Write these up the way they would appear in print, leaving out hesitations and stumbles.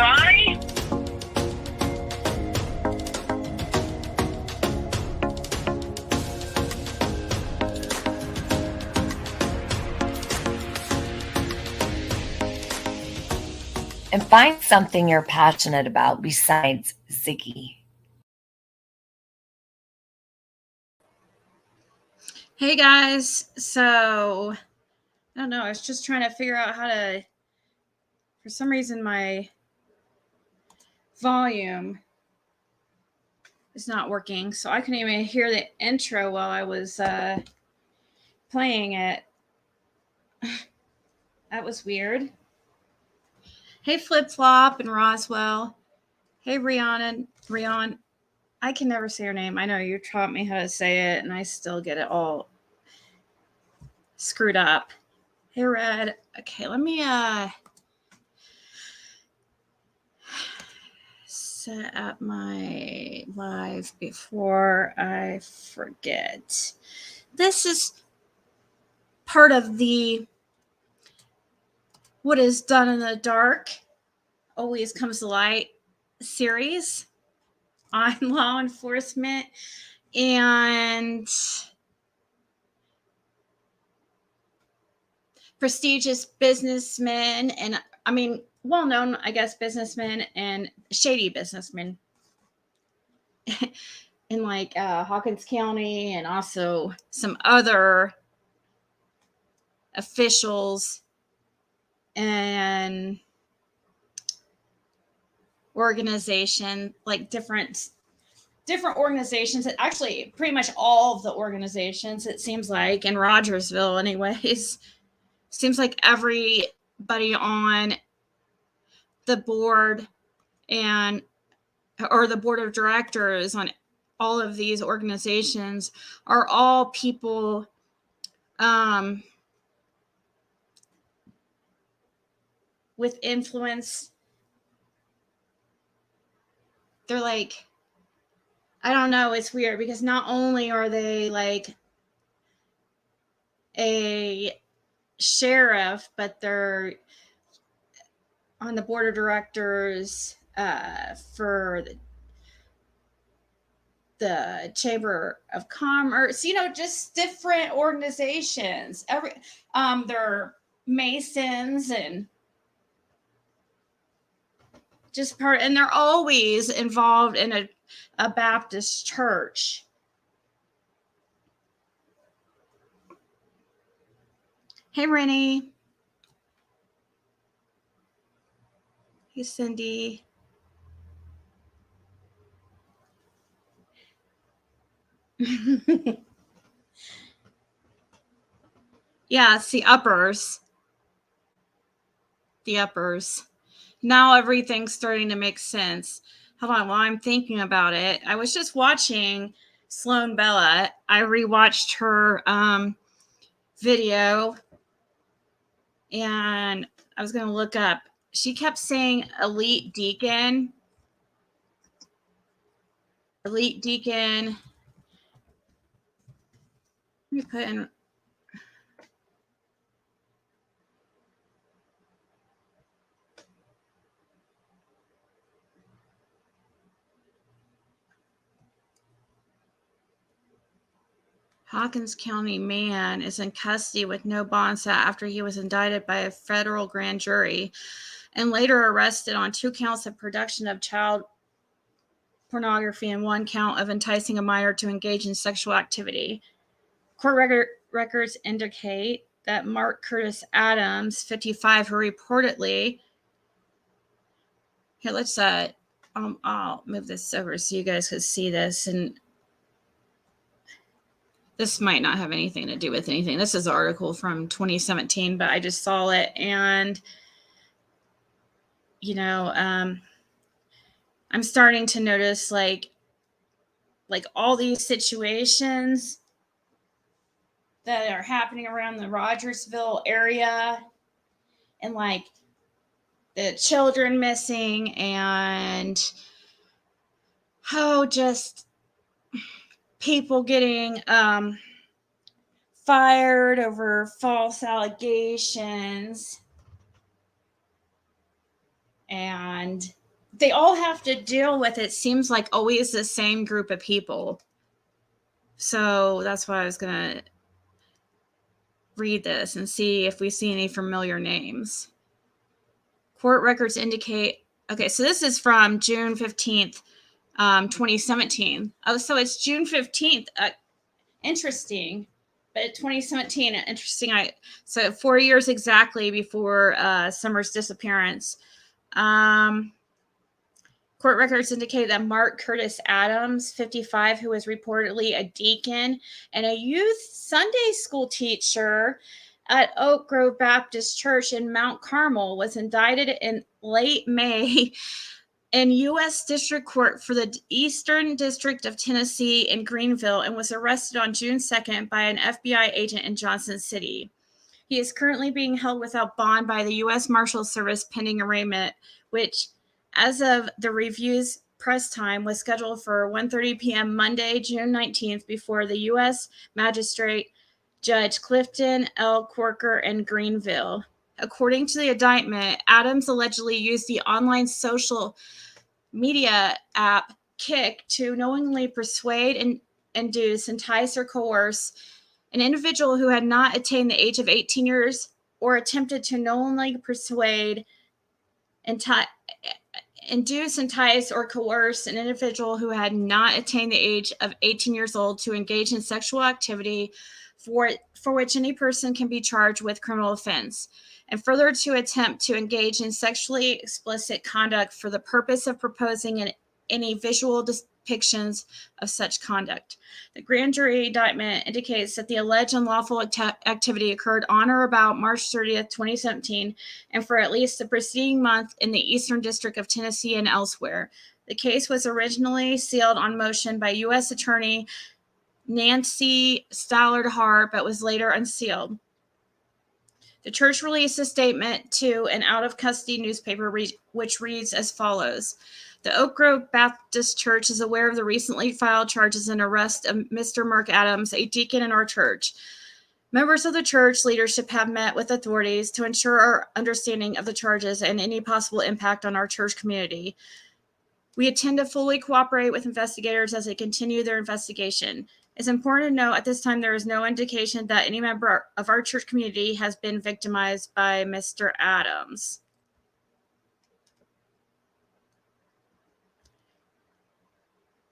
Kiwani? And find something you're passionate about besides Ziggy. Hey guys, so I don't know, I was just trying to figure out how to, for some reason my volume is not working, so I couldn't even hear the intro while I was playing it. That was weird. Hey Flip Flop and Roswell. Hey Rion. I can never say your name. I know you taught me how to say it and I still get it all screwed up. Hey Red. Okay, let me set up my live before I forget. This is part of the What is Done in the Dark Always Comes to Light series on law enforcement and prestigious businessmen and well-known, I guess, businessmen and shady businessmen in like Hawkins County and also some other officials and organization, like different organizations, actually pretty much all of the organizations, it seems like, in Rogersville anyways. Seems like everybody on the board or the board of directors on all of these organizations are all people with influence. They're like, I don't know, it's weird because not only are they like a sheriff, but they're on the board of directors for the Chamber of Commerce, just different organizations. They're Masons and and they're always involved in a Baptist church. Hey, Rennie. Hey, Cindy. Yeah, it's the uppers. Now everything's starting to make sense. Hold on, while I'm thinking about it, I was just watching Sloan Bella. I rewatched her video and I was going to look up. She kept saying elite deacon. Let me put in. Hawkins County man is in custody with no bond set after he was indicted by a federal grand jury and later arrested on 2 counts of production of child pornography and 1 count of enticing a minor to engage in sexual activity. Court records indicate that Mark Curtis Adams, 55, who reportedly... Here, let's... I'll move this over so you guys can see this, and this might not have anything to do with anything. This is an article from 2017, but I just saw it, and I'm starting to notice like all these situations that are happening around the Rogersville area, and like the children missing, and just people getting fired over false allegations, And they all have to deal with, it seems like, always the same group of people. So that's why I was going to read this and see if we see any familiar names. Court records indicate, okay, so this is from June 15th, 2017. Oh, so it's June 15th. Interesting. But 2017, interesting. So 4 years exactly before Summer's disappearance. Court records indicate that Mark Curtis Adams, 55, who was reportedly a deacon and a youth Sunday school teacher at Oak Grove Baptist Church in Mount Carmel, was indicted in late May in U.S. District Court for the Eastern District of Tennessee in Greenville, and was arrested on June 2nd by an FBI agent in Johnson City. He is currently being held without bond by the U.S. Marshal Service pending arraignment, which, as of the review's press time, was scheduled for 1:30 p.m. Monday, June 19th, before the U.S. Magistrate Judge Clifton L. Corker in Greenville. According to the indictment, Adams allegedly used the online social media app Kik to knowingly persuade, induce, entice, or coerce an individual who had not attained the age of 18 years, or attempted to knowingly persuade, induce, entice, or coerce an individual who had not attained the age of 18 years old to engage in sexual activity for which any person can be charged with criminal offense, and further to attempt to engage in sexually explicit conduct for the purpose of proposing any visual depictions of such conduct. The grand jury indictment indicates that the alleged unlawful activity occurred on or about March 30th, 2017, and for at least the preceding month in the Eastern District of Tennessee and elsewhere. The case was originally sealed on motion by U.S. Attorney Nancy Stallard Hart, but was later unsealed. The church released a statement to an out-of-custody newspaper which reads as follows. The Oak Grove Baptist Church is aware of the recently filed charges and arrest of Mr. Mark Adams, a deacon in our church. Members of the church leadership have met with authorities to ensure our understanding of the charges and any possible impact on our church community. We intend to fully cooperate with investigators as they continue their investigation. It's important to note at this time there is no indication that any member of our church community has been victimized by Mr. Adams.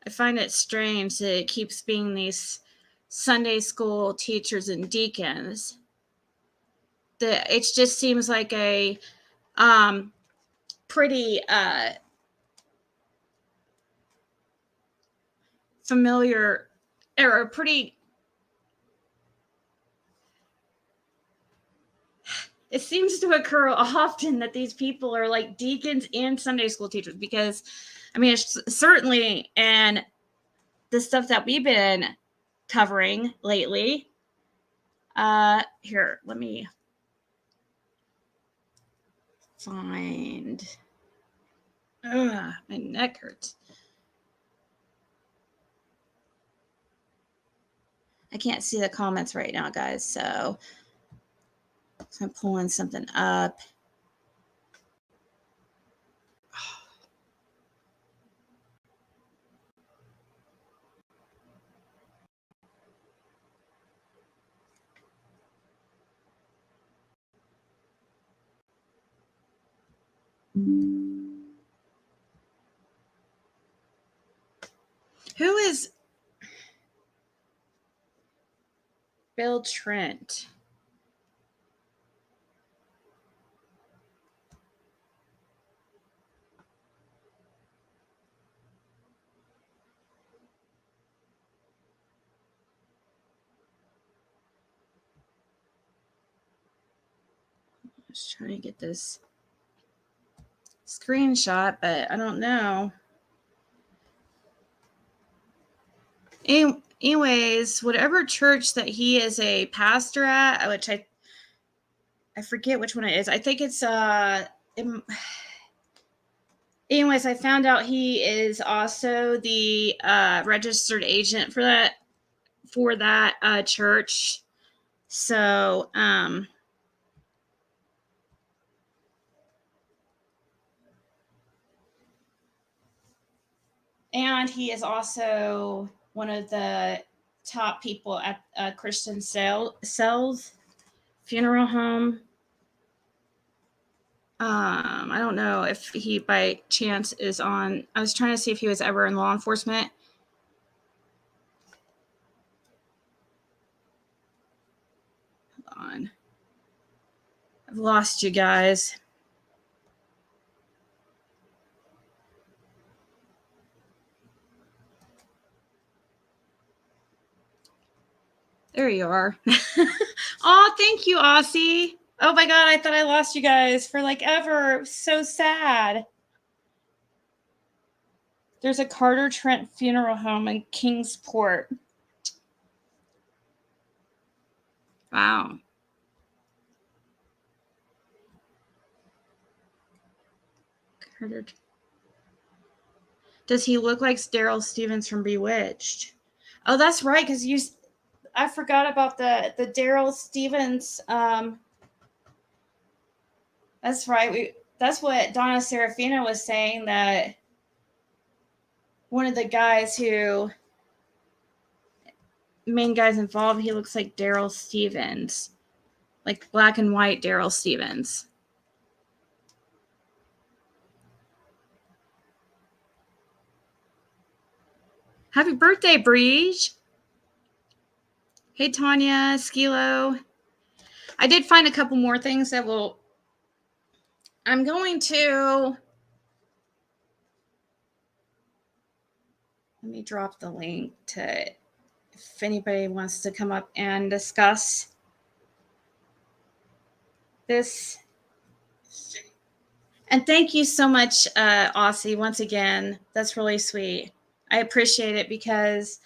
I find it strange that it keeps being these Sunday school teachers and deacons. It just seems like a pretty familiar, or a pretty, it seems to occur often that these people are like deacons and Sunday school teachers, because I mean, it's certainly in the stuff that we've been covering lately. Here, let me find, my neck hurts. I can't see the comments right now, guys, so I'm pulling something up. Who is Bill Trent? I was trying to get this screenshot, but I don't know. Anyways, whatever church that he is a pastor at, which I forget which one it is. I think it's anyways, I found out he is also the registered agent for that church. So And he is also one of the top people at Christian Cells funeral home. I don't know if he by chance is on. I was trying to see if he was ever in law enforcement. Hold on. I've lost you guys. There you are. Oh, thank you, Aussie. Oh my God, I thought I lost you guys for like ever. It was so sad. There's a Carter Trent funeral home in Kingsport. Wow. Carter. Does he look like Daryl Stevens from Bewitched? Oh, that's right, because I forgot about the Daryl Stevens. That's right. That's what Donna Serafina was saying, that one of the main guys involved, he looks like Daryl Stevens, like black and white Daryl Stevens. Happy birthday, Breege. Hey, Tanya, Skilo. I did find a couple more things that I'm going to, let me drop the link to, if anybody wants to come up and discuss this. And thank you so much, Aussie, once again. That's really sweet. I appreciate it, because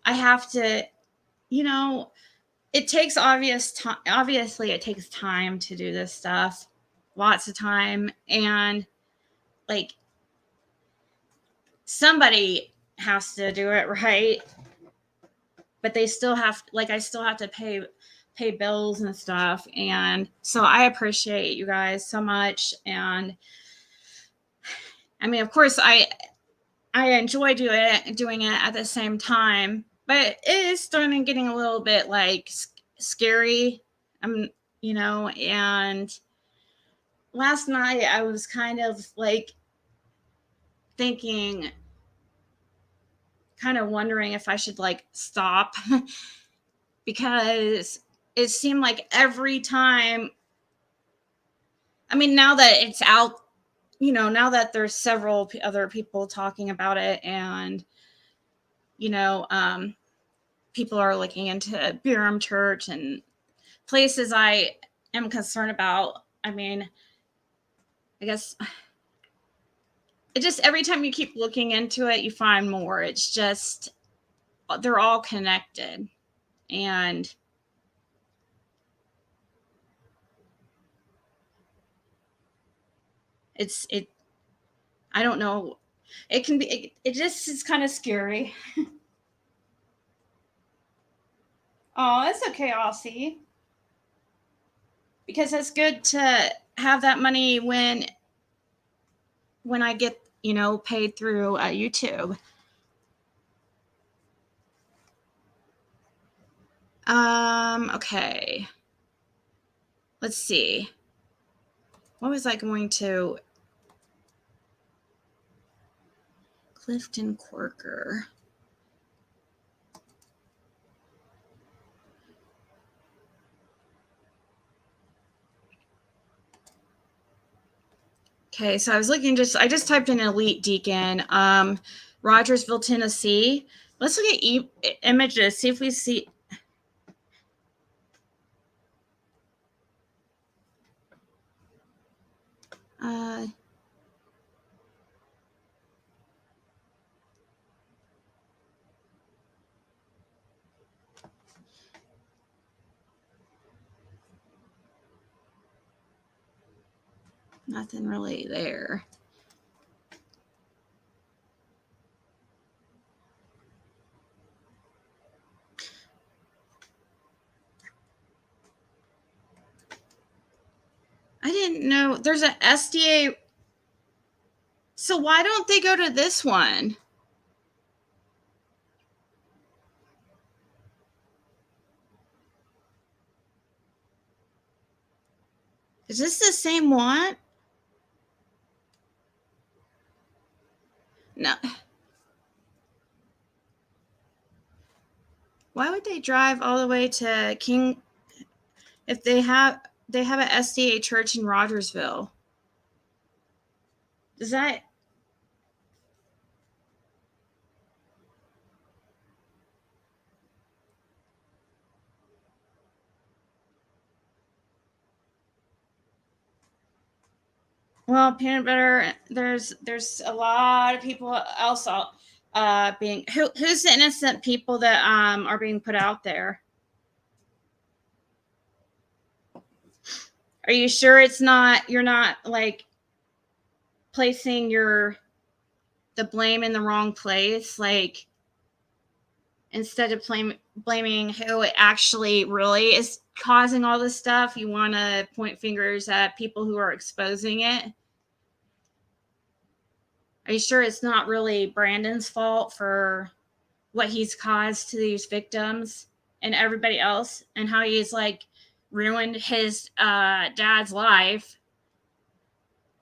I have to, it takes obviously it takes time to do this stuff, lots of time, and like somebody has to do it, right? But they still have, like, I still have to pay bills and stuff, and so I appreciate you guys so much. And I mean, of course, I enjoy doing it at the same time, but it is starting getting a little bit like scary. And last night I was kind of like thinking, kind of wondering if I should like stop because it seemed like every time, I mean, now that it's out, now that there's several other people talking about it, and people are looking into Burem Church and places I am concerned about. I mean, I guess it just, every time you keep looking into it, you find more. It's just, they're all connected. And I don't know. It can be, it just is kind of scary. Oh, it's okay, Aussie. Because it's good to have that money when I get, paid through YouTube. Okay. Let's see. What was I going to? Clifton Corker. Okay, so I was looking, I just typed in Elite Deacon, Rogersville, Tennessee. Let's look at images, see if we see. Nothing really there. I didn't know there's an SDA So why don't they go to this one? Is this the same one? No. Why would they drive all the way to King if they have an SDA church in Rogersville? Does that Well, peanut butter. There's a lot of people else being who's the innocent people that are being put out there. Are you sure it's not? You're not like placing the blame in the wrong place, like instead of blaming who it actually really is causing all this stuff, you want to point fingers at people who are exposing it. Are you sure it's not really Brandon's fault for what he's caused to these victims and everybody else, and how he's like ruined his dad's life?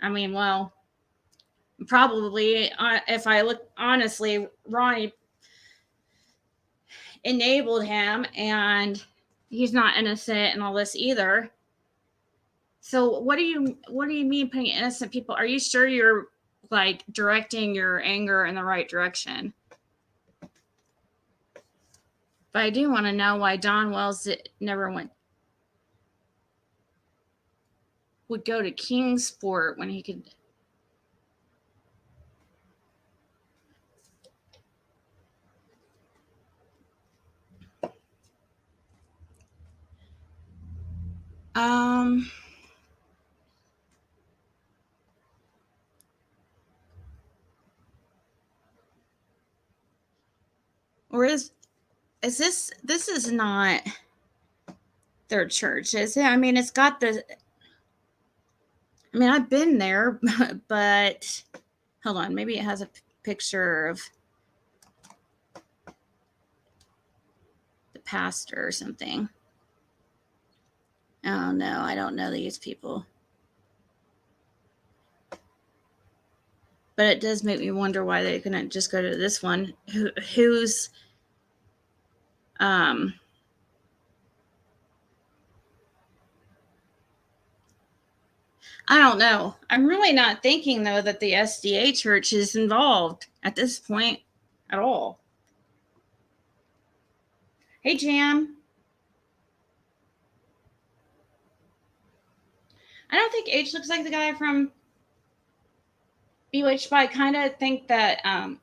I mean, well, probably if I look honestly, Ronnie enabled him, and he's not innocent in all this either. So what do you mean putting innocent people? Are you sure you're like directing your anger in the right direction? But I do want to know why Don Wells never would go to Kingsport when he could. Or is this is not their church, is it? I mean, it's got I've been there, but hold on, maybe it has a picture of the pastor or something. Oh no, I don't know these people. But it does make me wonder why they couldn't just go to this one. Who's I don't know. I'm really not thinking though that the SDA church is involved at this point at all. Hey, Jam. I don't think H looks like the guy from Bewitched, but I kind of think that I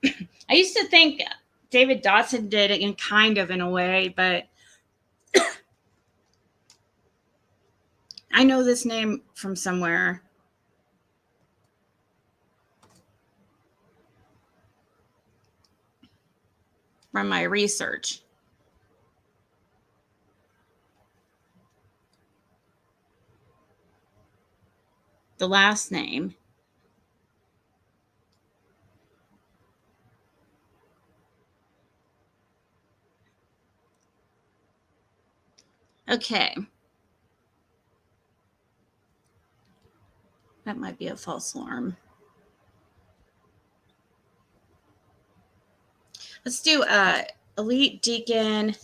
used to think David Dotson did it kind of in a way, but I know this name from somewhere. From my research. The last name. Okay. That might be a false alarm. Let's do Elite Deacon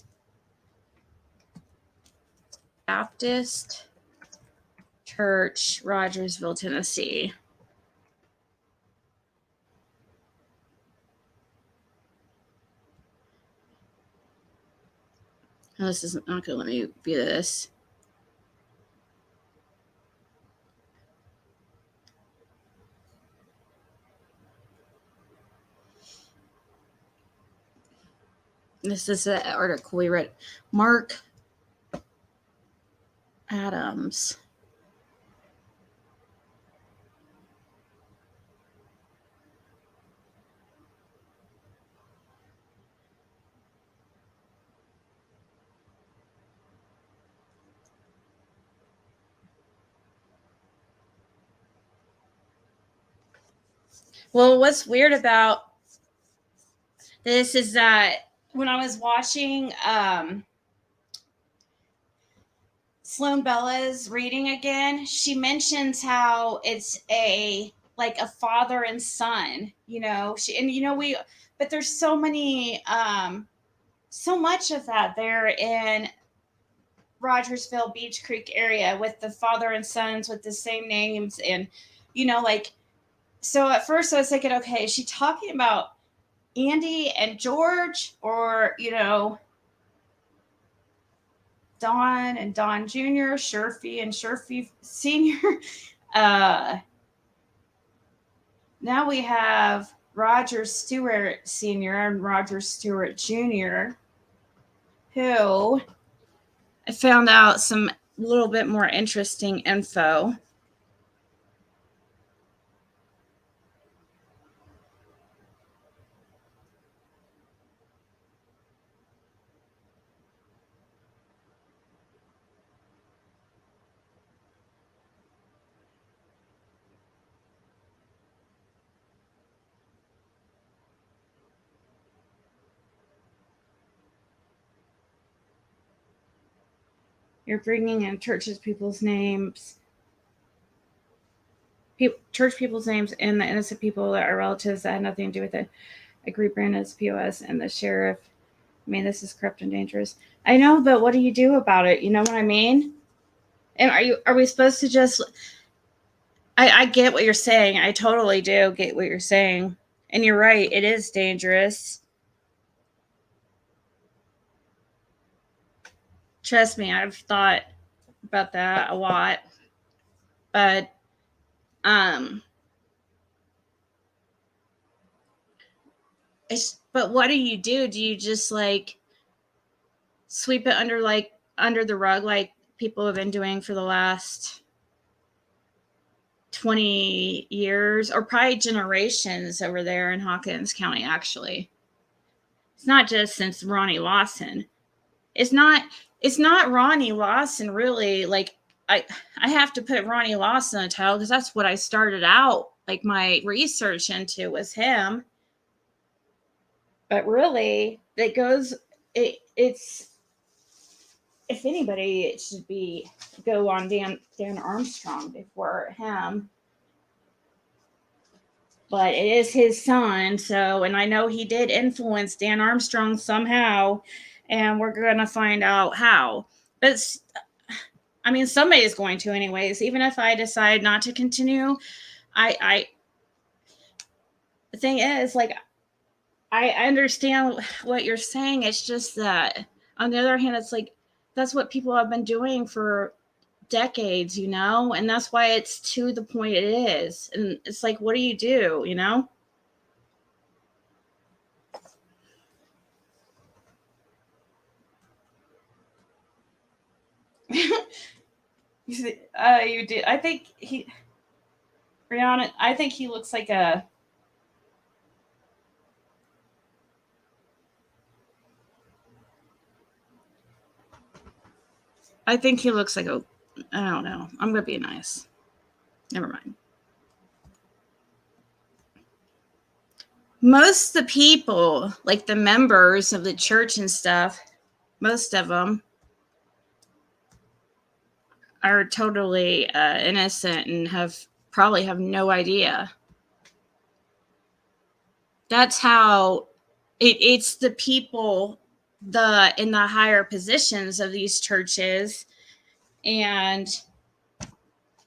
Baptist Church, Rogersville, Tennessee. Oh, this isn't not going to let me view this. This is an article we read. Mark Adams. Well, what's weird about this is that when I was watching Sloan Bella's reading again, she mentions how it's a father and son, but there's so much of that there in Rogersville Beach Creek area with the father and sons with the same names. And, so at first I was thinking, okay, is she talking about Andy and George, or, Don and Don Jr., Sherfy and Sherfy Sr.? Now we have Roger Stewart Sr. and Roger Stewart Jr., who I found out some little bit more interesting info. You're bringing in church people's names and the innocent people that are relatives that had nothing to do with it. Agree brand as POS and the sheriff. I mean, this is corrupt and dangerous. I know, but what do you do about it? You know what I mean? And are we supposed to just... I get what you're saying. I totally do get what you're saying. And you're right. It is dangerous. Trust me, I've thought about that a lot. But but what do you do? Do you just sweep it under the rug like people have been doing for the last 20 years, or probably generations over there in Hawkins County? Actually, it's not just since Ronnie Lawson. It's not Ronnie Lawson, really. I have to put Ronnie Lawson in the title because that's what I started out my research into was him. But really, it's if anybody, it should go on Dan Armstrong before him. But it is his son, and I know he did influence Dan Armstrong somehow, and we're going to find out how. But I mean, somebody is going to anyways. Even if I decide not to continue, the thing is, I understand what you're saying. It's just that, on the other hand, it's that's what people have been doing for decades, and that's why it's to the point it is. And it's what do you do, You do. I think Brianna, I think he looks like I don't know. I'm going to be nice. Never mind. Most of the people, the members of the church and stuff, most of them are totally innocent and probably have no idea. That's how it's the people in the higher positions of these churches. And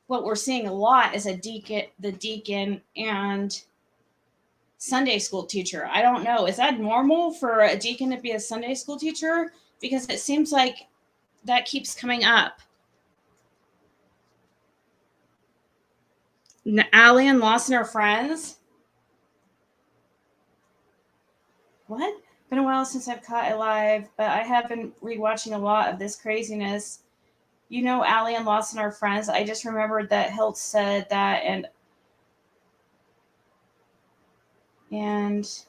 what we're seeing a lot is the deacon and Sunday school teacher. I don't know. Is that normal for a deacon to be a Sunday school teacher? Because it seems like that keeps coming up. Allie and Lawson are friends? What? Been a while since I've caught it live, but I have been rewatching a lot of this craziness. Allie and Lawson are friends. I just remembered that Hilt said that, and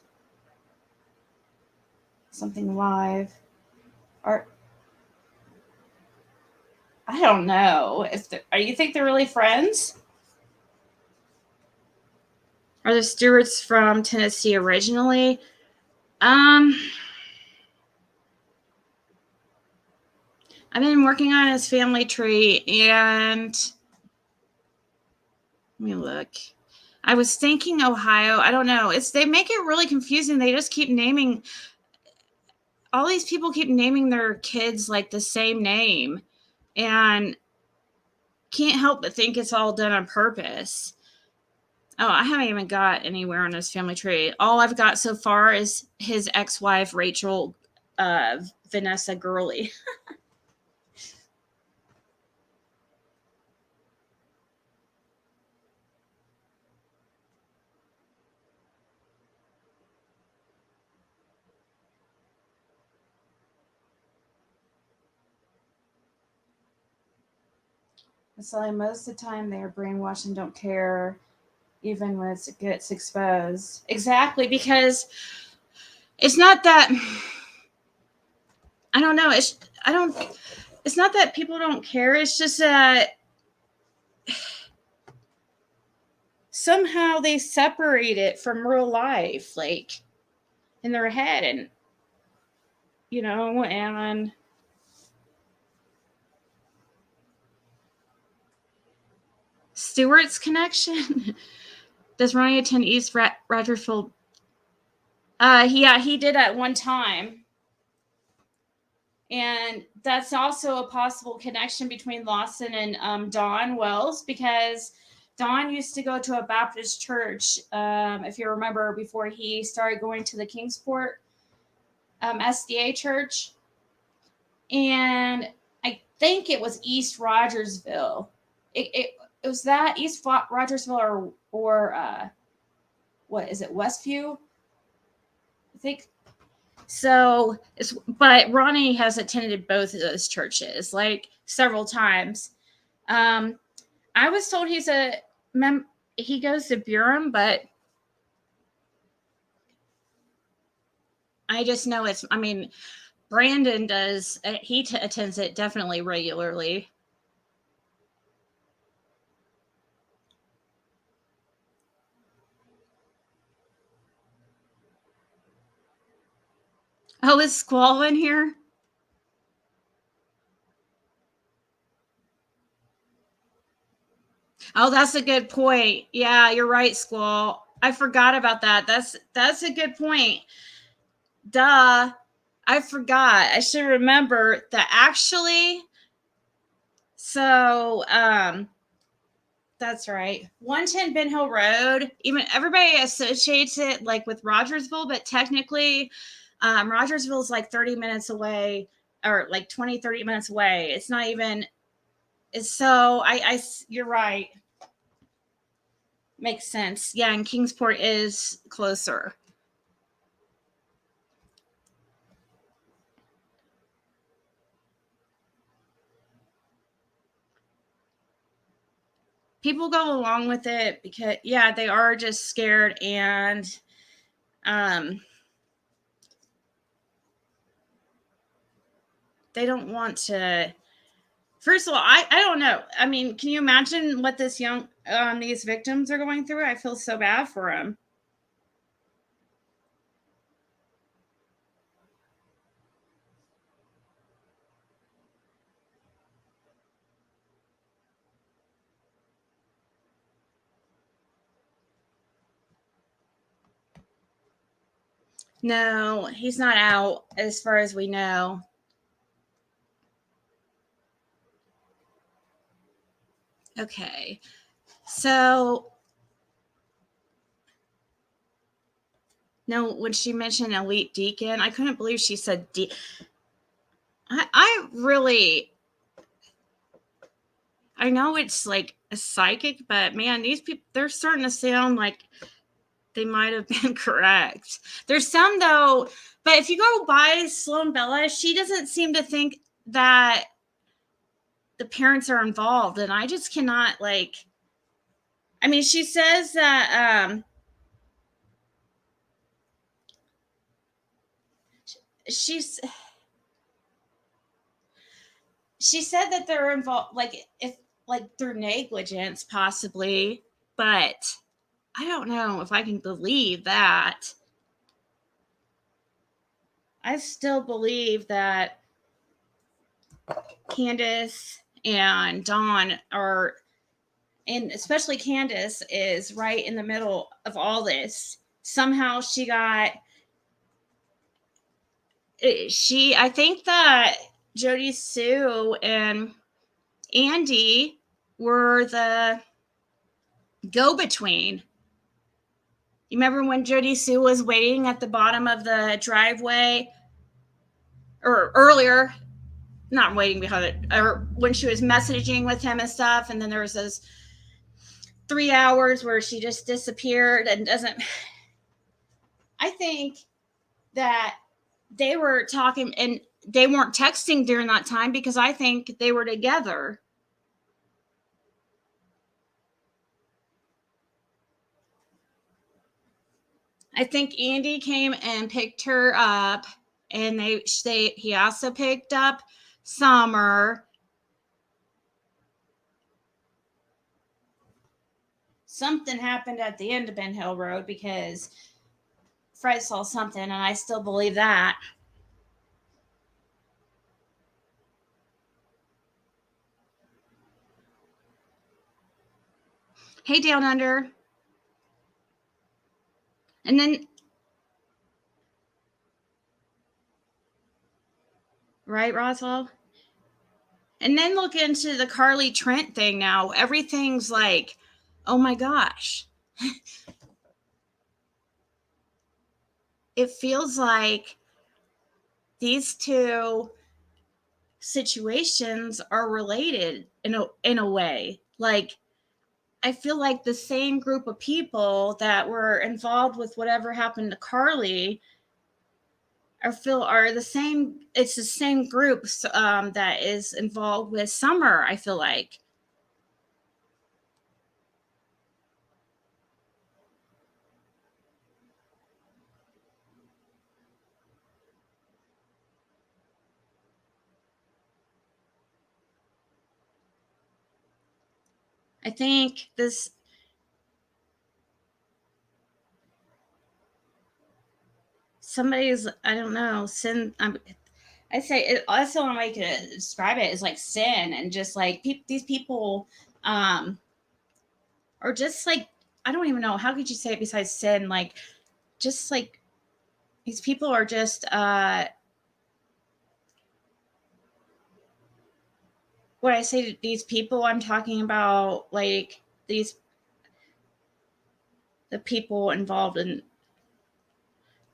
something live. I don't know. You think they're really friends? Are the Stewarts from Tennessee originally? I've been working on his family tree, and let me look. I was thinking Ohio. I don't know. They make it really confusing. They just keep naming, all these people keep naming their kids like the same name, and can't help but think it's all done on purpose. Oh, I haven't even got anywhere on his family tree. All I've got so far is his ex-wife, Rachel Vanessa Gurley. It's like most of the time they're brainwashed and don't care, even when it gets exposed. Exactly, because it's not that, I don't know. It's not that people don't care. It's just that somehow they separate it from real life, like in their head, and and Stewart's connection. Does Ronnie attend East Rogersville? Yeah, he did at one time. And that's also a possible connection between Lawson and Don Wells, because Don used to go to a Baptist church, if you remember, before he started going to the Kingsport SDA church. And I think it was East Rogersville. It was that East Rogersville or what is it, Westview? I think. So, but Ronnie has attended both of those churches like several times. I was told he goes to Burem, but I just know Brandon does. He attends it definitely regularly. Oh, is Squall in here? Oh, that's a good point. Yeah, you're right, Squall. I forgot about that. That's a good point. Duh. I forgot. I should remember that actually. So, that's right. 110 Ben Hill Road. Even everybody associates it like with Rogersville, but technically, Rogersville is like 30 minutes away, or like 20, 30 minutes away. It's not even. So you're right. Makes sense. Yeah, and Kingsport is closer. People go along with it because, yeah, they are just scared, and they don't want to. First of all, I don't know. I mean, can you imagine what these victims are going through? I feel so bad for them. No, he's not out as far as we know. Okay. So, no, when she mentioned elite deacon, I couldn't believe she said I really, I know it's like a psychic, but man, these people, they're starting to sound like they might have been correct. There's some though, but if you go by Sloan Bella, she doesn't seem to think that the parents are involved, and I just cannot like. I mean, she says that she's she said that they're involved, like if like through negligence possibly, but I don't know if I can believe that. I still believe that Candace and Dawn are, and especially Candace, is right in the middle of all this. Somehow she got, I think that Jody Sue and Andy were the go-between. You remember when Jody Sue was waiting at the bottom of the driveway, or earlier, not waiting behind it, or when she was messaging with him and stuff, and then there was those 3 hours where she just disappeared and doesn't. I think that they were talking and they weren't texting during that time because I think they were together. I think Andy came and picked her up, and he also picked up Summer. Something happened at the end of Ben Hill Road because Fred saw something, and I still believe that. Hey, Down Under. And then, right, Roswell? And then look into the Carly Trent thing now. Everything's like, oh my gosh. It feels like these two situations are related in a way. Like, I feel like the same group of people that were involved with whatever happened to Carly are the same. It's the same group that is involved with Summer, I feel like. I think this somebody's, I don't know, sin. I say it. That's the only way to describe it is like sin, and just like these people, are just like, I don't even know how could you say it besides sin. Like, just like these people are just when I say these people, I'm talking about like the people involved in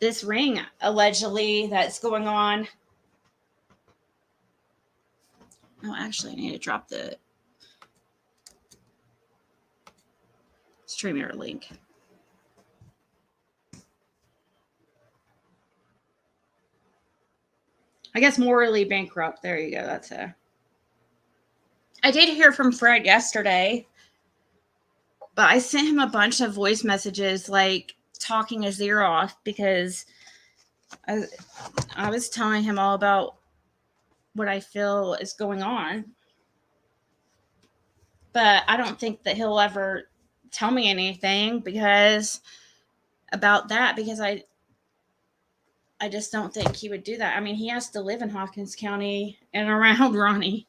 this ring allegedly that's going on. Oh, actually, I need to drop the StreamYard link. I guess morally bankrupt. There you go. That's a. I did hear from Fred yesterday, but I sent him a bunch of voice messages, like talking his ear off, because I was telling him all about what I feel is going on. But I don't think that he'll ever tell me anything about that, because I just don't think he would do that. I mean, he has to live in Hawkins County and around Ronnie.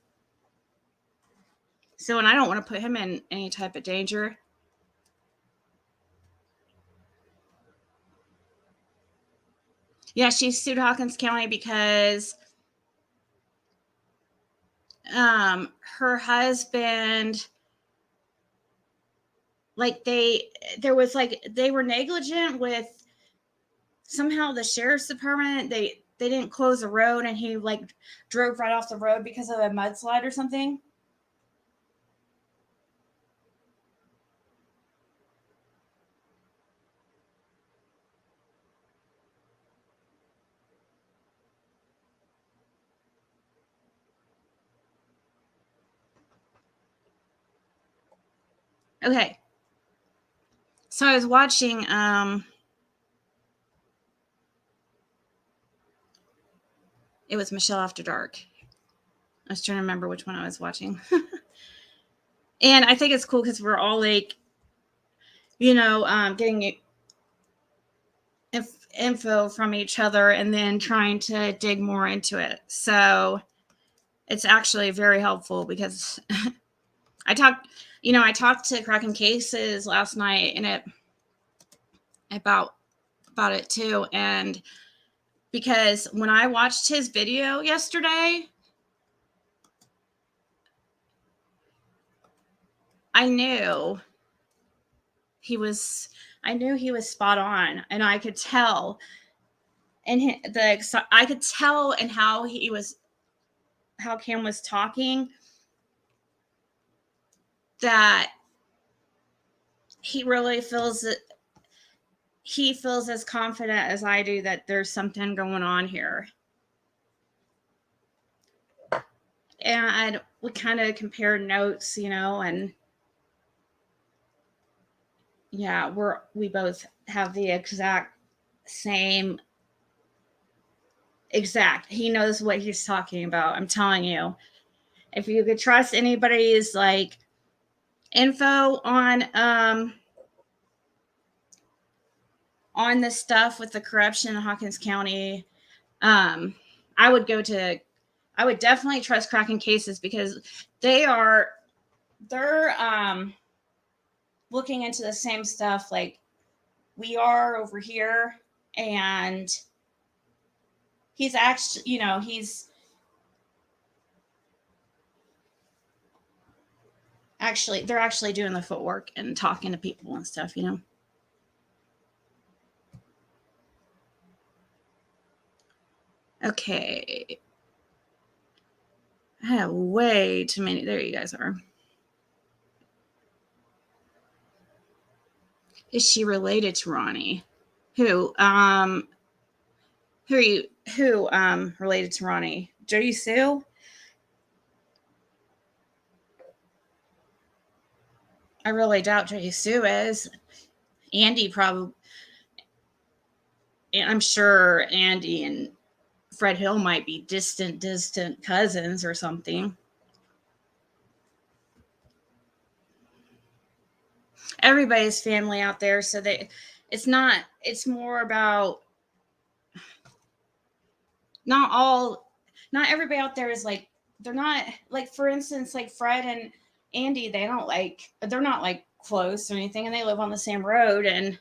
So, and I don't want to put him in any type of danger. Yeah, she sued Hawkins County because her husband, like they were negligent with somehow the sheriff's department. They didn't close the road, and he like drove right off the road because of a mudslide or something. Okay. So I was watching it was Michelle After Dark. I was trying to remember which one I was watching. And I think it's cool because we're all like getting info from each other and then trying to dig more into it. So it's actually very helpful because I talked to Cracking Cases last night and about it too. And because when I watched his video yesterday, I knew he was spot on, and I could tell I could tell in how Cam was talking that he really feels that he feels as confident as I do that there's something going on here. And we kind of compared notes, and yeah, we both have the same he knows what he's talking about. I'm telling you, if you could trust anybody's like info on this stuff with the corruption in Hawkins County, I would definitely trust Cracking Cases because they're looking into the same stuff like we are over here, and he's actually, they're actually doing the footwork and talking to people and stuff, Okay. I have way too many. There you guys are. Is she related to Ronnie? Who related to Ronnie? Jody Sue? I really doubt Jody Sue is. Andy probably. I'm sure Andy and Fred Hill might be distant cousins or something. Everybody's family out there, so it's more about not everybody out there is like, they're not like, for instance, like Fred and Andy, they're not like close or anything, and they live on the same road. And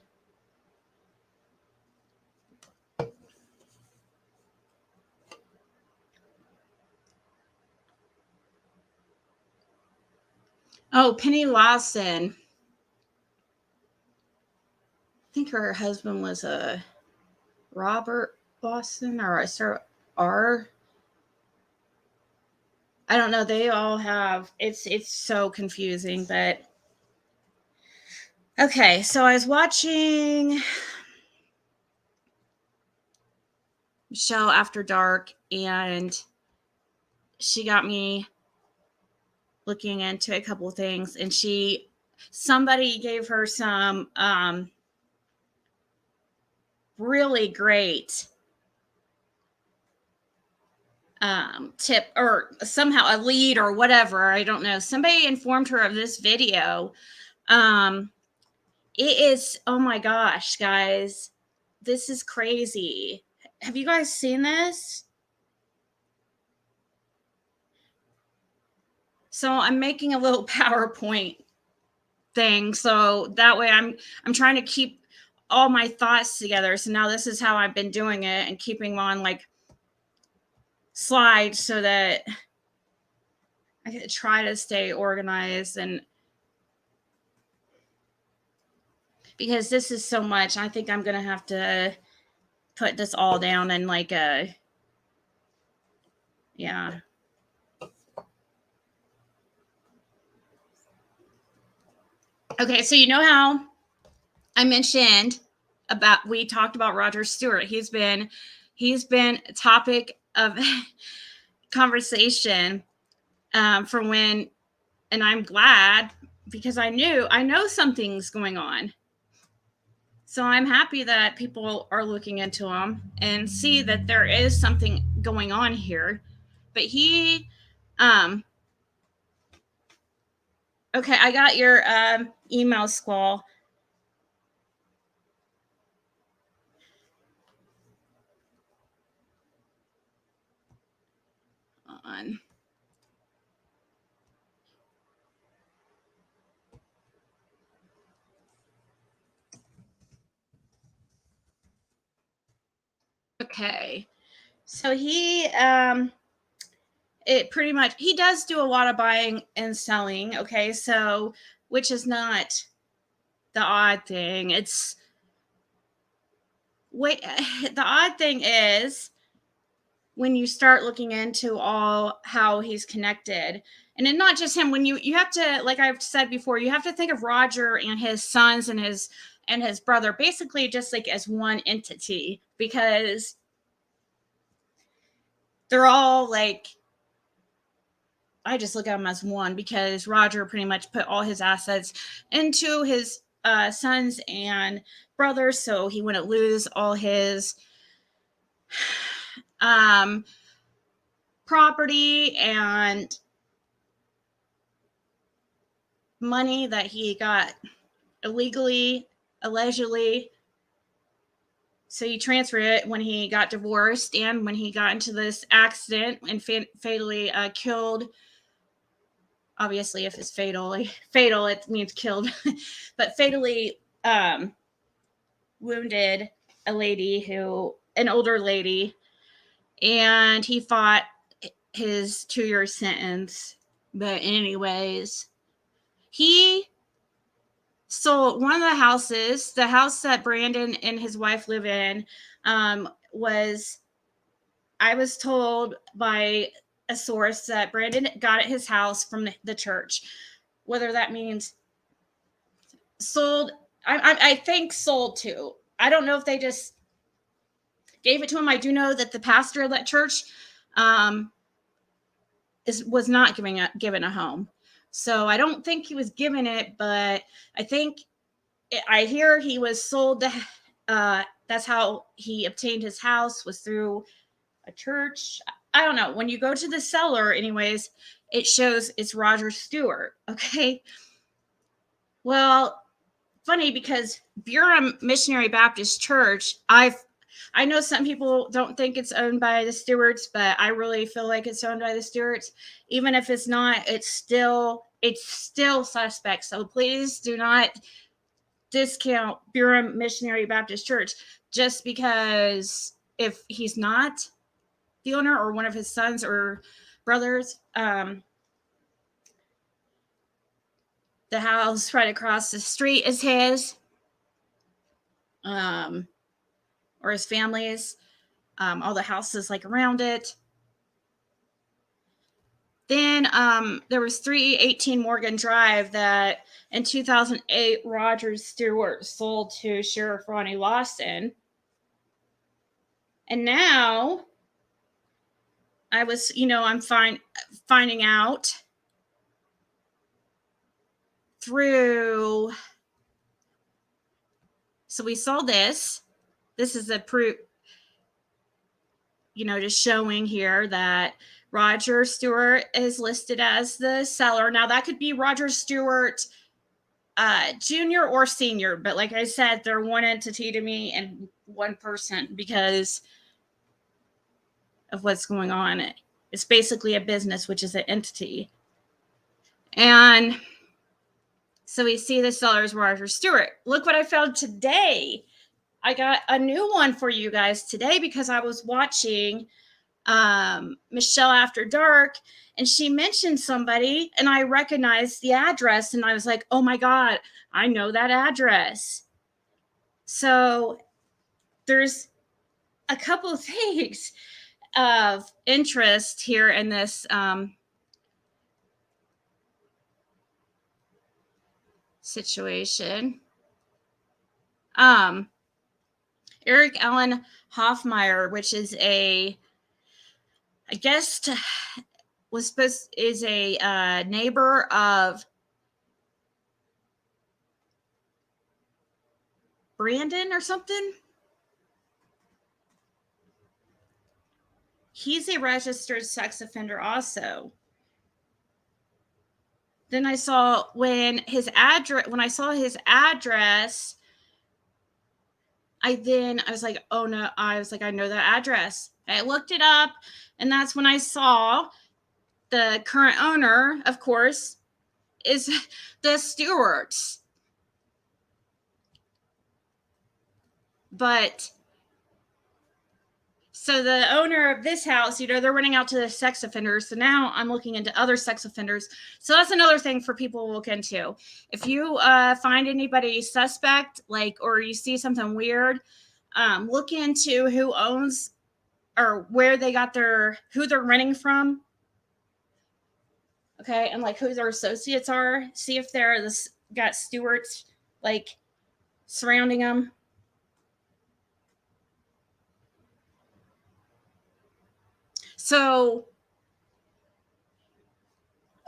Penny Lawson, I think her husband was a Robert Lawson or a Sir R. I don't know. They all have, it's so confusing, but okay. So I was watching Michelle After Dark, and she got me looking into a couple of things, and somebody gave her some really great tip, or somehow a lead or whatever. I don't know. Somebody informed her of this video. It is, oh my gosh, guys, this is crazy. Have you guys seen this? So I'm making a little PowerPoint thing, so that way I'm trying to keep all my thoughts together. So now this is how I've been doing it, and keeping them on like slides so that I can try to stay organized, and because this is so much, I think I'm gonna have to put this all down in like yeah. Okay, so you know how I mentioned we talked about Roger Stewart. He's been a topic of conversation from when, and I'm glad because I know something's going on. So I'm happy that people are looking into him and see that there is something going on here. But he, okay, I got your email, Squall. on. Okay. So he he does do a lot of buying and selling, okay? So which is not the odd thing. The odd thing is when you start looking into all how he's connected, and then not just him, when you have to, like I've said before, you have to think of Roger and his sons and his brother basically just like as one entity, because they're all like, I just look at them as one, because Roger pretty much put all his assets into his sons and brothers, so he wouldn't lose all his property and money that he got illegally, allegedly. So he transferred it when he got divorced and when he got into this accident and fatally killed. Obviously, if it's fatal, it means killed, but fatally wounded an older lady, and he fought his 2-year sentence. But anyways, he sold one of the houses. The house that Brandon and his wife live in I was told by a source that Brandon got at his house from the church. Whether that means sold, I think sold to. I don't know if they just gave it to him. I do know that the pastor of that church was not given a home. So I don't think he was given it, but I hear he was sold to, that's how he obtained his house, was through a church. I don't know. When you go to the seller, anyways, it shows it's Roger Stewart. Okay. Well, funny, because Burem Missionary Baptist Church, I know some people don't think it's owned by the Stewarts, but I really feel like it's owned by the Stewarts. Even if it's not, it's still suspect. So please do not discount Burem Missionary Baptist Church just because if he's not the owner or one of his sons or brothers. The house right across the street is his, or his family's. All the houses like around it. Then there was 318 Morgan Drive that in 2008 Roger Stewart sold to Sheriff Ronnie Lawson. And now I'm finding out through. So we saw this. This is a proof, just showing here that Roger Stewart is listed as the seller. Now that could be Roger Stewart Jr. or Sr., but like I said, they're one entity to me and one person because of what's going on. It's basically a business, which is an entity. And so we see the seller is Roger Stewart. Look what I found today. I got a new one for you guys today because I was watching Michelle After Dark, and she mentioned somebody, and I recognized the address, and I was like, oh my God, I know that address. So there's a couple of things of interest here in this situation. Eric Allen Hoffmeyer, which is a neighbor of Brandon or something. He's a registered sex offender also. Then I saw when I saw his address, I was like, oh no, I know that address. I looked it up, and that's when I saw the current owner, of course, is the Stewarts. But so the owner of this house, they're renting out to the sex offenders. So now I'm looking into other sex offenders. So that's another thing for people to look into. If you find anybody suspect, or you see something weird, look into who owns or where they got who they're renting from. Okay, and who their associates are. See if they're got Stewarts surrounding them. So,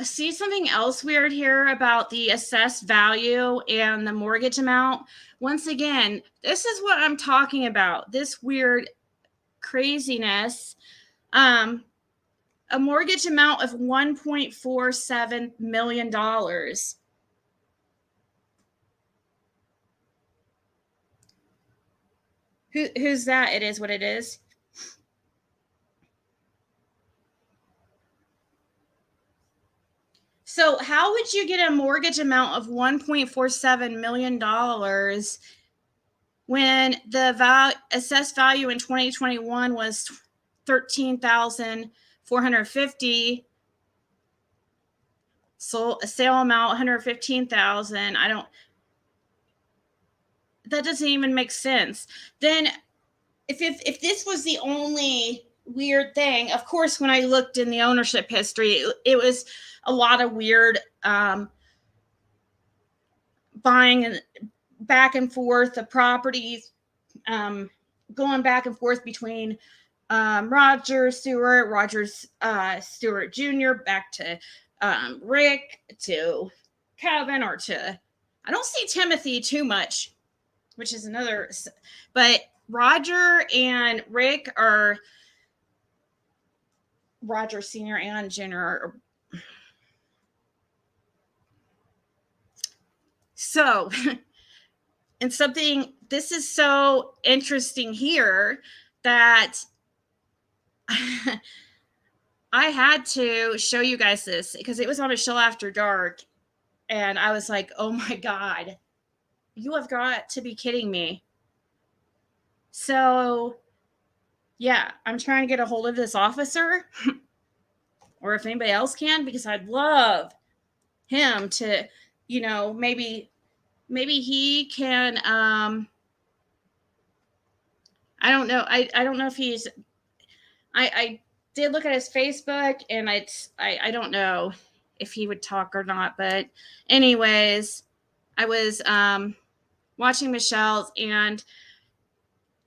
see something else weird here about the assessed value and the mortgage amount. Once again, this is what I'm talking about. This weird craziness. A mortgage amount of $1.47 million. Who's that? It is what it is. So how would you get a mortgage amount of $1.47 million when the assessed value in 2021 was $13,450? So a sale amount $115,000. That doesn't even make sense. Then if this was the only weird thing, of course, when I looked in the ownership history, it was a lot of weird buying and back and forth of properties, going back and forth between Roger Stewart Jr., back to Rick, to Kevin, or to, I don't see Timothy too much, which is another, but Roger and Rick are Roger Sr. and Jr. So, and this is so interesting here that I had to show you guys this because it was on a show after dark. And I was like, oh my God, you have got to be kidding me. So, yeah, I'm trying to get a hold of this officer or if anybody else can, because I'd love him to, maybe he can, I don't know. I don't know if he's, I did look at his Facebook and I don't know if he would talk or not, but anyways, I was, watching Michelle's and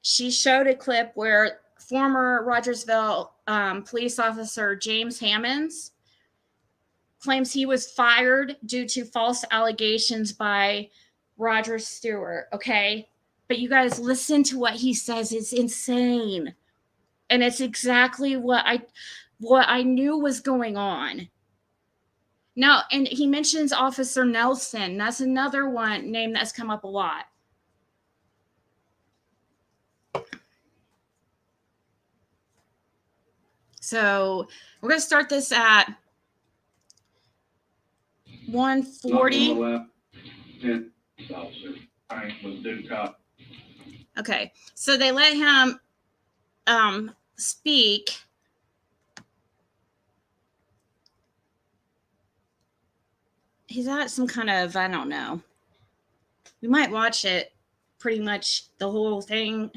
she showed a clip where former Rogersville police officer James Hammonds claims he was fired due to false allegations by Roger Stewart. Okay. But you guys listen to what he says. It's insane. And it's exactly what I knew was going on. Now, and he mentions Officer Nelson. That's another name that's come up a lot. So we're going to start this at 1:40. Okay, so they let him speak. He's at some kind of, I don't know. We might watch it pretty much the whole thing.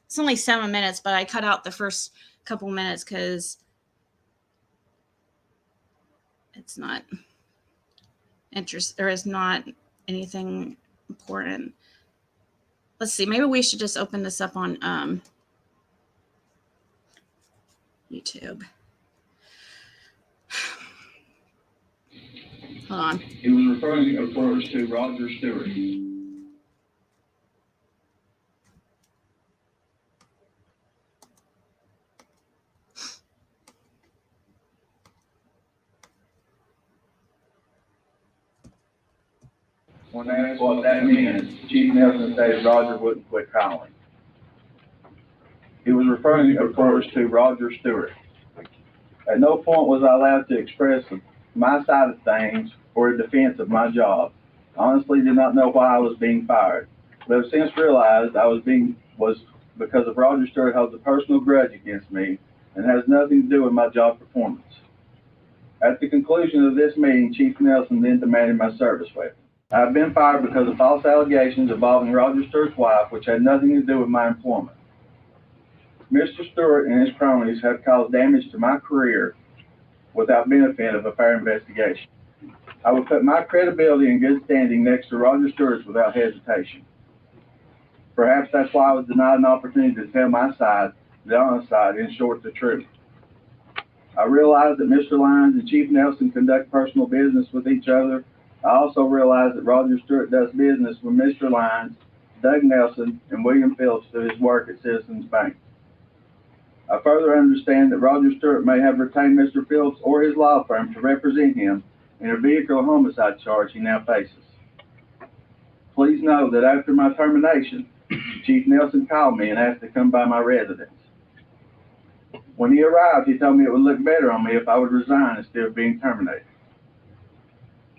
It's only 7 minutes, but I cut out the first couple minutes because it's not there is not anything important. Let's see, maybe we should just open this up on YouTube. Hold on. He was referring, of course, to Roger Stewart. When asked what that means, Chief Nelson stated Roger wouldn't quit calling. He was referring, of course, to Roger Stewart. At no point was I allowed to express my side of things or a defense of my job. I honestly did not know why I was being fired, but have since realized I was because of Roger Stewart holds a personal grudge against me and has nothing to do with my job performance. At the conclusion of this meeting, Chief Nelson then demanded my service weapon. I have been fired because of false allegations involving Roger Stewart's wife, which had nothing to do with my employment. Mr. Stewart and his cronies have caused damage to my career without benefit of a fair investigation. I will put my credibility in good standing next to Roger Stewart's without hesitation. Perhaps that's why I was denied an opportunity to tell my side, the honest side, in short, the truth. I realize that Mr. Lyons and Chief Nelson conduct personal business with each other. I also realize that Roger Stewart does business with Mr. Lyons, Doug Nelson, and William Phillips through his work at Citizens Bank. I further understand that Roger Stewart may have retained Mr. Phillips or his law firm to represent him in a vehicular homicide charge he now faces. Please know that after my termination, Chief Nelson called me and asked to come by my residence. When he arrived, he told me it would look better on me if I would resign instead of being terminated.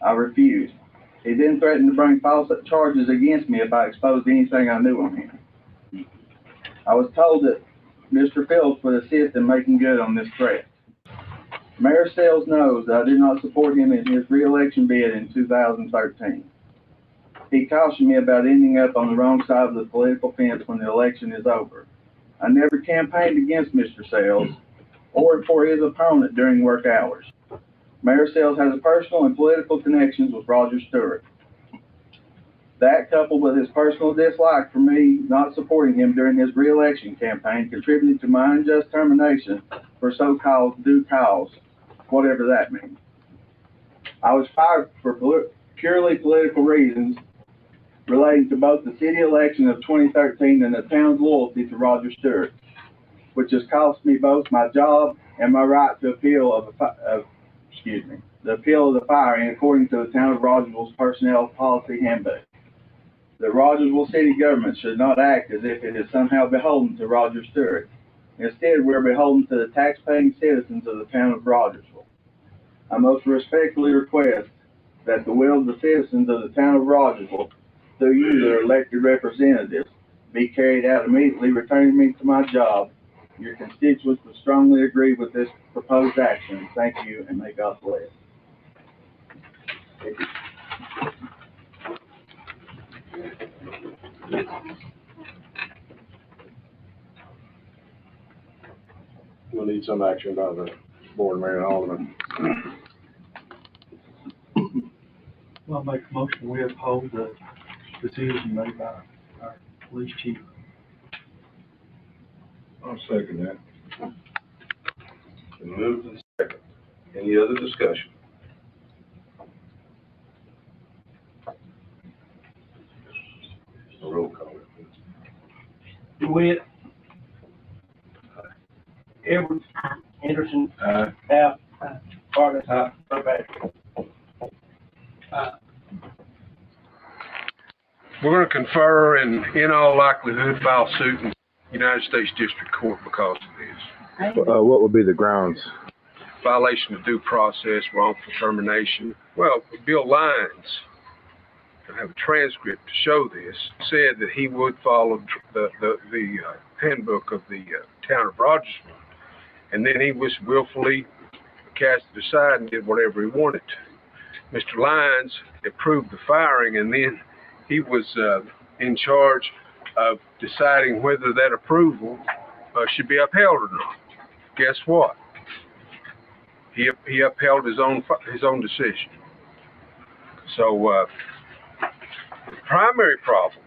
I refused. He then threatened to bring false charges against me if I exposed anything I knew on him. I was told that Mr. Phillips would assist in making good on this threat. Mayor Sells knows that I did not support him in his re-election bid in 2013. He cautioned me about ending up on the wrong side of the political fence when the election is over. I never campaigned against Mr. Sells or for his opponent during work hours. Mayor Sells has personal and political connections with Roger Stewart. That, coupled with his personal dislike for me not supporting him during his re-election campaign, contributed to my unjust termination for so-called due cause, whatever that means. I was fired for purely political reasons relating to both the city election of 2013 and the town's loyalty to Roger Stewart, which has cost me both my job and my right to appeal the appeal of the firing according to the town of Rogersville's personnel policy handbook. The Rogersville city government should not act as if it is somehow beholden to Roger Stewart. Instead, we are beholden to the tax-paying citizens of the town of Rogersville. I most respectfully request that the will of the citizens of the town of Rogersville, through you, their elected representatives, be carried out immediately, returning me to my job. Your constituents will strongly agree with this proposed action. Thank you, and may God bless. We'll need some action by the board, mayor, and alderman. Well, I'll make a motion, we uphold the decision made by our police chief. I'll second that. Been moved and second. Any other discussion? A roll call. DeWitt. Edwards. Anderson. Aye. Taft. Carter. Burbank. We're going to confer and, in all likelihood, file suit in United States District Court because of this. What would be the grounds? Violation of due process, wrongful termination. Well, Bill Lyons, I have a transcript to show this, said that he would follow the handbook of the town of Rogersville. And then he was willfully cast it aside and did whatever he wanted to. Mr. Lyons approved the firing, and then he was in charge of deciding whether that approval should be upheld or not. Guess what? He upheld his own decision. So the primary problem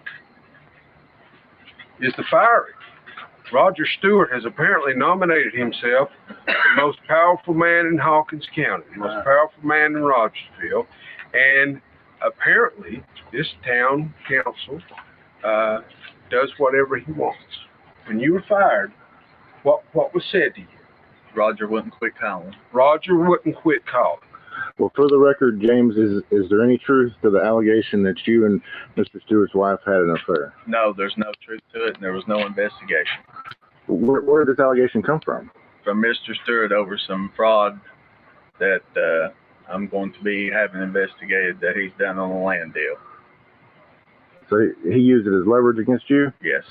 is the firing. Roger Stewart has apparently nominated himself the most powerful man in Hawkins County, the most powerful man in Rogersville, and apparently this town council does whatever he wants. When you were fired, what was said to you? Roger wouldn't quit calling. Roger wouldn't quit calling. Well, for the record, James, is there any truth to the allegation that you and Mr. Stewart's wife had an affair? No, there's no truth to it, and there was no investigation. Where did this allegation come from? from Mr. Stewart over some fraud that I'm going to be having investigated that he's done on the land deal. So he used it as leverage against you? Yes.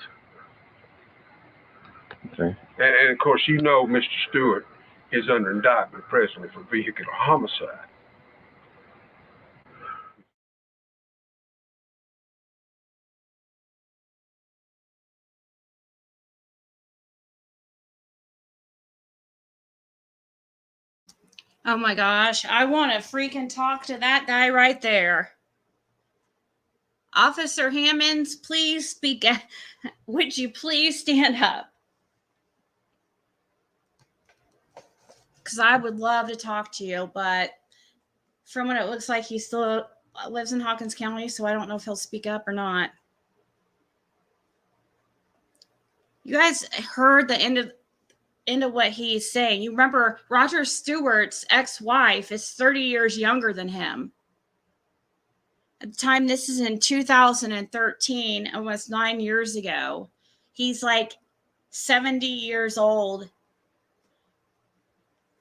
Okay. And of course, you know Mr. Stewart is under indictment presently for vehicular homicide. Oh my gosh, I want to freaking talk to that guy right there. Officer Hammonds, please speak. Would you please stand up? Because I would love to talk to you, but from what it looks like, he still lives in Hawkins County, so I don't know if he'll speak up or not. You guys heard the end of what he's saying. You remember Roger Stewart's ex-wife is 30 years younger than him. At the time, this is in 2013, almost 9 years ago. He's like 70 years old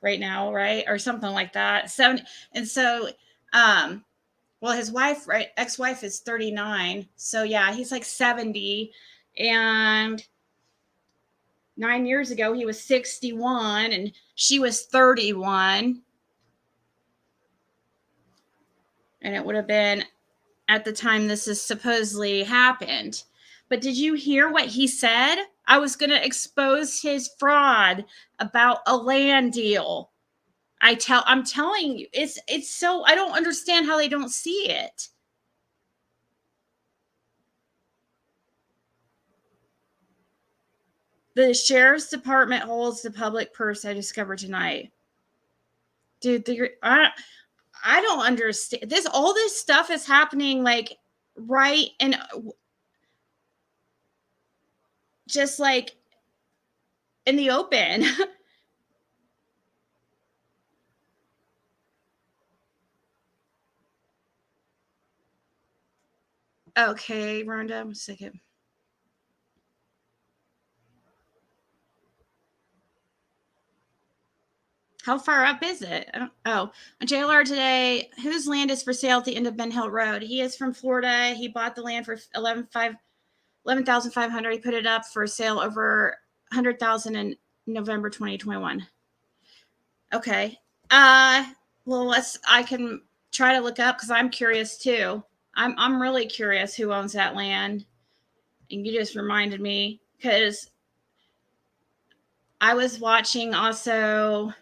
right now, right? Or something like that. 70. And so, well, his wife, right? Ex-wife is 39. So yeah, he's like 70. And 9 years ago, he was 61 and she was 31. And it would have been at the time this is supposedly happened. But did you hear what he said? I was going to expose his fraud about a land deal. I'm telling you, it's so, I don't understand how they don't see it. The sheriff's department holds the public purse, I discovered tonight. Dude, I don't understand this. All this stuff is happening like right and just like in the open. Okay, Rhonda, one second. How far up is it? On JLR today, whose land is for sale at the end of Ben Hill Road? He is from Florida. He bought the land for $11,500. He put it up for sale over $100,000 in November 2021. Okay. Well, I can try to look up because I'm curious too. I'm really curious who owns that land. And you just reminded me because I was watching also.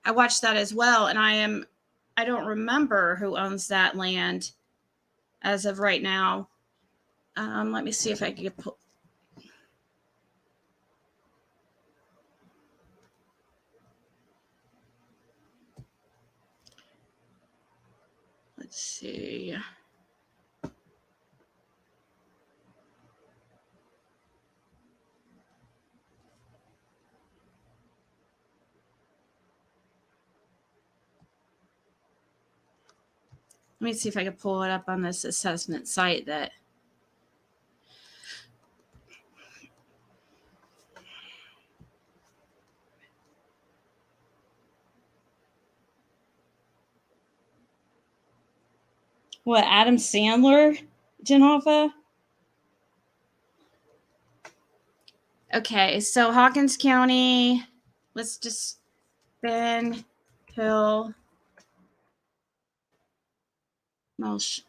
I watched that as well, and I don't remember who owns that land as of right now. Let me see if I can pull. Let's see. Let me see if I can pull it up on this assessment site that. What, Adam Sandler, Genova? Okay, so Hawkins County, let's just Ben Hill Melsh.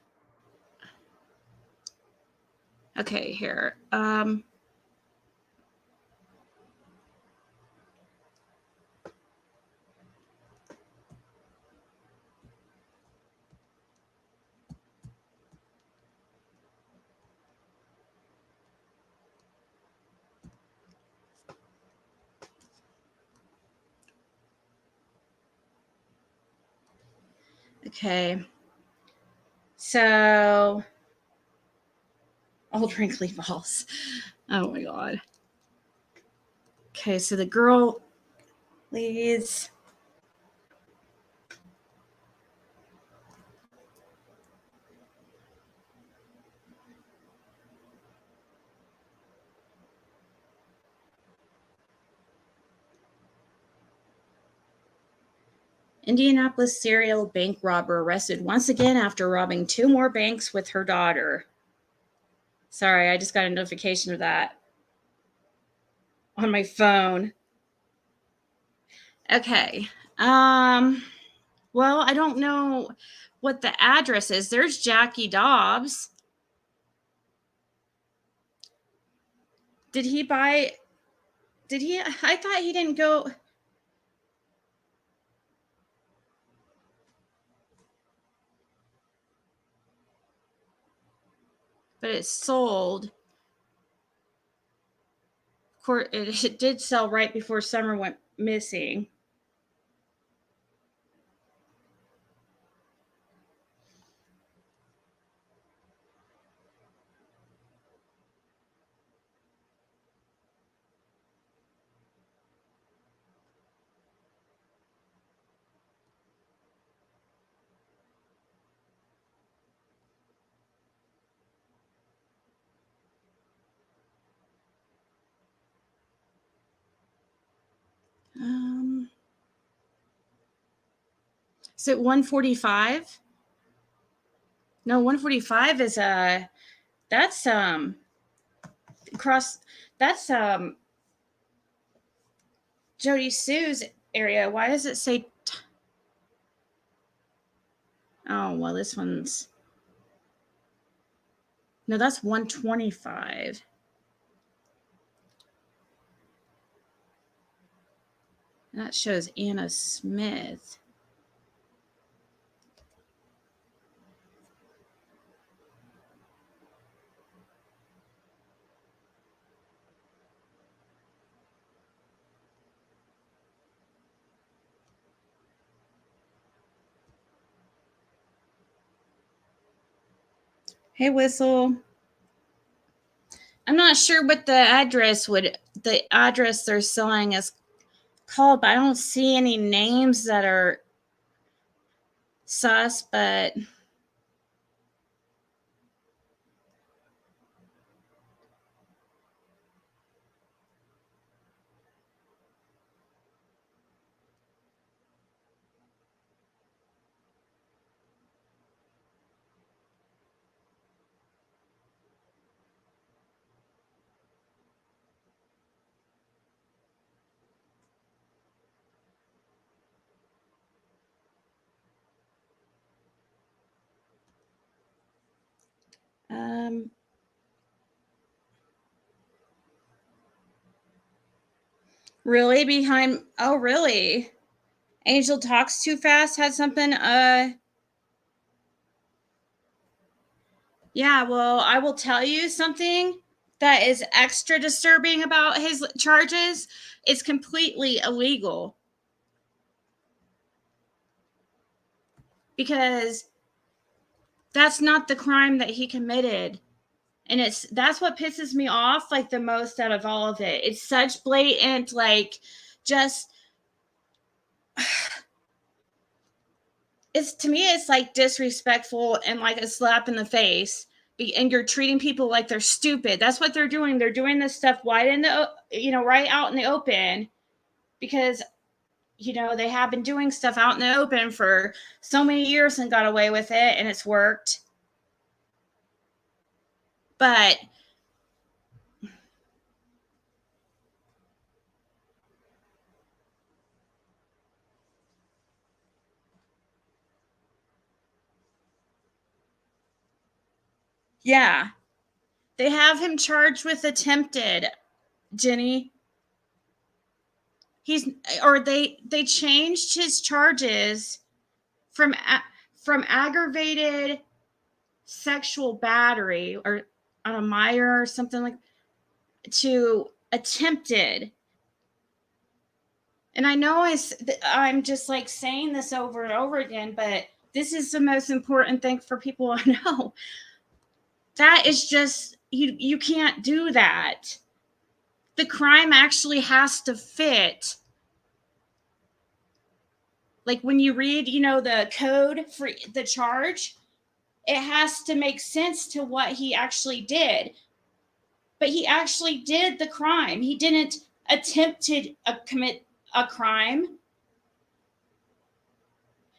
Okay, here. Okay. So, old wrinkly balls. Oh my God. Okay, so the girl leads. Indianapolis serial bank robber arrested once again after robbing 2 more banks with her daughter. Sorry, I just got a notification of that on my phone. Okay. Well, I don't know what the address is. There's Jackie Dobbs. I thought he didn't go. But it's sold. Of course, it did sell right before Summer went missing. Is it 145? No, 145 is that's Jody Sue's area. Why does it say oh, well, this one's no, that's 125. That shows Anna Smith. Hey, Whistle. I'm not sure what the address they're selling is called, but I don't see any names that are sus, but really behind. Oh, really? Angel Talks Too Fast had something. Yeah, well, I will tell you something that is extra disturbing about his charges. It's completely illegal. Because that's not the crime that he committed. And that's what pisses me off like the most out of all of it. It's such blatant, like, just to me it's like disrespectful and like a slap in the face, and you're treating people like they're stupid. That's what they're doing. They're doing this stuff right out in the open, because they have been doing stuff out in the open for so many years and got away with it, and it's worked. But yeah, they have him charged with attempted, Jenny. They changed his charges from aggravated sexual battery or on a minor or something like to attempted. And I know I'm just like saying this over and over again, but this is the most important thing for people to know. That is just, you can't do that. The crime actually has to fit. Like when you read, the code for the charge, it has to make sense to what he actually did. But he actually did the crime. He didn't attempt to commit a crime.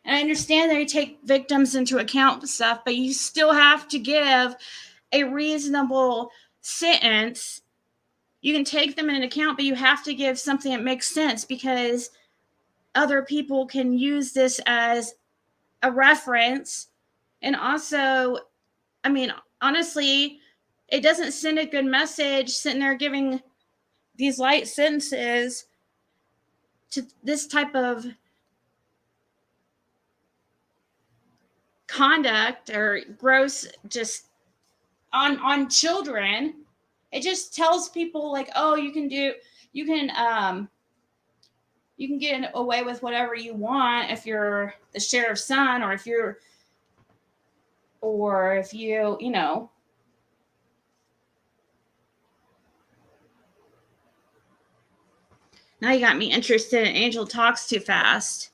And I understand they take victims into account and stuff, but you still have to give a reasonable sentence. You can take them into account, but you have to give something that makes sense, because other people can use this as a reference. And also, I mean, honestly, it doesn't send a good message sitting there giving these light sentences to this type of conduct or gross, just on children. It just tells people like, oh, you can get away with whatever you want if you're the sheriff's son, or if you know. Now you got me interested in Angel Talks Too Fast.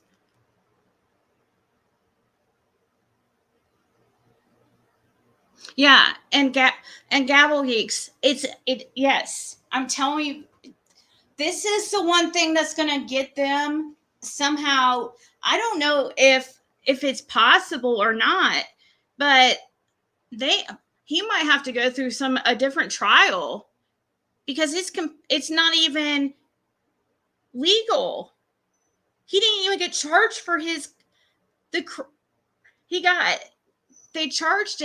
Yeah, and Gavel Geeks. Yes, I'm telling you, this is the one thing that's gonna get them somehow. I don't know if it's possible or not, but he might have to go through a different trial, because it's not even legal. He didn't even get charged for they charged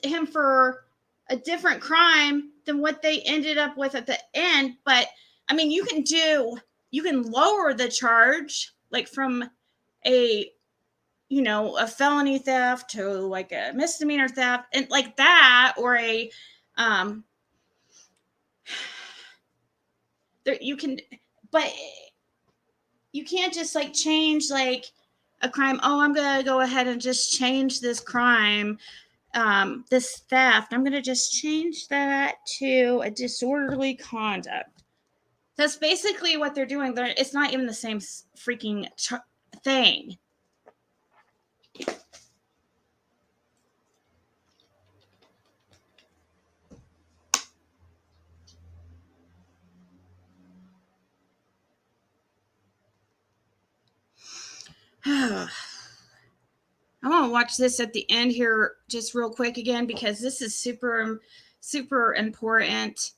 him for a different crime than what they ended up with at the end. But I mean, you can lower the charge, like from a felony theft to like a misdemeanor theft, and like that, or you can, but you can't just like change like a crime. Oh, I'm going to go ahead and just change this crime, this theft. I'm going to just change that to a disorderly conduct. That's basically what they're doing. It's not even the same freaking thing. I want to watch this at the end here just real quick again, because this is super, super important.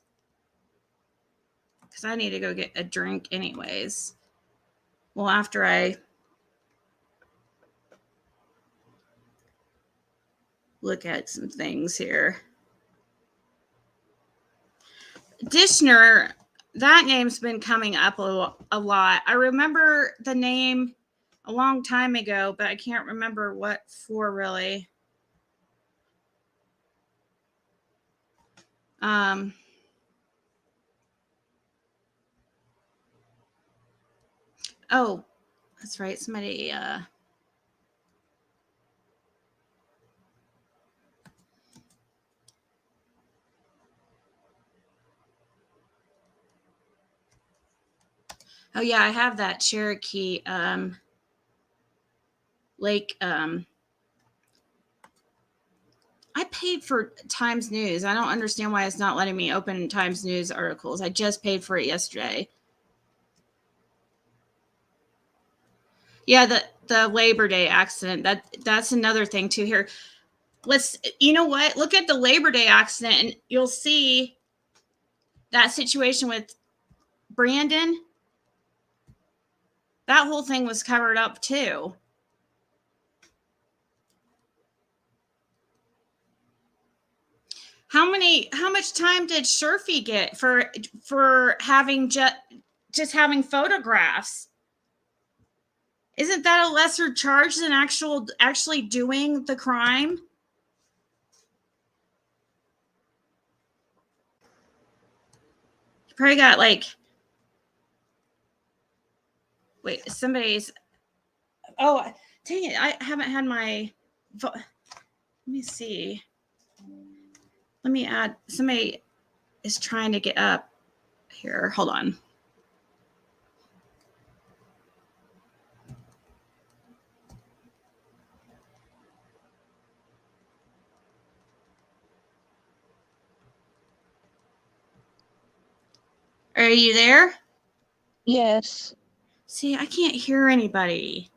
Because I need to go get a drink anyways. Well, after I look at some things here. Dishner, that name's been coming up a lot. I remember the name a long time ago, but I can't remember what for really. Oh, that's right. Somebody, oh yeah, I have that Cherokee, Lake, I paid for Times News. I don't understand why it's not letting me open Times News articles. I just paid for it yesterday. Yeah, the Labor Day accident. That's another thing too here. You know what? Look at the Labor Day accident and you'll see that situation with Brandon. That whole thing was covered up too. How much time did Sherfy get for having just having photographs? Isn't that a lesser charge than actually doing the crime? You probably got like, wait, somebody's, oh, dang it. I haven't had my, let me see. Let me add, somebody is trying to get up here. Hold on. Are you there? Yes. See, I can't hear anybody.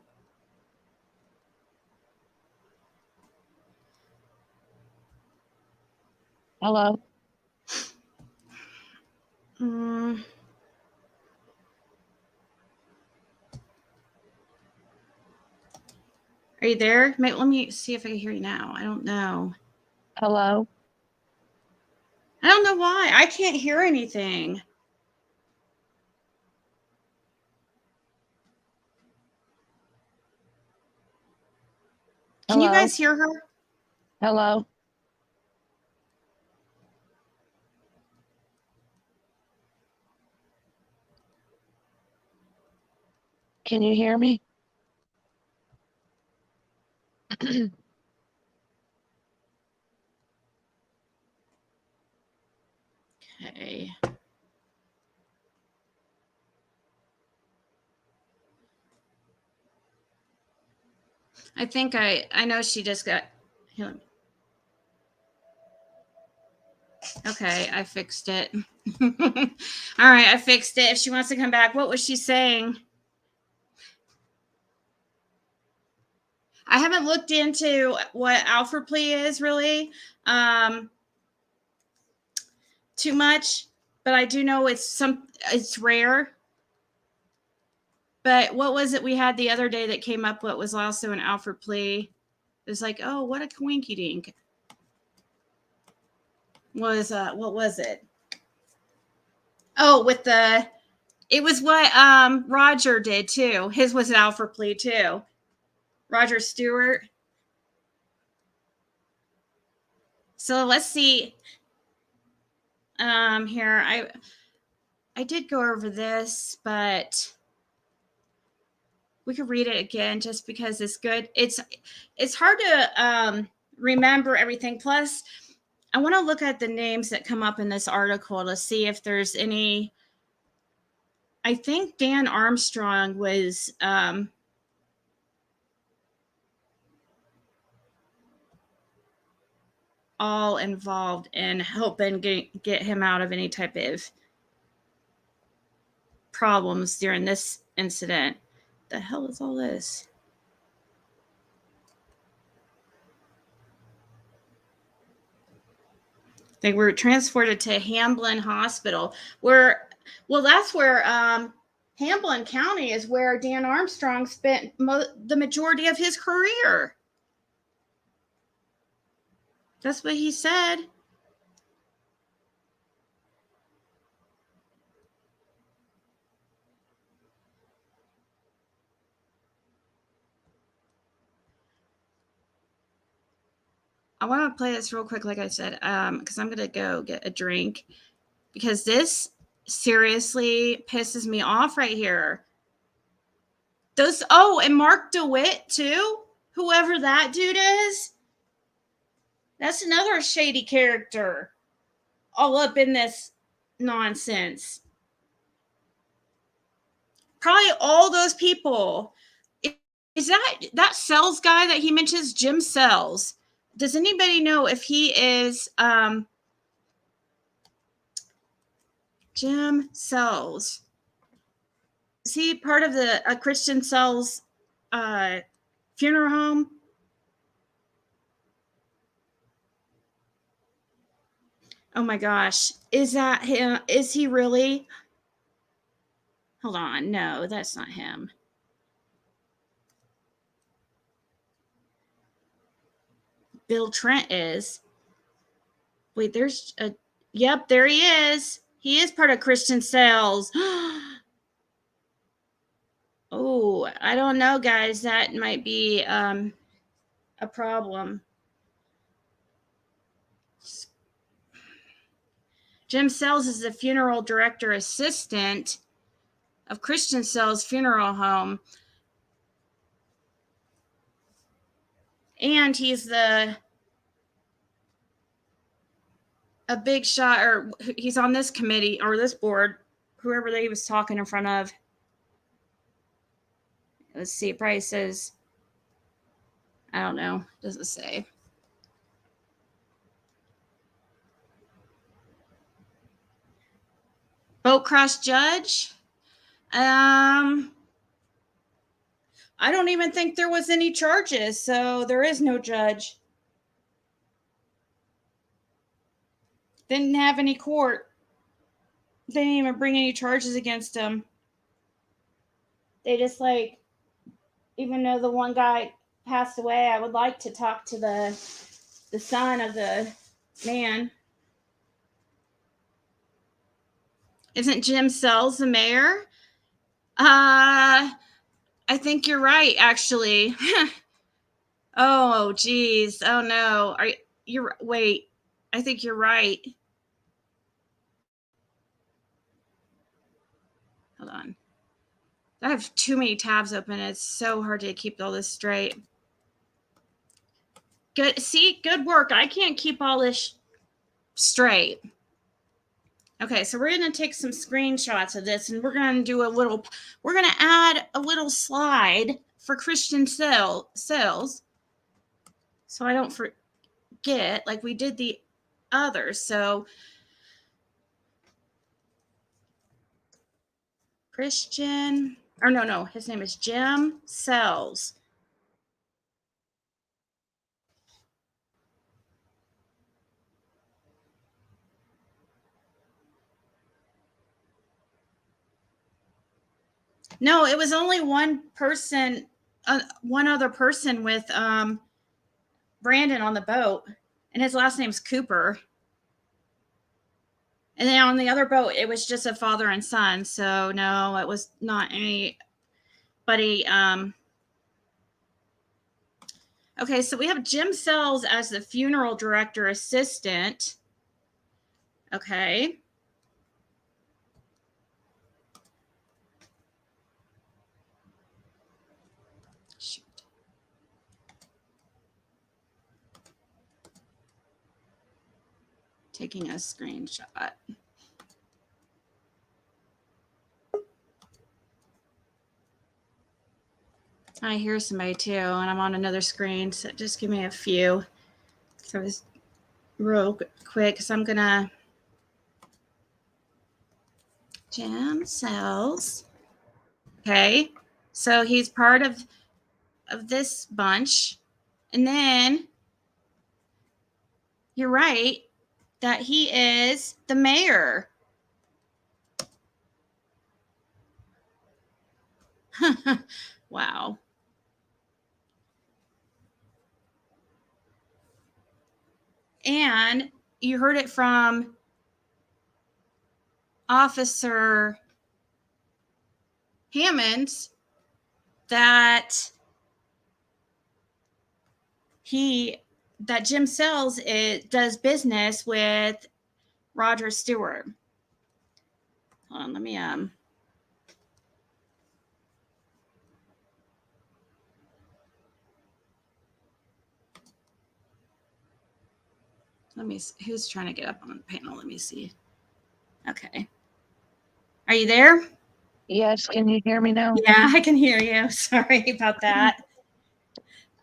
Hello? Mm. Are you there? Let me see if I can hear you now. I don't know. Hello? I don't know why. I can't hear anything. Can you Hello? guys hear her? Hello? Can you hear me? Okay. I think I know she just got. Okay, I fixed it. All right, I fixed it. If she wants to come back, what was she saying? I haven't looked into what Alfred plea is really too much, but I do know it's rare. But what was it we had the other day that came up? What was also an Alfred plea? It was like, oh, what a coinky dink. What was it? Oh, it was what Roger did too. His was an Alfred plea too. Roger Stewart. So let's see. Here I did go over this, but we could read it again just because it's good. It's hard to remember everything. Plus, I want to look at the names that come up in this article to see if there's any. I think Dan Armstrong was all involved in helping get him out of any type of problems during this incident. The hell is all this? They were transported to Hamblin Hospital, that's where Hamblin County is where Dan Armstrong spent the majority of his career. That's what he said. I want to play this real quick, like I said, because I'm going to go get a drink because this seriously pisses me off right here. And Mark DeWitt too, whoever that dude is. That's another shady character all up in this nonsense. Probably all those people. Is that Sells guy that he mentions, Jim Sells? Does anybody know if he is Jim Sells? Is he part of the Christian Sells funeral home? Oh my gosh. Is that him? Is he really? Hold on. No, that's not him. Bill Trent is. Wait, yep, there he is. He is part of Christian Sales. Oh, I don't know, guys. That might be a problem. Jim Sells is the funeral director assistant of Christian Sells Funeral Home. And he's a big shot, or he's on this committee or this board, whoever he was talking in front of. Let's see, probably says, I don't know, doesn't say. Boat crash judge. I don't even think there was any charges, so there is no judge. Didn't have any court. They didn't even bring any charges against him. They just like, even though the one guy passed away, I would like to talk to the son of the man. Isn't Jim Sells the mayor? I think you're right, actually. Oh, geez. Oh, no. Wait. I think you're right. Hold on. I have too many tabs open. It's so hard to keep all this straight. Good. See, good work. I can't keep all this straight. Okay, so we're going to take some screenshots of this, and we're going to add a little slide for Christian sales, so I don't forget like we did the others. So Christian, or no, his name is Jim Sells. No, it was only one person, one other person with Brandon on the boat, and his last name's Cooper. And then on the other boat, it was just a father and son. So no, it was not anybody. Okay, so we have Jim Sells as the funeral director assistant. Okay. Shoot. Taking a screenshot. I hear somebody too, and I'm on another screen, so just give me a few. So it's real quick, because I'm gonna Jim Sells. Okay, so he's part of this bunch, and then you're right that he is the mayor. Wow. And you heard it from Officer Hammonds that Jim Sells does business with Roger Stewart. Hold on, let me see, who's trying to get up on the panel? Let me see. Okay. Are you there? Yes, can you hear me now? Yeah, I can hear you. Sorry about that.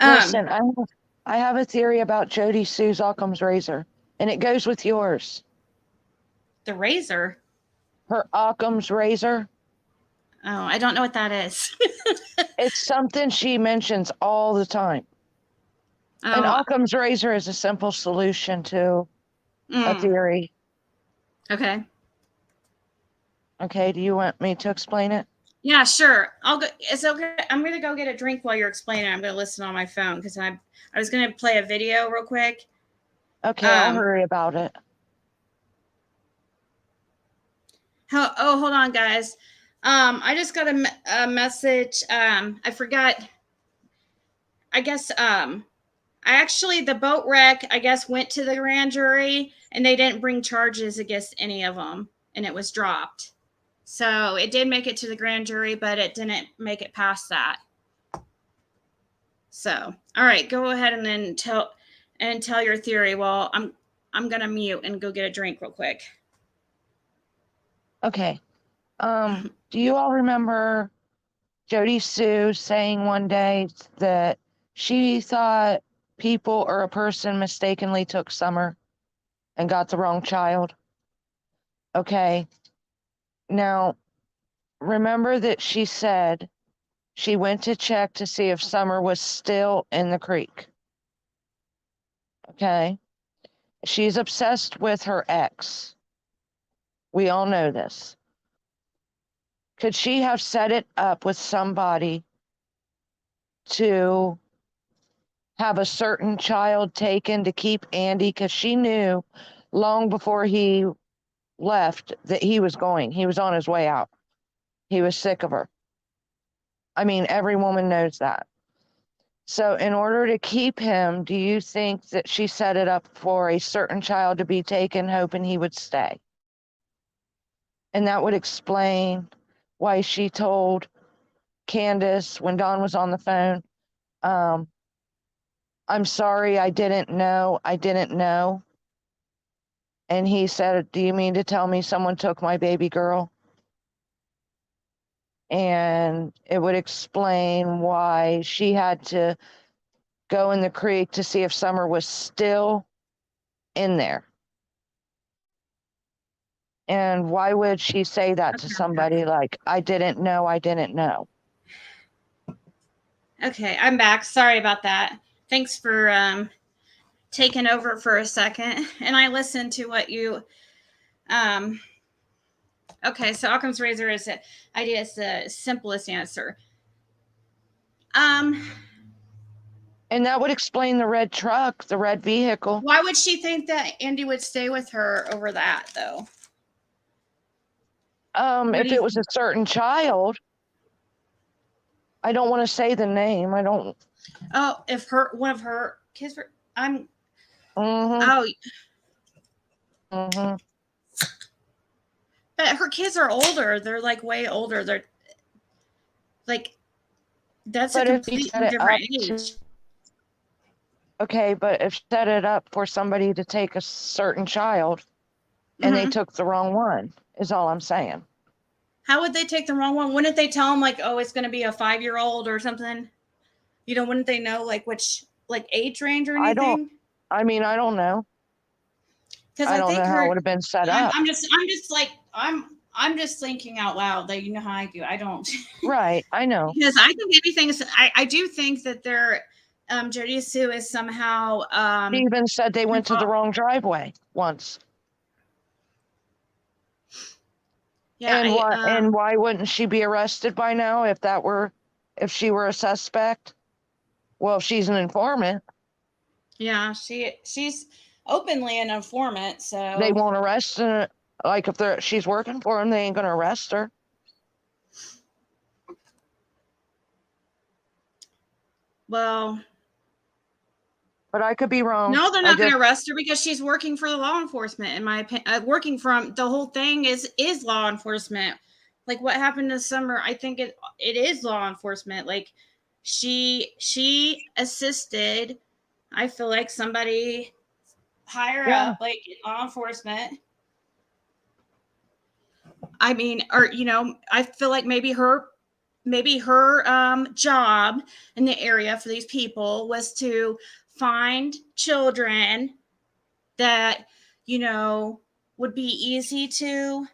Listen, I have a theory about Jody Sue's Occam's razor, and it goes with yours. The razor? Her Occam's razor. Oh, I don't know what that is. It's something she mentions all the time. And Oh, Occam's razor is a simple solution to a theory. okay. Okay, do you want me to explain it? Yeah, sure. I'll go. It's okay. I'm gonna go get a drink while you're explaining. I'm gonna listen on my phone because I was gonna play a video real quick. Okay, I'll hurry about it. Hold on, guys. I just got a message. I forgot. I guess the boat wreck, I guess, went to the grand jury and they didn't bring charges against any of them, and it was dropped. So it did make it to the grand jury, but it didn't make it past that. So, all right, go ahead and then tell your theory. Well, I'm gonna mute and go get a drink real quick. Okay. Do you all remember Jody Sue saying one day that she thought people or a person mistakenly took Summer and got the wrong child? Okay. Now, remember that she said she went to check to see if Summer was still in the creek. Okay. She's obsessed with her ex. We all know this. Could she have set it up with somebody to have a certain child taken to keep Andy? Because she knew long before he left that he was going. He was on his way out. He was sick of her. I mean, every woman knows that. So in order to keep him, do you think that she set it up for a certain child to be taken, hoping he would stay? And that would explain why she told Candace when Dawn was on the phone, I'm sorry, I didn't know. And he said, do you mean to tell me someone took my baby girl? And it would explain why she had to go in the creek to see if Summer was still in there. And why would she say that to somebody like, I didn't know? Okay, I'm back. Sorry about that. Thanks for taking over for a second. And I listened to what you okay, so Occam's razor is the idea is the simplest answer. And that would explain the red truck, the red vehicle. Why would she think that Andy would stay with her over that though? If it was a certain child, I don't want to say the name. I don't. Oh, if one of her kids were, Mm-hmm. Oh. Mm-hmm. But her kids are older. They're like way older. They're like, that's a completely different age. Okay, but if set it up for somebody to take a certain child and they took the wrong one, is all I'm saying. How would they take the wrong one? Wouldn't they tell them like, oh, it's going to be a 5-year-old or something? You know, wouldn't they know like which like age range or anything? I don't know. Because I don't know how it would have been set up. I'm just thinking out loud that you know how I do. I don't. Right, I know. Because I think anything is. I do think that they're. Jody Sue is somehow. She even said they went to the wrong driveway once. Yeah. And why wouldn't she be arrested by now if she were a suspect? Well, if she's an informant. Yeah, she's openly an informant, so they won't arrest her. Like if she's working for them, they ain't gonna arrest her. Well, but I could be wrong. No, they're not going to arrest her because she's working for the law enforcement. In my opinion, working from the whole thing is law enforcement. Like what happened this summer, I think it is law enforcement. Like she assisted. I feel like somebody higher up, like law enforcement. I mean, or I feel like maybe her job in the area for these people was to find children that would be easy to,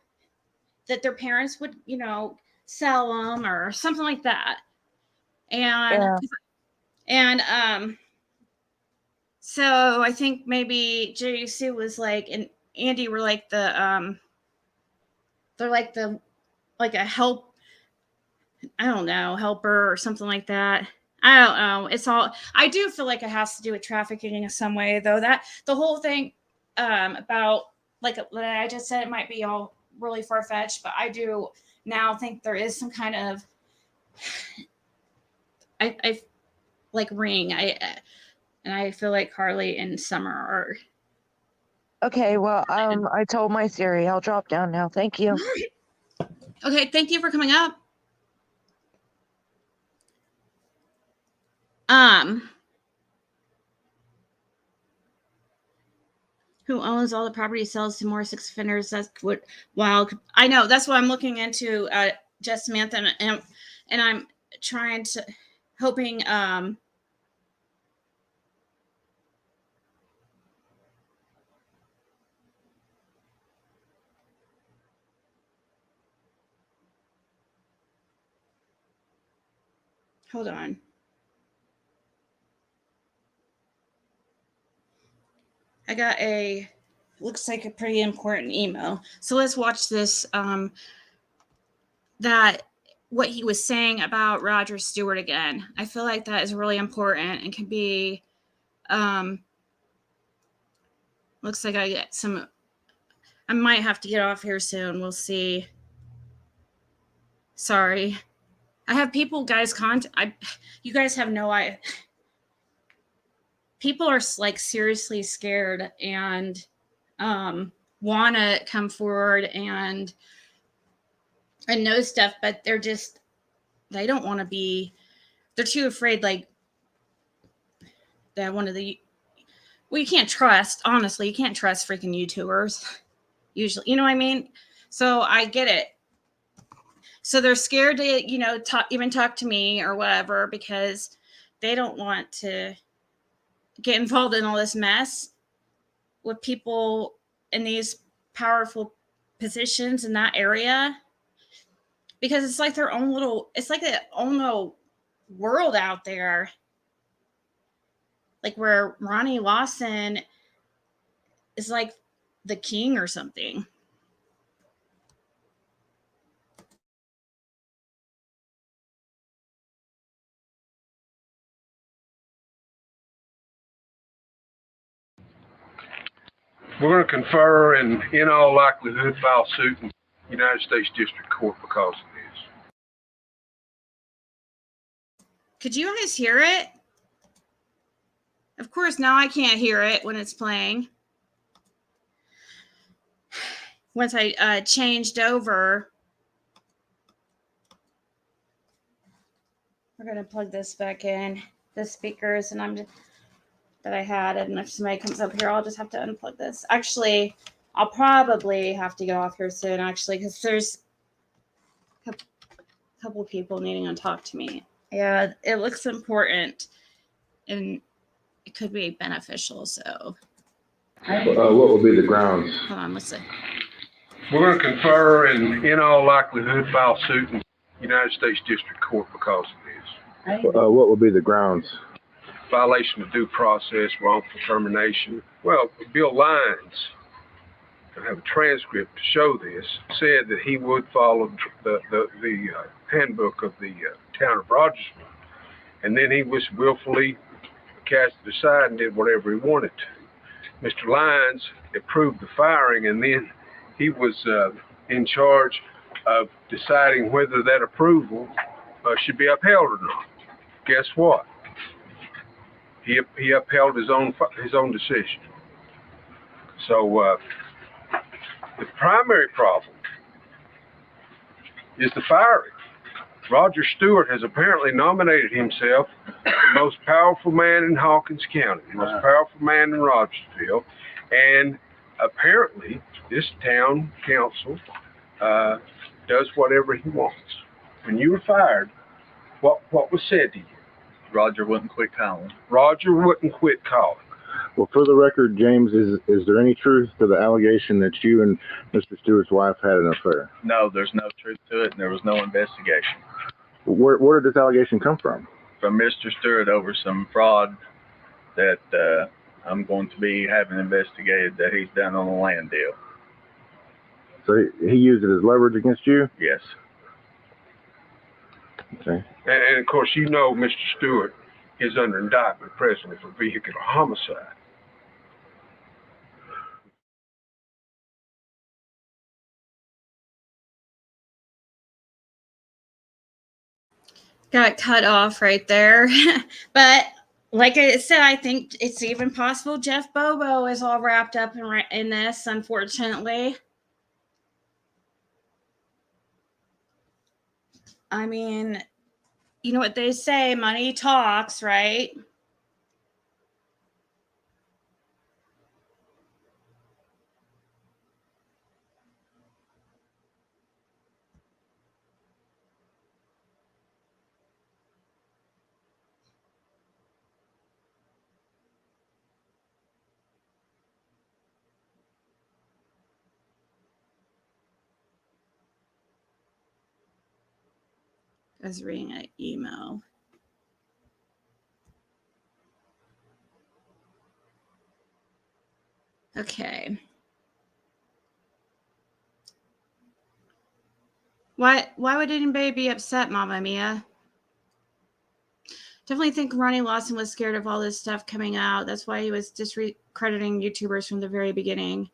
that their parents would sell them or something like that. And so I think maybe JC was like, and Andy were like they're like like a helper or something like that. I don't know. It's all, I do feel like it has to do with trafficking in some way, though. That the whole thing about, like I just said, it might be all really far-fetched, but I do now think there is some kind of, I like ring. And I feel like Carly and Summer are. Okay, well, I told my theory. I'll drop down now. Thank you. Okay, thank you for coming up. Who owns all the property sells to more sex offenders? That's what. Wow, I know. That's what I'm looking into. Just Samantha, and I'm trying to, hoping. Hold on. I got looks like a pretty important email. So let's watch this. That what he was saying about Roger Stewart again. I feel like that is really important and can be, looks like I might have to get off here soon. We'll see. Sorry. I have people, guys, you guys have no idea. People are like seriously scared and want to come forward and know stuff, but they don't want to be, they're too afraid, like that you can't trust, honestly, you can't trust freaking YouTubers usually, you know what I mean? So I get it. So they're scared to, even talk to me or whatever, because they don't want to get involved in all this mess with people in these powerful positions in that area, because it's like their own little world out there, like where Ronnie Lawson is like the king or something. We're going to confer and, in all likelihood, file suit in United States District Court because of this. Could you guys hear it? Of course, now I can't hear it when it's playing. Once I changed over, we're going to plug this back in, the speakers, and that I had, and if somebody comes up here, I'll just have to unplug this. Actually, I'll probably have to get off here soon, actually, because there's a couple people needing to talk to me. Yeah, it looks important, and it could be beneficial, so. What would be the grounds? Hold on, let's see. We're going to confer and, in all likelihood, file suit in United States District Court because of this. What would be the grounds? Violation of due process, wrongful termination. Well, Bill Lyons, I have a transcript to show this, said that he would follow the handbook of the town of Rogersville, and then he was willfully cast it aside and did whatever he wanted to. Mr. Lyons approved the firing, and then he was in charge of deciding whether that approval should be upheld or not. Guess what? He upheld his own decision. So the primary problem is the firing. Roger Stewart has apparently nominated himself the most powerful man in Hawkins County, the most powerful man in Rogersville, and apparently this town council does whatever he wants. When you were fired, what was said to you? Roger wouldn't quit calling. Roger wouldn't quit calling. Well, for the record, James, is there any truth to the allegation that you and Mr. Stewart's wife had an affair? No, there's no truth to it, and there was no investigation. Where did this allegation come from? From Mr. Stewart over some fraud that I'm going to be having investigated that he's done on a land deal. So he used it as leverage against you? Yes. Okay. And of course, you know Mr. Stewart is under indictment presently for vehicular homicide. Got cut off right there. But like I said, I think it's even possible Jeff Bobo is all wrapped up in this, unfortunately. I mean, you know what they say, money talks, right? I was reading an email. Okay. Why would anybody be upset, Mama Mia? Definitely think Ronnie Lawson was scared of all this stuff coming out. That's why he was discrediting YouTubers from the very beginning.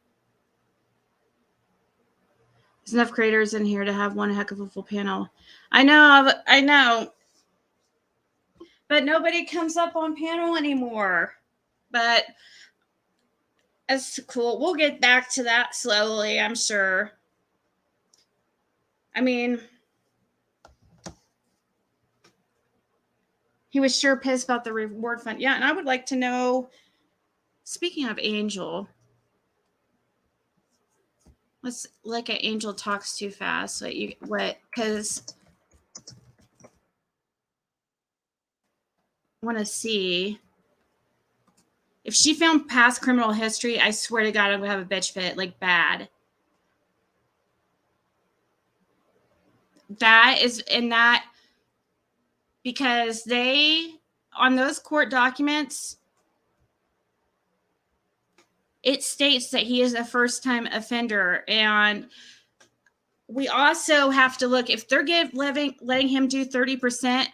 There's enough creators in here to have one heck of a full panel. I know. But nobody comes up on panel anymore. But that's cool. We'll get back to that slowly, I'm sure. I mean, he was sure pissed about the reward fund. Yeah, and I would like to know, speaking of Angel, let's look at Angel talks too fast. Because I want to see. If she found past criminal history, I swear to God, I'm going to have a bitch fit, like bad. Because on those court documents, it states that he is a first-time offender. And we also have to look, if they're letting him do 30%,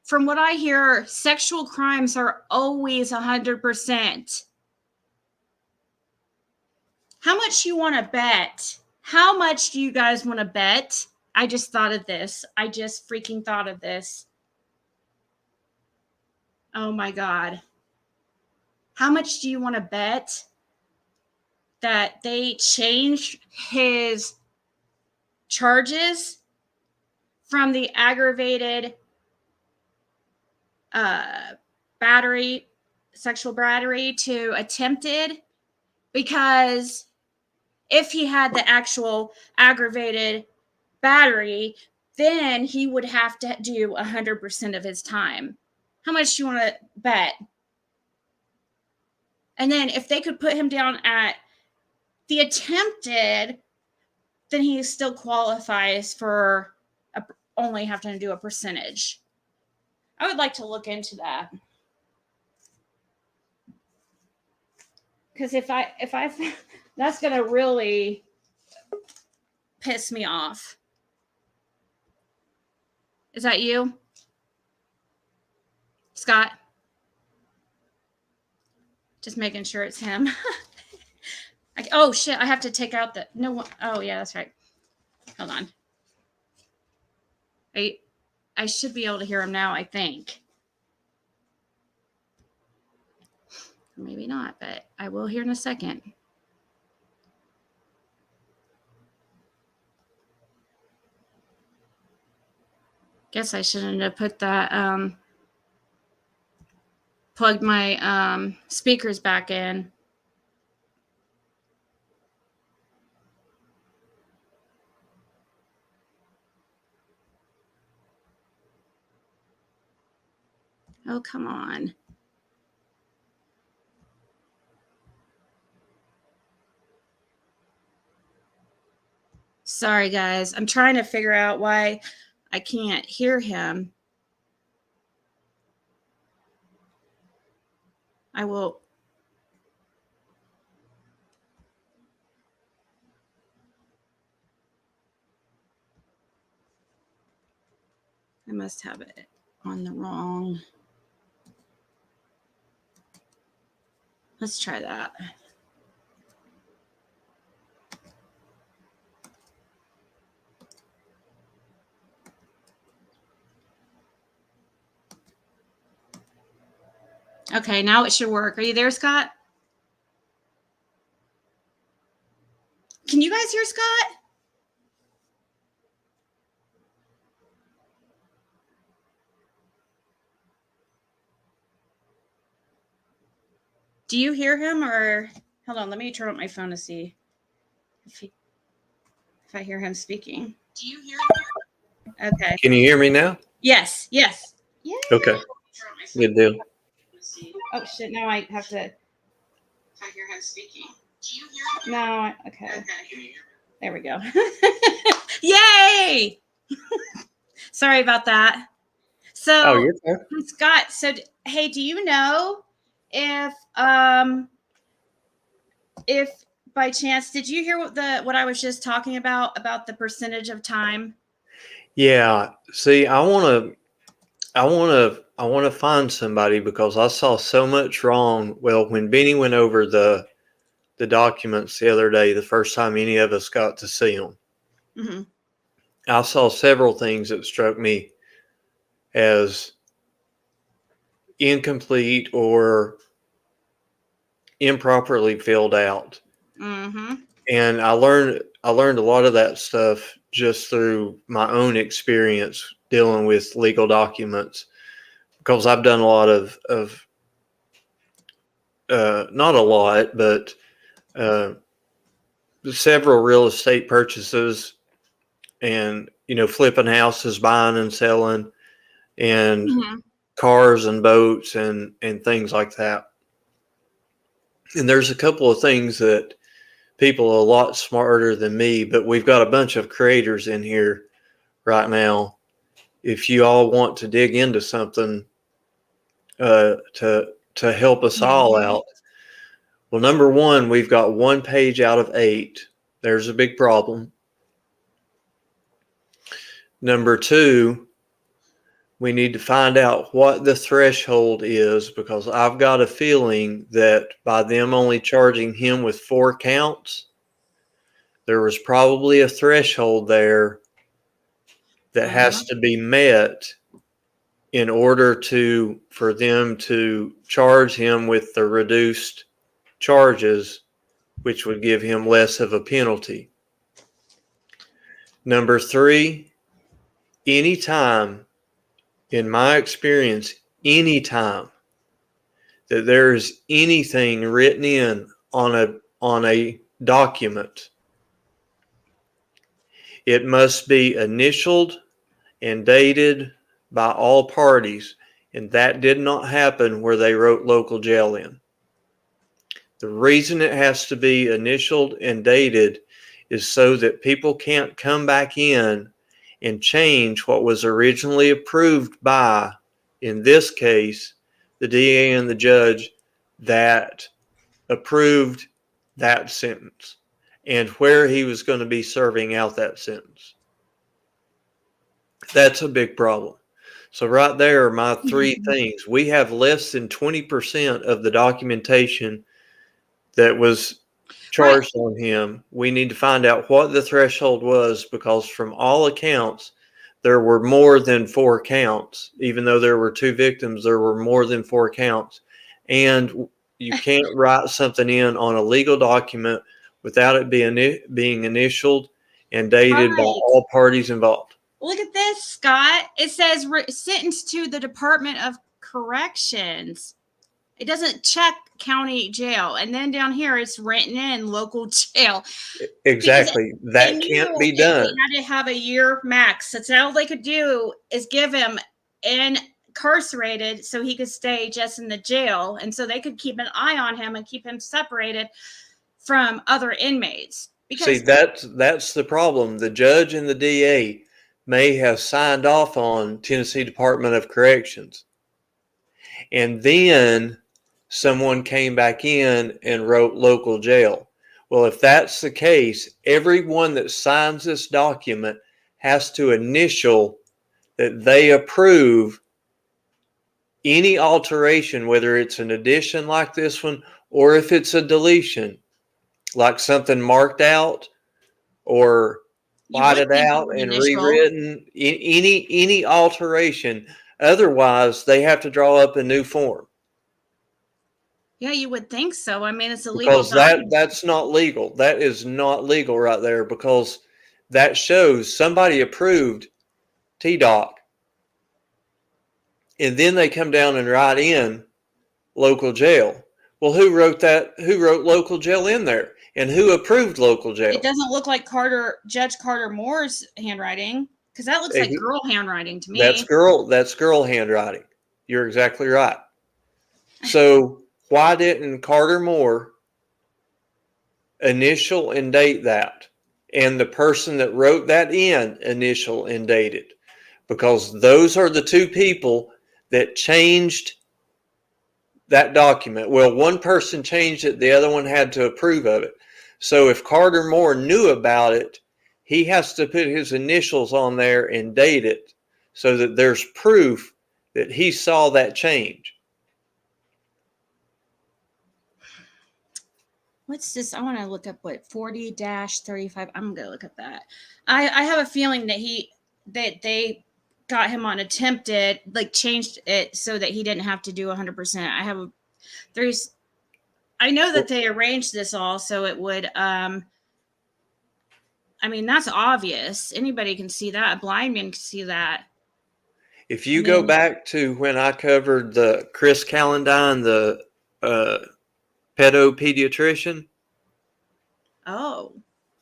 from what I hear, sexual crimes are always 100%. How much you want to bet? How much do you guys want to bet? I just thought of this. I just freaking thought of this. Oh my God. How much do you want to bet that they changed his charges from the aggravated sexual battery to attempted? Because if he had the actual aggravated battery, then he would have to do 100% of his time. How much do you want to bet? And then if they could put him down at the attempted, then he still qualifies for only having to do a percentage. I would like to look into that. Because if I that's going to really piss me off. Is that you, Scott? Just making sure it's him. Oh shit! I have to take out the no one. Oh yeah, that's right. Hold on. I should be able to hear him now. I think. Maybe not, but I will hear in a second. Guess I shouldn't have put that, plugged my speakers back in. Oh, come on. Sorry, guys. I'm trying to figure out why I can't hear him. I will. I must have it on the wrong. Let's try that. Okay, now it should work. Are you there, Scott? Can you guys hear Scott? Do you hear him or hold on, let me turn up my phone to see if I hear him speaking. Do you hear him? Okay. Can you hear me now? Yes. Yeah. Okay. Good deal. Oh shit, now I have to. If I hear him speaking. Do you hear him? No, okay. There we go. Yay! Sorry about that. So, you're fine. Scott, hey, do you know if if by chance, did you hear what I was just talking about the percentage of time? Yeah. See, I want to find somebody because I saw so much wrong. Well, when Benny went over the documents the other day, the first time any of us got to see them, Mm-hmm. I saw several things that struck me as incomplete or improperly filled out. Mm-hmm. And I learned a lot of that stuff just through my own experience dealing with legal documents, because I've done a lot of not a lot, but several real estate purchases, and flipping houses, buying and selling, and Mm-hmm. cars and boats and things like that. And there's a couple of things that people a lot smarter than me, but we've got a bunch of creators in here right now. If you all want to dig into something to help us all out. Well, number one, we've got 1 page out of 8. There's a big problem. Number two, we need to find out what the threshold is, because I've got a feeling that by them only charging him with 4 counts, there was probably a threshold there that has to be met in order for them to charge him with the reduced charges, which would give him less of a penalty. Number 3, anytime, in my experience, anytime that there's anything written in on a document, it must be initialed and dated by all parties, and that did not happen where they wrote local jail in. The reason it has to be initialed and dated is so that people can't come back in and change what was originally approved by, in this case, the DA and the judge that approved that sentence and where he was going to be serving out that sentence. That's a big problem. So right there are my 3 things. We have less than 20% of the documentation that was charged on him. We need to find out what the threshold was, because from all accounts, there were more than 4 counts. Even though there were 2 victims, there were more than 4 counts. And you can't write something in on a legal document without it being initialed and dated by all parties involved. Look at this, Scott. It says sentenced to the Department of Corrections. It doesn't check county jail. And then down here, it's written in local jail. Exactly. That can't be done. They had to have a year max. That's all they could do, is give him incarcerated so he could stay just in the jail. And so they could keep an eye on him and keep him separated from other inmates. See, that's the problem. The judge and the DA may have signed off on Tennessee Department of Corrections, and then someone came back in and wrote local jail. Well, if that's the case, everyone that signs this document has to initial that they approve any alteration, whether it's an addition like this one, or if it's a deletion, like something marked out or blotted out and rewritten, any alteration. Otherwise, they have to draw up a new form. Yeah, you would think so. I mean, it's illegal. Because that's not legal. That is not legal right there, because that shows somebody approved TDOC. And then they come down and write in local jail. Well, who wrote that? Who wrote local jail in there? And who approved local jail? It doesn't look like Judge Carter Moore's handwriting, because that looks like girl handwriting to me. That's girl handwriting. You're exactly right. So why didn't Carter Moore initial and date that? And the person that wrote that in initial and date it? Because those are the 2 people that changed that document. Well, one person changed it, the other one had to approve of it. So if Carter Moore knew about it, he has to put his initials on there and date it so that there's proof that he saw that change. What's this? I want to look up what 40-35. I'm gonna look up that. I have a feeling that they got him on attempted, like changed it so that he didn't have to do 100%. I know that they arranged this all so it would I mean, that's obvious. Anybody can see that. A blind man can see that. If you go back to when I covered the Chris Calendine, the pedopediatrician,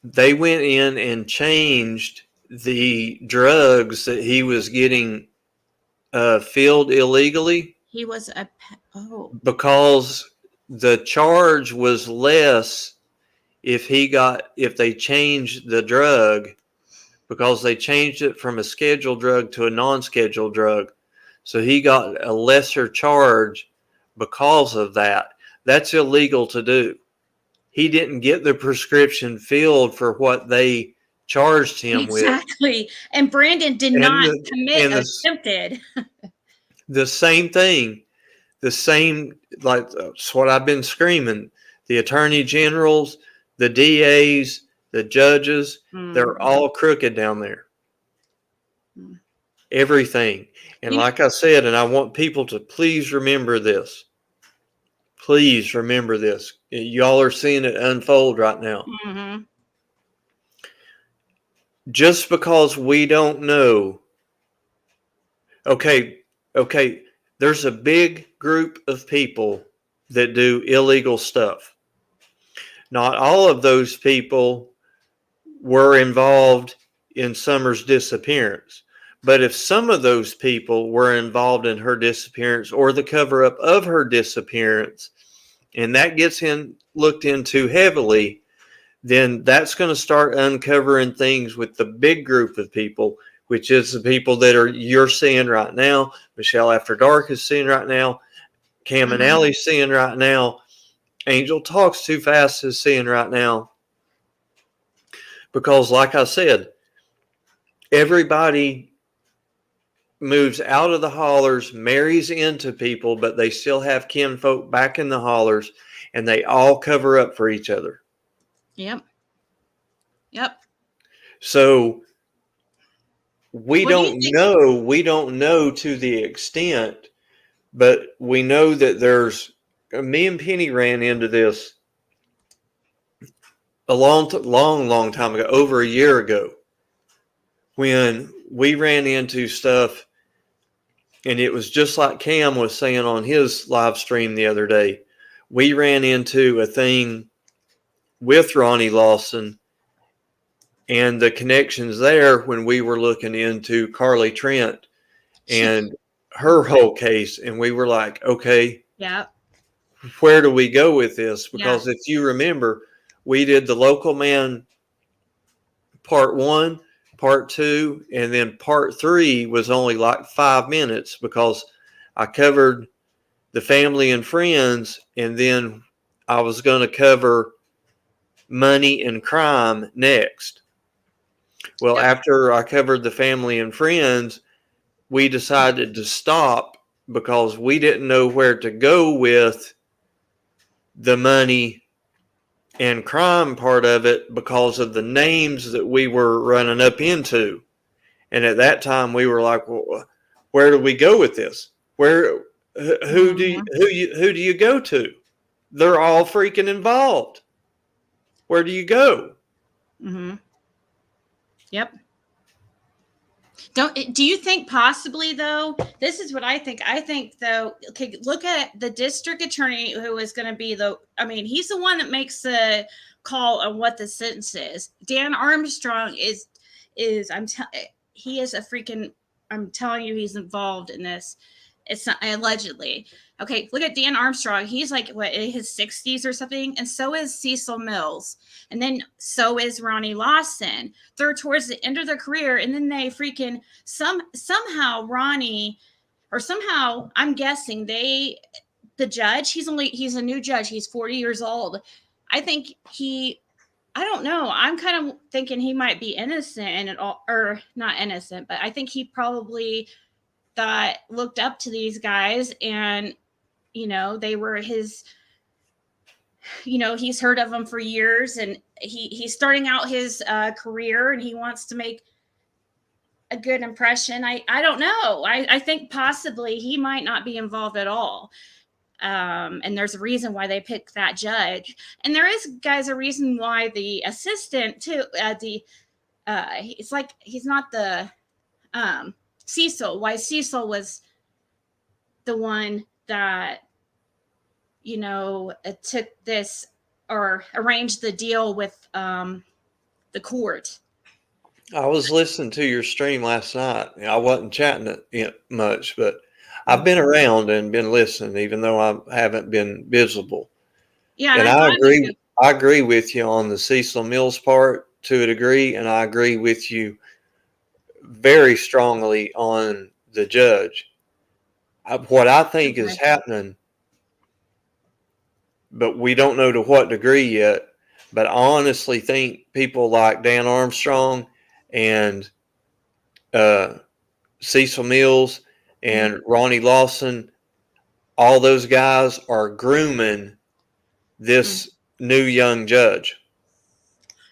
they went in and changed the drugs that he was getting filled illegally. He was because the charge was less if they changed the drug, because they changed it from a scheduled drug to a non-scheduled drug. So he got a lesser charge because of that. That's illegal to do. He didn't get the prescription filled for what they charged him with. Exactly. And Brandon did not commit attempted. The same thing. Like that's what I've been screaming. The attorney generals, the DAs, the judges, they're all crooked down there. Everything. And like I said, and I want people to please remember this. Please remember this. Y'all are seeing it unfold right now. Mm-hmm. Just because we don't know. Okay. There's a big group of people that do illegal stuff. Not all of those people were involved in Summer's disappearance. But if some of those people were involved in her disappearance or the cover-up of her disappearance, and that gets looked into heavily, then that's going to start uncovering things with the big group of people, which is the people that you're seeing right now. Michelle After Dark is seeing right now. Cam and Allie's seeing right now. Angel Talks Too Fast is seeing right now. Because like I said, everybody moves out of the hollers, marries into people, but they still have kinfolk back in the hollers, and they all cover up for each other. Yep. So we don't know to the extent, but we know that me and Penny ran into this a long time ago, over a year ago, when we ran into stuff. And it was just like Cam was saying on his live stream the other day. We ran into a thing with Ronnie Lawson and the connections there when we were looking into Carly Trent and her whole case. And we were like, okay, where do we go with this? Because if you remember, we did the Local Man part 1, part 2, and then part 3 was only like 5 minutes because I covered the family and friends, and then I was going to cover money and crime next. Well, after I covered the family and friends, we decided to stop because we didn't know where to go with the money and crime part of it because of the names that we were running up into. And at that time we were like, well, where do we go with this? Who do you go to? They're all freaking involved. Where do you go? Yep. Do you think possibly, though, this is what I think. I think, though, okay, look at the district attorney who is going to be he's the one that makes the call on what the sentence is. Dan Armstrong he is a freaking, I'm telling you, he's involved in this. It's not allegedly. Okay, look at Dan Armstrong. He's like, what, in his 60s or something? And so is Cecil Mills. And then so is Ronnie Lawson. They're towards the end of their career. And then they freaking, somehow Ronnie, or somehow, I'm guessing, they the judge, he's a new judge. He's 40 years old. I think I don't know. I'm kind of thinking he might be innocent and it all, or not innocent, but I think he probably looked up to these guys and, they were his, he's heard of them for years and he's starting out his career and he wants to make a good impression. I don't know. I think possibly he might not be involved at all. And there's a reason why they picked that judge. And there is, guys, a reason why the assistant too, it's like, he's not the, Cecil, why Cecil was the one that, took this or arranged the deal with, the court. I was listening to your stream last night. I wasn't chatting it much, but I've been around and been listening, even though I haven't been visible. Yeah, and I agree. I agree with you on the Cecil Mills part to a degree, and I agree with you very strongly on the judge. What I think is happening, but we don't know to what degree yet. But I honestly think people like Dan Armstrong and Cecil Mills and Ronnie Lawson, all those guys are grooming this new young judge.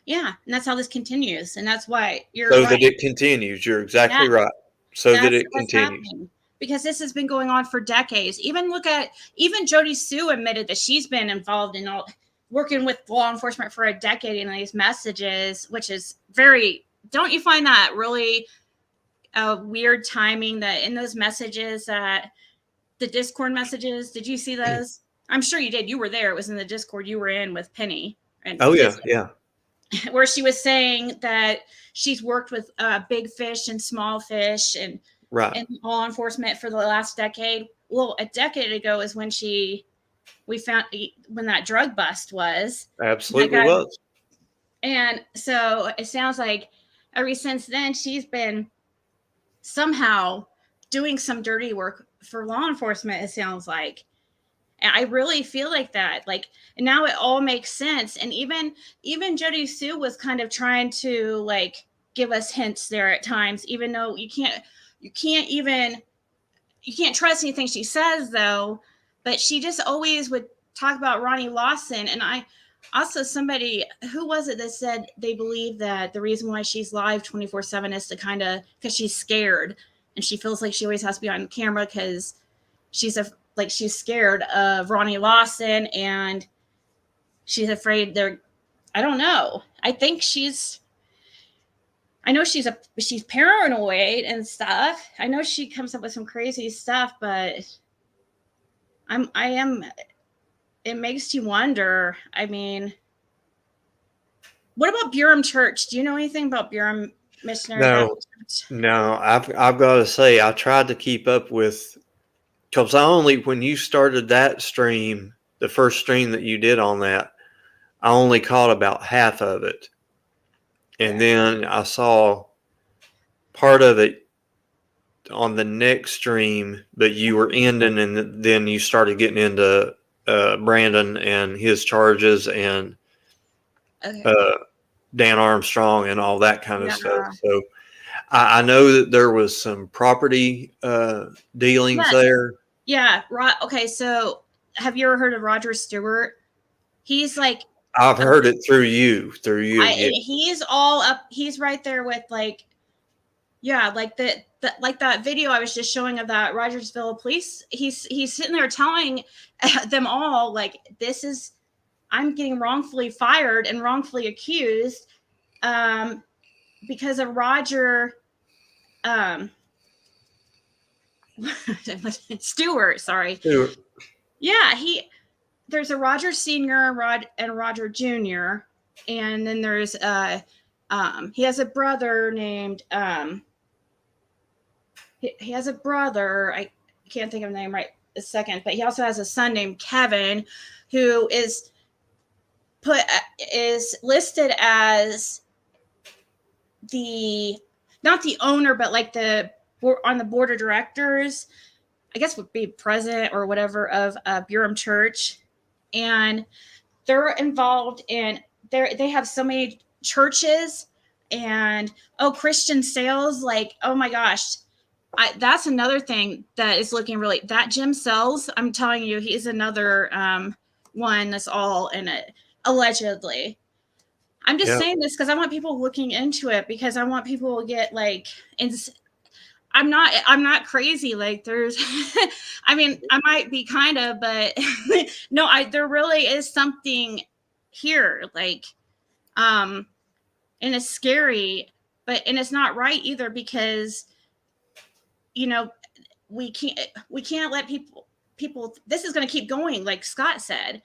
Yeah, and that's how this continues, and that's why you're so right. that it continues. You're exactly right. So that it continues. Happening. Because this has been going on for decades. Even Jody Sue admitted that she's been involved in working with law enforcement for a decade in these messages, which is don't you find that really weird timing that in those messages, the Discord messages, did you see those? I'm sure you did. You were there. It was in the Discord you were in with Penny. And yeah. Where she was saying that she's worked with big fish and small fish and law enforcement for the last decade. Well, a decade ago is when we found when that drug bust was. Absolutely was. And so it sounds like ever since then, she's been somehow doing some dirty work for law enforcement, it sounds like. And I really feel like that. And now it all makes sense. And even Jody Sue was kind of trying to give us hints there at times, even though you can't trust anything she says though. But she just always would talk about Ronnie Lawson. And I also, somebody, who was it that said they believe that the reason why she's live 24/7 is because she's scared and she feels like she always has to be on camera because she's scared of Ronnie Lawson and she's afraid I don't know. I think I know she's paranoid and stuff. I know she comes up with some crazy stuff, but it makes you wonder. I mean, what about Burem Church? Do you know anything about Burem Missionary Baptist Church? No, I've got to say, I tried to keep up with, because when you started that stream, the first stream that you did on that, I only caught about half of it. And then I saw part of it on the next stream, but you were ending, and then you started getting into Brandon and his charges and Dan Armstrong and all that kind of stuff. So I know that there was some property dealings there. Yeah. Okay. So have you ever heard of Roger Stewart? He's I've heard it through you. He's all up. He's right there with that video I was just showing of that Rogersville police. He's sitting there telling them all I'm getting wrongfully fired and wrongfully accused because of Roger Stewart. Sorry. Stewart. Yeah, there's a Roger Sr. and Roger Jr. And then there's he has a brother named he has a brother, I can't think of the name right a second, but he also has a son named Kevin who is listed as not the owner, but on the board of directors. I guess would be president or whatever of Burem Church, and they're involved in they have so many churches and Christian sales, like, oh my gosh. That's another thing that is looking really, that Jim Sells, I'm telling you, he's another one that's all in it, allegedly. I'm just saying this because I want people looking into it, because I want people to get like, I'm not crazy. Like, there's, I mean, I might be kind of, but no, there really is something here, like, and it's scary, and it's not right either, because, you know, we can't let people, this is going to keep going. Like Scott said,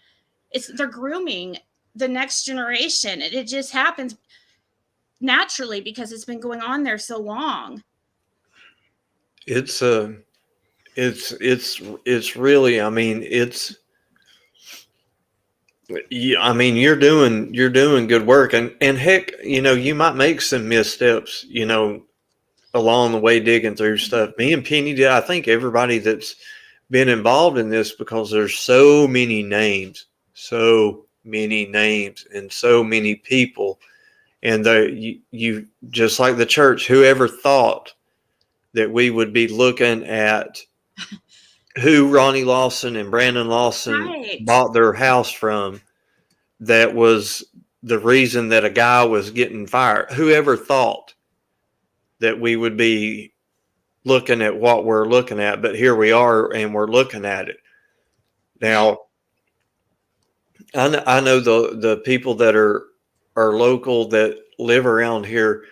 they're grooming the next generation. It just happens naturally because it's been going on there so long. It's really, I mean, I mean, you're doing good work, and heck, you know, you might make some missteps, you know, along the way digging through stuff. Me and Penny did. I think everybody that's been involved in this, because there's so many names and so many people, and you just like the church, whoever thought that we would be looking at who Ronnie Lawson and Brandon Lawson bought their house from, that was the reason that a guy was getting fired. Whoever thought that we would be looking at what we're looking at, but here we are, and we're looking at it. Now, I know the people that are local that live around here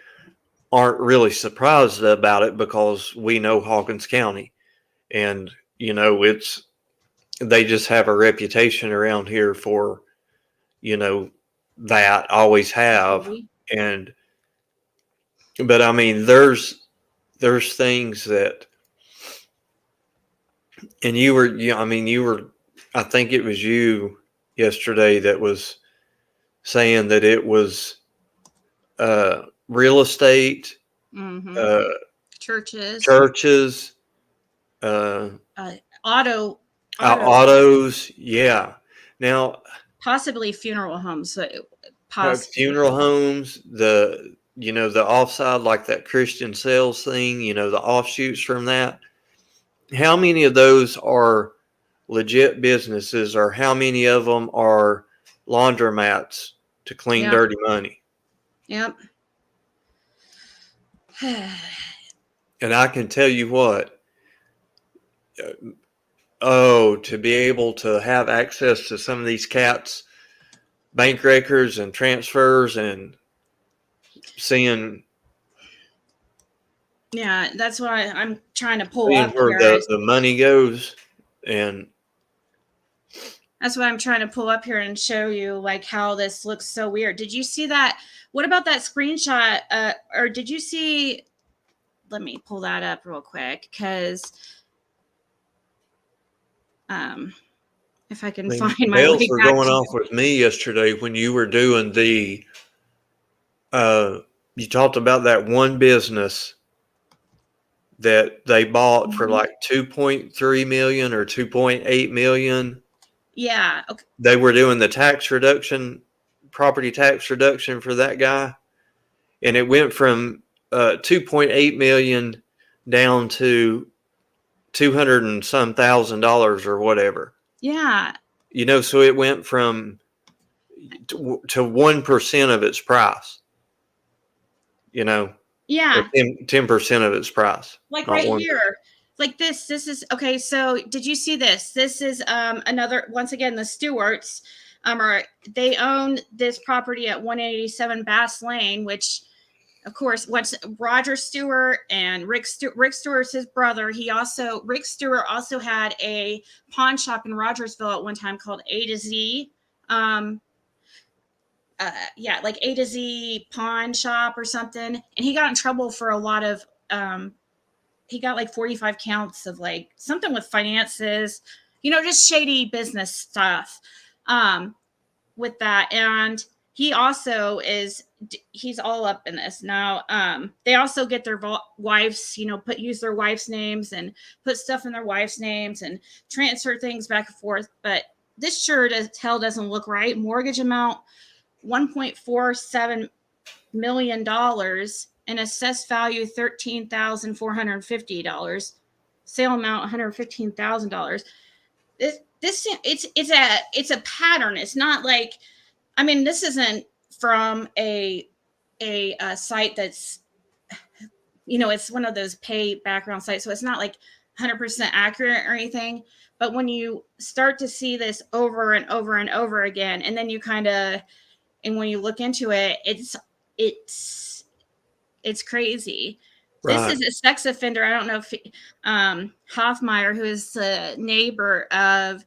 aren't really surprised about it, because we know Hawkins County, and you know, they just have a reputation around here for, you know, that, always have. And but I mean, there's things that, and you were, I think it was you yesterday that was saying that it was real estate, churches, autos. Yeah. Now, possibly funeral homes. Funeral homes, the offside, like that Christian sales thing, you know, the offshoots from that. How many of those are legit businesses, or how many of them are laundromats to clean dirty money? Yep. And I can tell you what, to be able to have access to some of these cats' bank records and transfers and seeing. Yeah, that's why I'm trying to pull up where the money goes, and that's why I'm trying to pull up here and show you, like, how this looks so weird. Did you see that? What about that screenshot? Or did you see? Let me pull that up real quick, because if I can find my bells way were back going off with me yesterday when you were doing the. You talked about that one business that they bought for like 2.3 million or 2.8 million. Yeah. Okay. They were doing the tax reduction, property tax reduction for that guy. And it went from 2.8 million down to 200 and some $1,000 or whatever. Yeah. You know, so it went from to 1% of its price. You know. Yeah. 10% of its price. Like right here. Like this is okay. So did you see this? This is another, once again, the Stewarts they own this property at 187 Bass Lane, which of course what's Roger Stewart and Rick Stewart's his brother. Rick Stewart also had a pawn shop in Rogersville at one time called A to Z. Like A to Z pawn shop or something. And he got in trouble for a lot of, he got like 45 counts of like something with finances, you know, just shady business stuff with that. And he also he's all up in this now. They also get their wives, use their wives' names and put stuff in their wives' names and transfer things back and forth. But this sure as hell doesn't look right. Mortgage amount $1.47 million and assessed value $13,450. Sale amount $115,000. It's a pattern. It's not like, I mean, this isn't from a site that's, it's one of those pay background sites, so it's not like 100% accurate or anything. But when you start to see this over and over and over again, and then you and when you look into it, it's crazy. Right. This is a sex offender. I don't know if Hoffmeyer, who is the neighbor of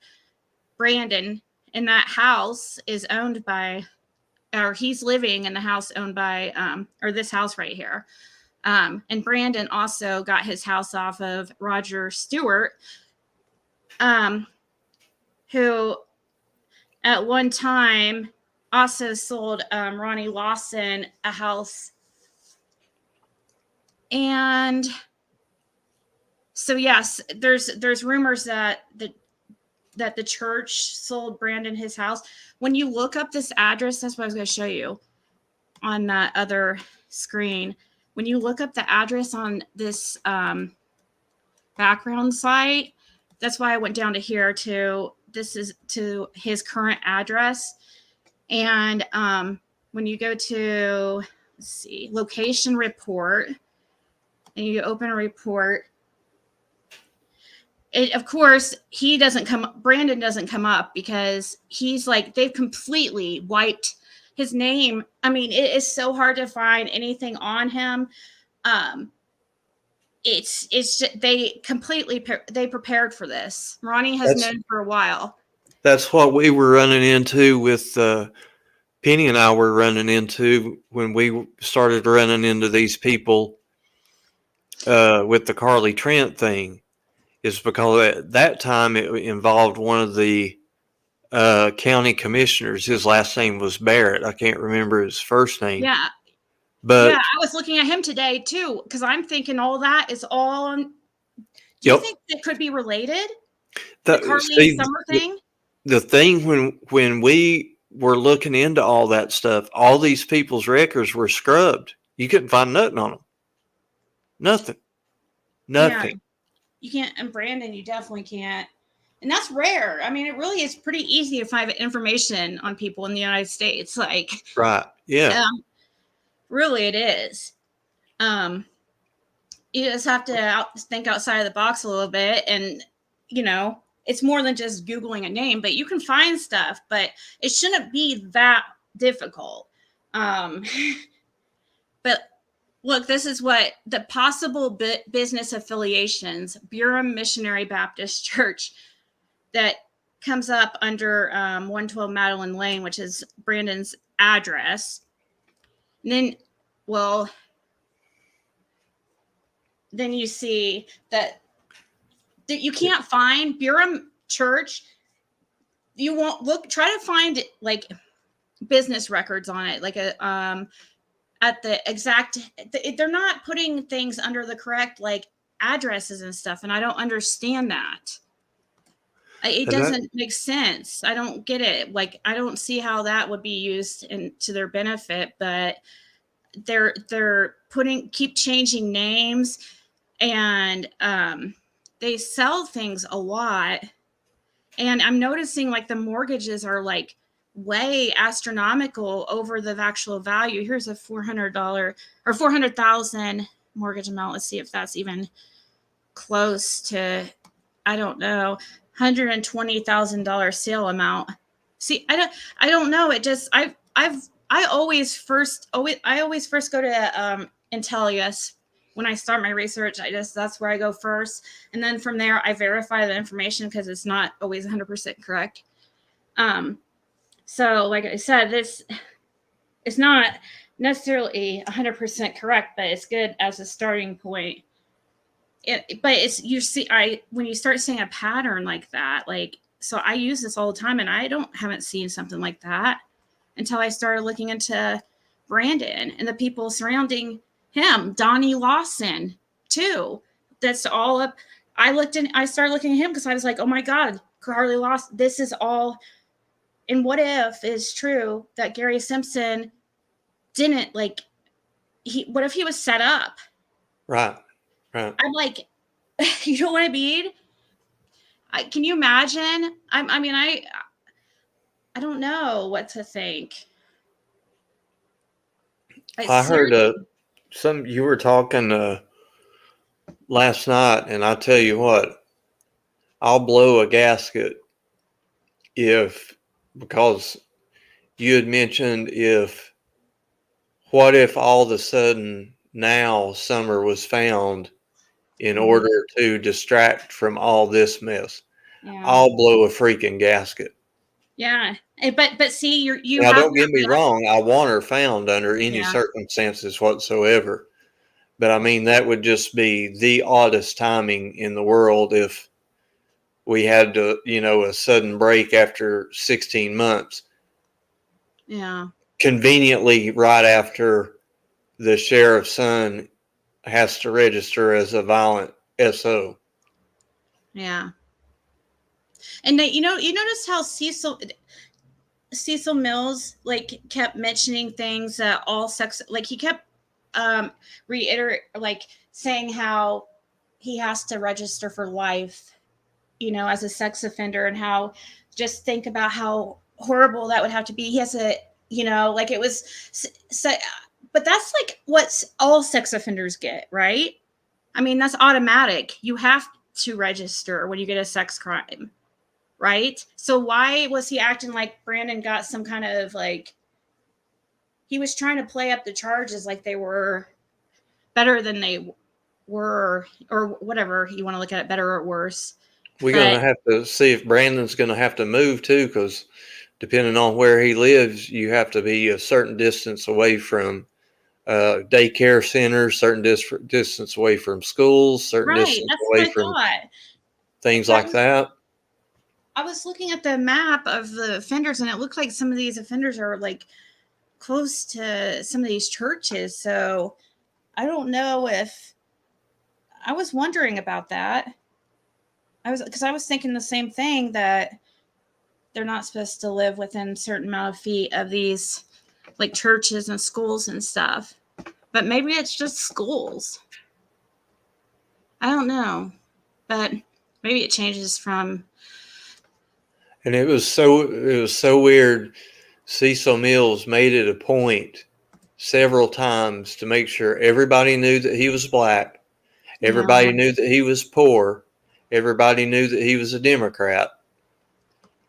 Brandon, in that house is owned by, or he's living in the house owned by, or this house right here. And Brandon also got his house off of Roger Stewart, who at one time also sold Ronnie Lawson a house. And so, yes, there's rumors that the church sold Brandon his house. When you look up this address, that's what I was going to show you on that other screen. When you look up the address on this background site, that's why I went down to here this is to his current address. And when you go to, let's see, location report, and you open a report, of course, Brandon doesn't come up because he's like, they've completely wiped his name. I mean, it is so hard to find anything on him. It's just, they prepared for this. Ronnie has known for a while. That's what we were running into with Penny and I were running into when we started running into these people with the Carly Trent thing, is because at that time it involved one of the county commissioners. His last name was Barrett. I can't remember his first name. Yeah. But yeah, I was looking at him today too, because I'm thinking all that is all on. Do you think it could be related? The Carly Summer thing? The thing when we were looking into all that stuff, all these people's records were scrubbed. You couldn't find nothing on them. Nothing. Yeah, you can't. And Brandon, you definitely can't. And that's rare. I mean, it really is pretty easy to find information on people in the United States. Like, right. Yeah. Really, it is. You just have to think outside of the box a little bit. And, it's more than just Googling a name, but you can find stuff, but it shouldn't be that difficult. But look, this is what the possible business affiliations, Burem Missionary Baptist Church, that comes up under 112 Madeline Lane, which is Brandon's address. And then you see that you can't find Burem Church. You won't try to find like business records on it, like at the exact, they're not putting things under the correct like addresses and stuff. And I don't understand that. It doesn't make sense. I don't get it. Like, I don't see how that would be used to their benefit, but they're keep changing names, and they sell things a lot. And I'm noticing like the mortgages are like way astronomical over the actual value. Here's a $400 or $400,000 mortgage amount. Let's see if that's even close to, I don't know, $120,000 sale amount. See, I don't know. It just, I always first go to Intellius when I start my research. That's where I go first. And then from there, I verify the information because it's not always 100% correct. So like I said, this is not necessarily 100% correct, but it's good as a starting point. But when you start seeing a pattern like that, like, so I use this all the time and I haven't seen something like that. until I started looking into Brandon and the people surrounding him, Ronnie Lawson too. That's all up. I started looking at him because I was like, oh my God, Carly Lawson, this is all. And what if it's true that Gary Simpson didn't what if he was set up? Right. I'm like, you know what I mean? Can you imagine? I don't know what to think. I heard you were talking last night, and I tell you what, I'll blow a gasket because you had mentioned what if all of a sudden now Summer was found in order to distract from all this mess. Yeah. I'll blow a freaking gasket. Yeah. But see, you now, have don't get me wrong. I want her found under any Yeah. circumstances whatsoever. But I mean, that would just be the oddest timing in the world if we had to, a sudden break after 16 months. Yeah. Conveniently, right after the sheriff's son has to register as a violent SO. Yeah. And you notice how Cecil Mills kept mentioning things that all sex, he kept saying how he has to register for life, as a sex offender, and how just think about how horrible that would have to be. He has a, it was so, but that's what all sex offenders get, right? I mean, that's automatic. You have to register when you get a sex crime, right? So why was he acting like Brandon got some kind of he was trying to play up the charges like they were better than they were, or whatever you want to look at it, better or worse. We're going to have to see if Brandon's going to have to move too, because depending on where he lives, you have to be a certain distance away from daycare centers, certain distance away from schools, certain distance away from things like that. I was looking at the map of the offenders, and it looked like some of these offenders are close to some of these churches. So I don't know if I was wondering about that. Because I was thinking the same thing, that they're not supposed to live within a certain amount of feet of these churches and schools and stuff. But maybe it's just schools. I don't know. But maybe it changes from. And it was so weird. Cecil Mills made it a point several times to make sure everybody knew that he was black. Everybody knew that he was poor. Everybody knew that he was a Democrat.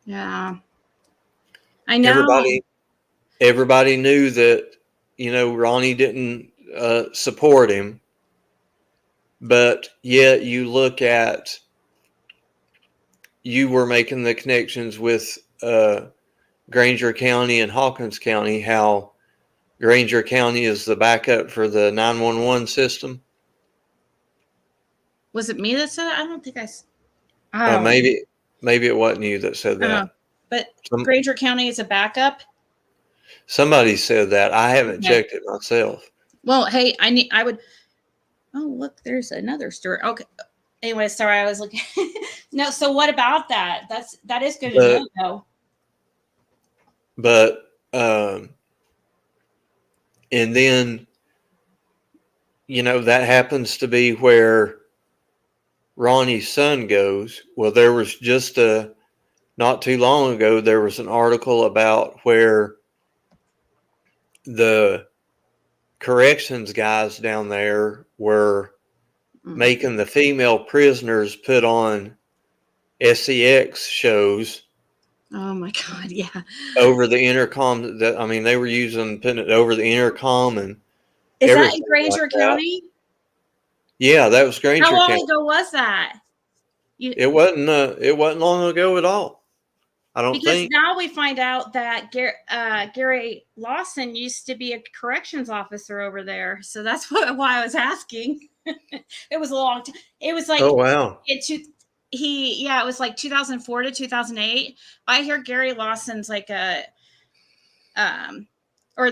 Yeah. I know. Everybody knew that, Ronnie didn't support him. But yet you were making the connections with Granger County and Hawkins County, how Granger County is the backup for the 911 system. Was it me that said it? I don't think Maybe it wasn't you that said that. But Granger County is a backup? Somebody said that. I haven't checked it myself. Well, hey, I would. Oh, look, there's another story. Okay. Anyway, sorry, I was looking. No, so what about that? That is good to know, though. But and then that happens to be where Ronnie's son goes. Well, there was just not too long ago, there was an article about where the corrections guys down there were making the female prisoners put on sex shows. Oh my God, yeah. Over the intercom. They were putting it over the intercom and. Is that in Granger County? Yeah, that was Granger County. How long ago was that? It wasn't long ago at all. I don't think. Because now we find out that Gary Lawson used to be a corrections officer over there. So that's why I was asking. It was a long time. It was oh wow. It was 2004 to 2008. I hear Gary Lawson's or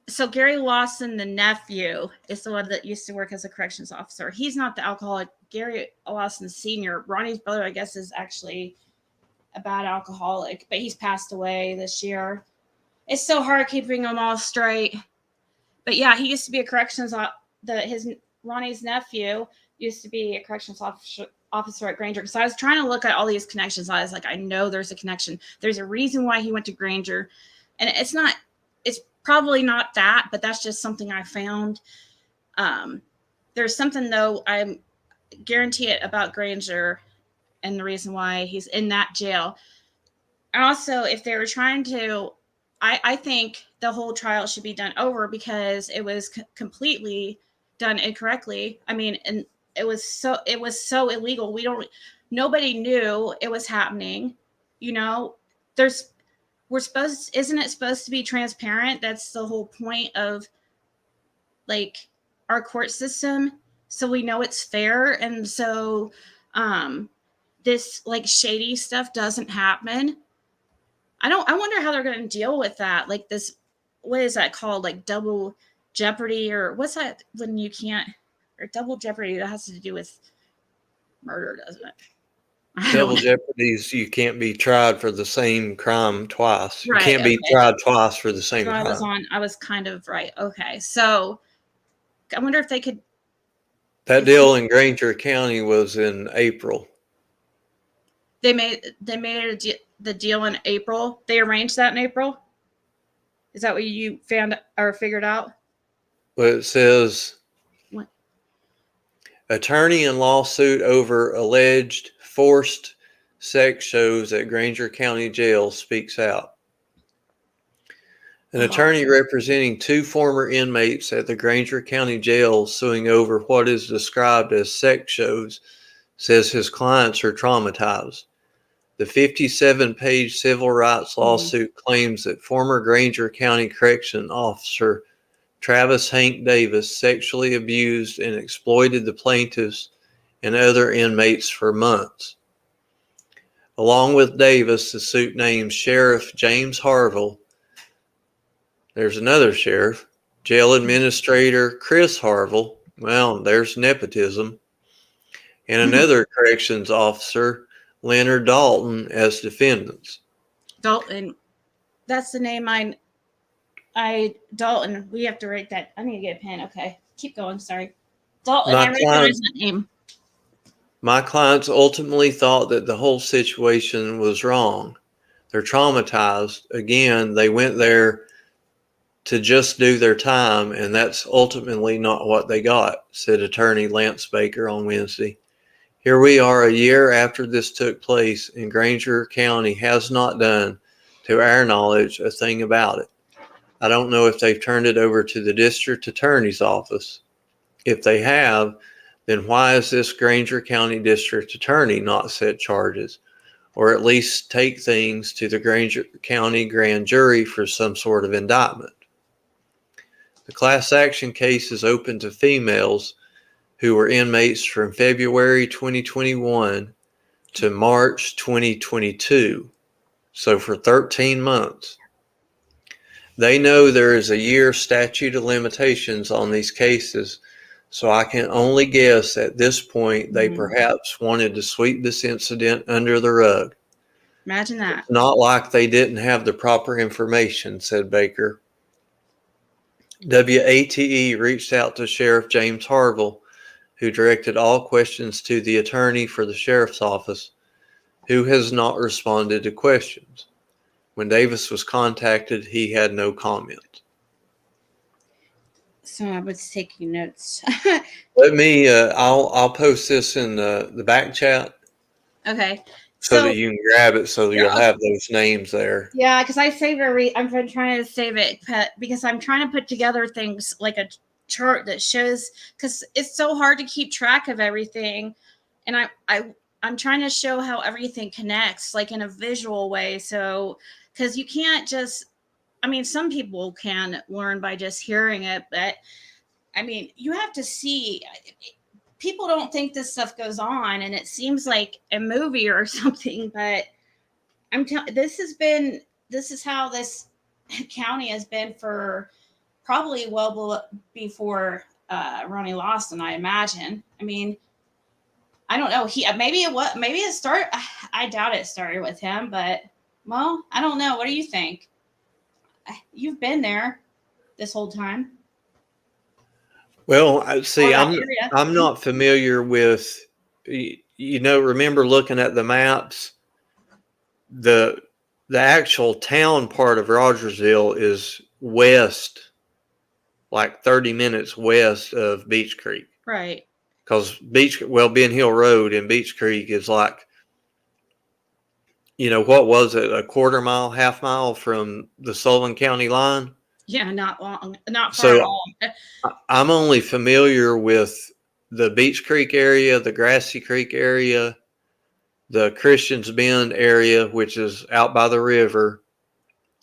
so Gary Lawson, the nephew, is the one that used to work as a corrections officer. He's not the alcoholic. Gary Lawson Sr., Ronnie's brother, I guess, is actually a bad alcoholic, but he's passed away this year. It's so hard keeping them all straight. But yeah, he used to be a corrections Ronnie's nephew used to be a corrections officer at Granger. So I was trying to look at all these connections. I was like, I know there's a connection. There's a reason why he went to Granger. And it's probably not that, but that's just something I found. There's something, though, I guarantee it, about Granger and the reason why he's in that jail. And also, if they were trying to, I think the whole trial should be done over because it was completely done incorrectly. I mean, and it was so illegal. Nobody knew it was happening. You know, isn't it supposed to be transparent? That's the whole point of like our court system. So we know it's fair. And so, this like shady stuff doesn't happen. I wonder how they're going to deal with that. Like this, what is that called? Like double jeopardy, or what's that when you can't, or double jeopardy that has to do with murder, doesn't it? Double jeopardy is you can't be tried for the same crime twice. Right, you can't be tried twice for the same so crime. I was kind of right. Okay. So I wonder if they could. That deal in Granger County was in April. They made the deal in April. They arranged that in April. Is that what you found or figured out? Well, it says What? Attorney in lawsuit over alleged forced sex shows at Granger County Jail speaks out. An attorney representing 2 former inmates at the Granger County Jail suing over what is described as sex shows says his clients are traumatized. The 57-page civil rights lawsuit claims that former Granger County Correction Officer Travis Hank Davis sexually abused and exploited the plaintiffs and other inmates for months. Along with Davis, the suit names Sheriff James Harville. There's another sheriff. Jail Administrator Chris Harville. Well, there's nepotism. And another corrections officer, Leonard Dalton, as defendants. Dalton. That's the name Dalton. We have to write that. I need to get a pen. Okay. Keep going. Sorry. Dalton. I recognize that name. My clients ultimately thought that the whole situation was wrong. They're traumatized. Again, they went there to just do their time, and that's ultimately not what they got, said attorney Lance Baker on Wednesday. Here we are a year after this took place, and Granger County has not done, to our knowledge, a thing about it. I don't know if they've turned it over to the district attorney's office. If they have, then why is this Granger County district attorney not set charges, or at least take things to the Granger County grand jury for some sort of indictment? The class action case is open to females who were inmates from February 2021 to March 2022, so for 13 months. They know there is a year statute of limitations on these cases, so I can only guess at this point they perhaps wanted to sweep this incident under the rug. Imagine that. It's not like they didn't have the proper information, said Baker. WATE reached out to Sheriff James Harville, who directed all questions to the attorney for the sheriff's office, who has not responded to questions. When Davis was contacted, he had no comment. So I was taking notes. Let me, I'll post this in the back chat. Okay. So that you can grab it so you'll have those names there. Yeah, because I save I'm trying to save it because I'm trying to put together things like a chart that shows, because it's so hard to keep track of everything. And I'm trying to show how everything connects, like in a visual way. So, because you can't just, I mean, some people can learn by just hearing it, but I mean, you have to see. People don't think this stuff goes on, and it seems like a movie or something, but this has been this is how this county has been for probably before Ronnie Lawson, I imagine. I mean, I don't know. Maybe it started. I doubt it started with him, but well, I don't know. What do you think? You've been there this whole time. Well, I see. Or that area. I'm not familiar with. Remember looking at the maps. The actual town part of Rogersville is west, like 30 minutes west of Beach Creek. Right. Because Ben Hill Road and Beach Creek is like, what was it, a quarter mile, half mile from the Sullivan County line? Yeah, not long, not far So at all. I'm only familiar with the Beach Creek area, the Grassy Creek area, the Christians Bend area, which is out by the river,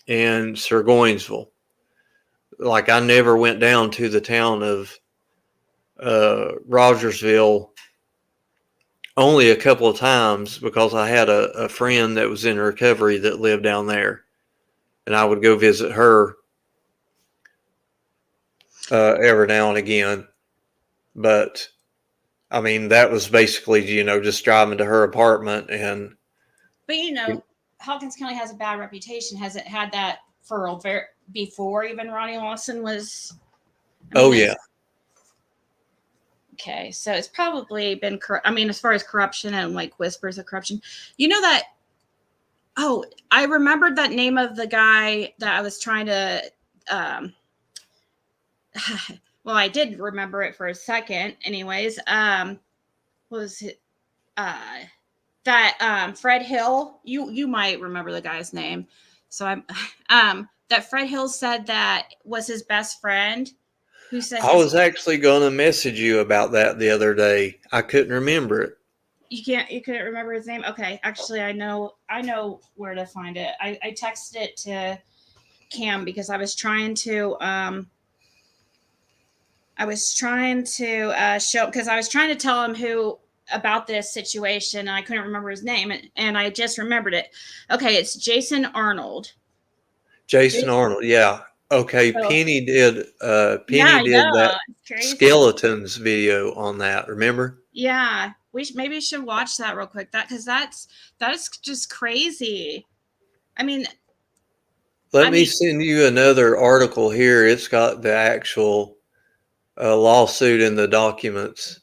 and Surgoinsville. Like, I never went down to the town of Rogersville, only a couple of times, because I had a friend that was in recovery that lived down there, and I would go visit her every now and again. But I mean, that was basically, just driving to her apartment. But Hawkins County has a bad reputation. Has it had that for before even Ronnie Lawson was? Yeah. Okay, so it's probably been. As far as corruption and like whispers of corruption, that. Oh, I remembered that name of the guy that I was trying to. Well, I did remember it for a second. Anyways, was it that Fred Hill? You might remember the guy's name. So that Fred Hill said that was his best friend. Who said I was actually going to message you about that the other day. I couldn't remember it. You couldn't remember his name? Okay, actually, I know where to find it. I texted it to Cam because I was trying to show, because I was trying to tell him who about this situation, and I couldn't remember his name, and I just remembered it. Okay, it's Jason Arnold. Jason Arnold, yeah. Okay, So, Penny did that skeletons video on that, remember? Yeah, maybe should watch that real quick. Because that is just crazy. Let me send you another article here. It's got the actual lawsuit in the documents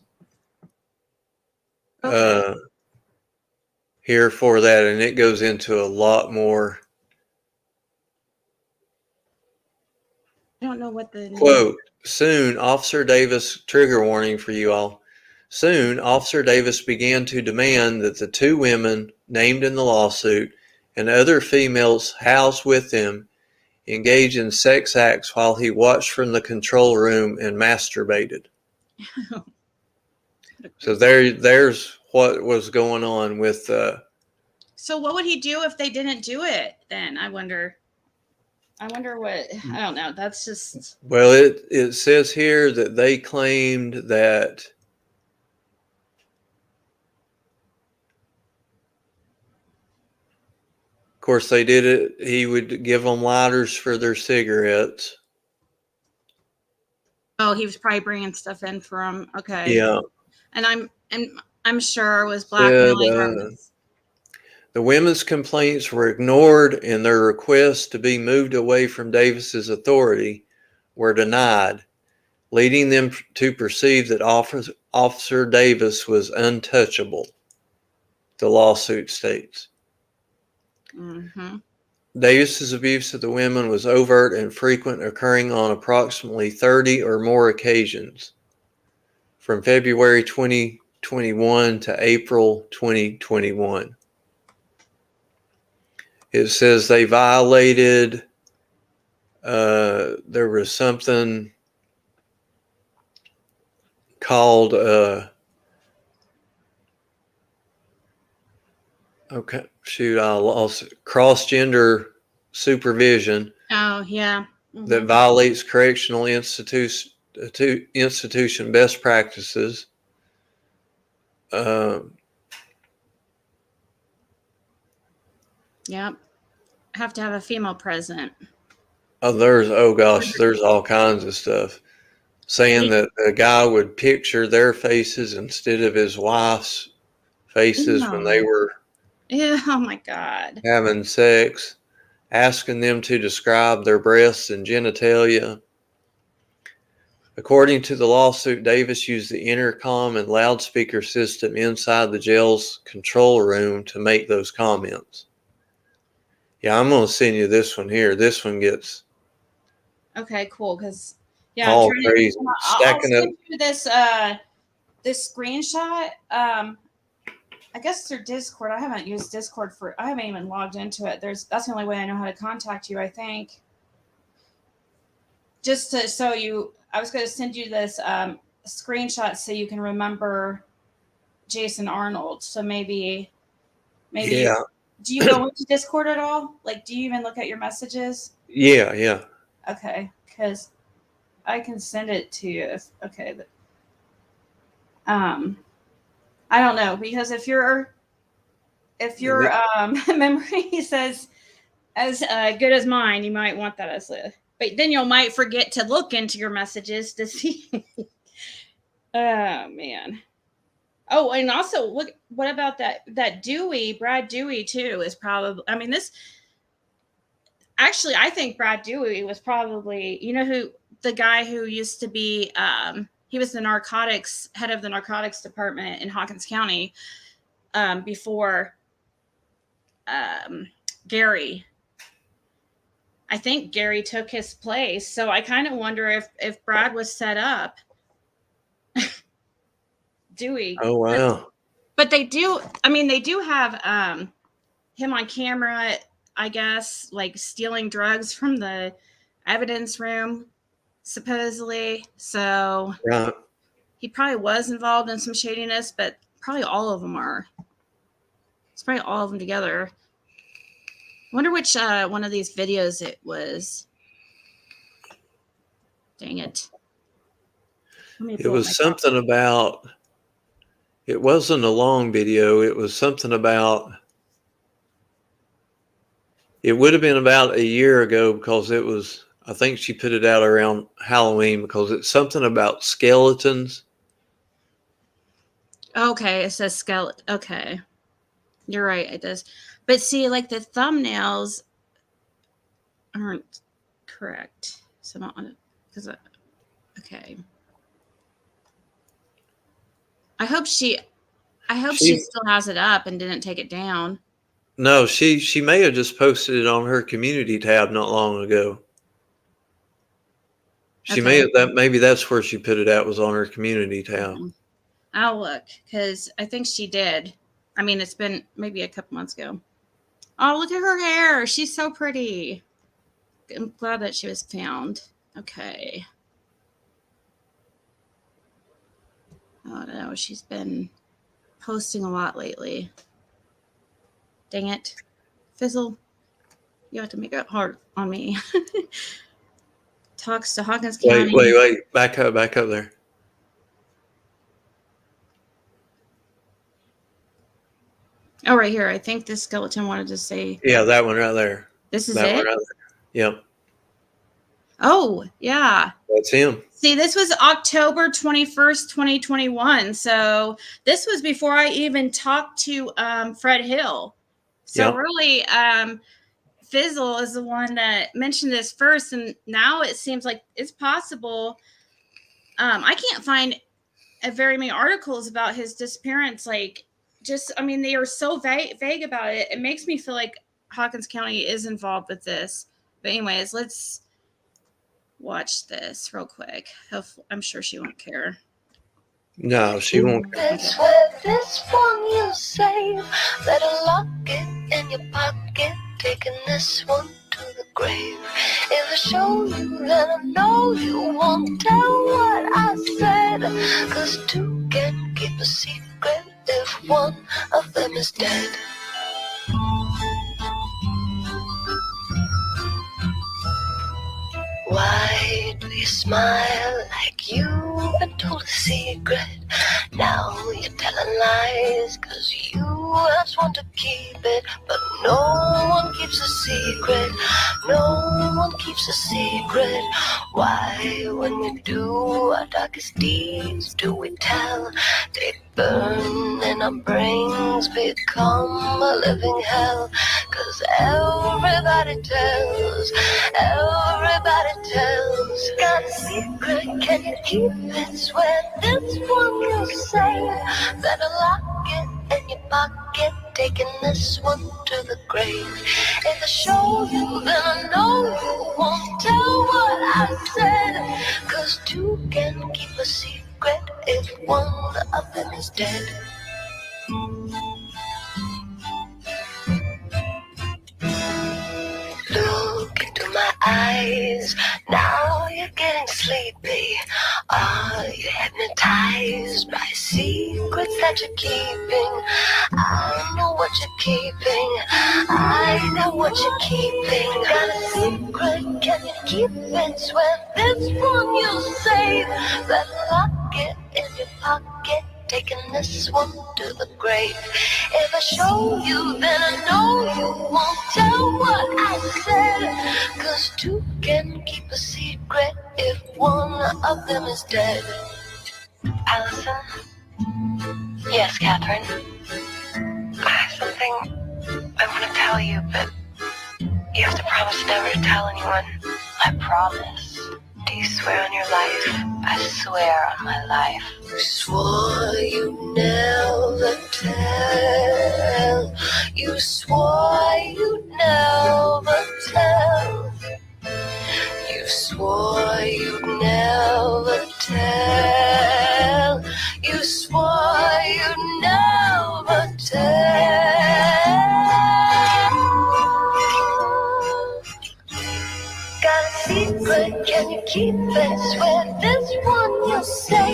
here for that, and it goes into a lot more. I don't know what the quote. Soon, Officer Davis, trigger warning for you all. Soon, Officer Davis began to demand that the two women named in the lawsuit and other females housed with them engage in sex acts while he watched from the control room and masturbated. So there's what was going on with. So what would he do if they didn't do it? Then I wonder what. I don't know. That's just. Well, it says here that they claimed that. Of course, they did it. He would give them lighters for their cigarettes. Oh, he was probably bringing stuff in for them. Okay. Yeah. And I'm sure it was blackmailing them. The women's complaints were ignored, and their requests to be moved away from Davis's authority were denied, leading them to perceive that Officer Davis was untouchable. The lawsuit states. Mm-hmm. Davis's abuse of the women was overt and frequent, occurring on approximately 30 or more occasions from February 2021 to April 2021. It says they violated, there was something called, I lost it. Cross-gender supervision. Oh, yeah. Mm-hmm. That violates correctional institution best practices. Yep. have to have a female present. There's all kinds of stuff saying that a guy would picture their faces instead of his wife's faces when they were Oh my God. having sex, asking them to describe their breasts and genitalia. According to the lawsuit, Davis used the intercom and loudspeaker system inside the jail's control room to make those comments. Yeah, I'm going to send you this one here. This one gets Okay, cool. Because yeah, all I'm crazy. I'll Stacking up. send you this screenshot. I guess through Discord. I haven't used Discord I haven't even logged into it. That's the only way I know how to contact you, I think. Just to I was going to send you this screenshot so you can remember Jason Arnold. So maybe. Yeah. Do you go into Discord at all? Like, do you even look at your messages? Yeah. Okay, because I can send it to you. I don't know, because if your memory says as good as mine, you might want that as but then you might forget to look into your messages to see. Oh man. Oh, and also look, what about that Dewey, Brad Dewey too is probably, I mean, I think Brad Dewey was probably, the guy who used to be, he was the head of the narcotics department in Hawkins County before Gary. I think Gary took his place. So I kind of wonder if Brad was set up. Dewey. Oh, wow. But they do have him on camera, I guess, like stealing drugs from the evidence room, supposedly. So Right. he probably was involved in some shadiness, but probably all of them are. It's probably all of them together. I wonder which one of these videos it was. Dang it. It was something about, it wasn't a long video. It was something about, it would have been about a year ago because it was, I think she put it out around Halloween because it's something about skeletons. Okay, it says skeleton. Okay. You're right, it does. But see, like the thumbnails aren't correct. So I'm not on it because okay. I hope she still has it up and didn't take it down. No, she may have just posted it on her community tab not long ago. She may have maybe that's where she put it out, was on her community tab. I'll look because I think she did. I mean, it's been maybe a couple months ago. Oh, look at her hair. She's so pretty. I'm glad that she was found. Okay. Oh no, she's been posting a lot lately. Dang it. Fizzle. You have to make it hard on me. Talks to Hawkins County. Wait. Back up there. Oh, right here. I think this skeleton wanted to say. Yeah, that one right there. This is that it? One right there. Yep. Oh, yeah. That's him. See, this was October 21st, 2021. So this was before I even talked to Fred Hill. So really, Fizzle is the one that mentioned this first. And now it seems like it's possible. I can't find very many articles about his disappearance. Like, they are so vague about it. It makes me feel like Hawkins County is involved with this. But anyways, let's watch this real quick. I'm sure she won't care. No, she won't. That's where this one you save. Better lock it in your pocket. Taking this one to the grave. If I show you, then I know you won't tell what I said. 'Cause two can keep a secret if one of them is dead. Why do you smile like you've been told a secret? Now you're telling lies, 'cause you just want to keep it. But no one keeps a secret. No one keeps a secret. Why, when we do our darkest deeds, do we tell? They burn and our brains become a living hell. 'Cause everybody tells, everybody tells. Got a secret, can you keep it? Swear this one you say. Better lock it in your pocket, taking this one to the grave. If I show you, then I know you won't tell what I said. 'Cause two can keep a secret if one of them is dead. Look into my eyes, now you're getting sleepy. Are you hypnotized by secrets that you're keeping? I know what you're keeping, I know what you're keeping. Got a secret, can you keep it? Swear this one you'll save. Better lock it in your pocket, taking this one to the grave. If I show you, then I know you won't tell what I said. 'Cause two can keep a secret if one of them is dead. Allison? Yes, Catherine? I have something I want to tell you, but you have to promise never to tell anyone. I promise. Do you swear on your life? I swear on my life. You swore you'd never tell. You swore you'd never tell. You swore you'd never tell. You swore you'd never tell. Got a secret, can you keep it? Swear this one you'll say.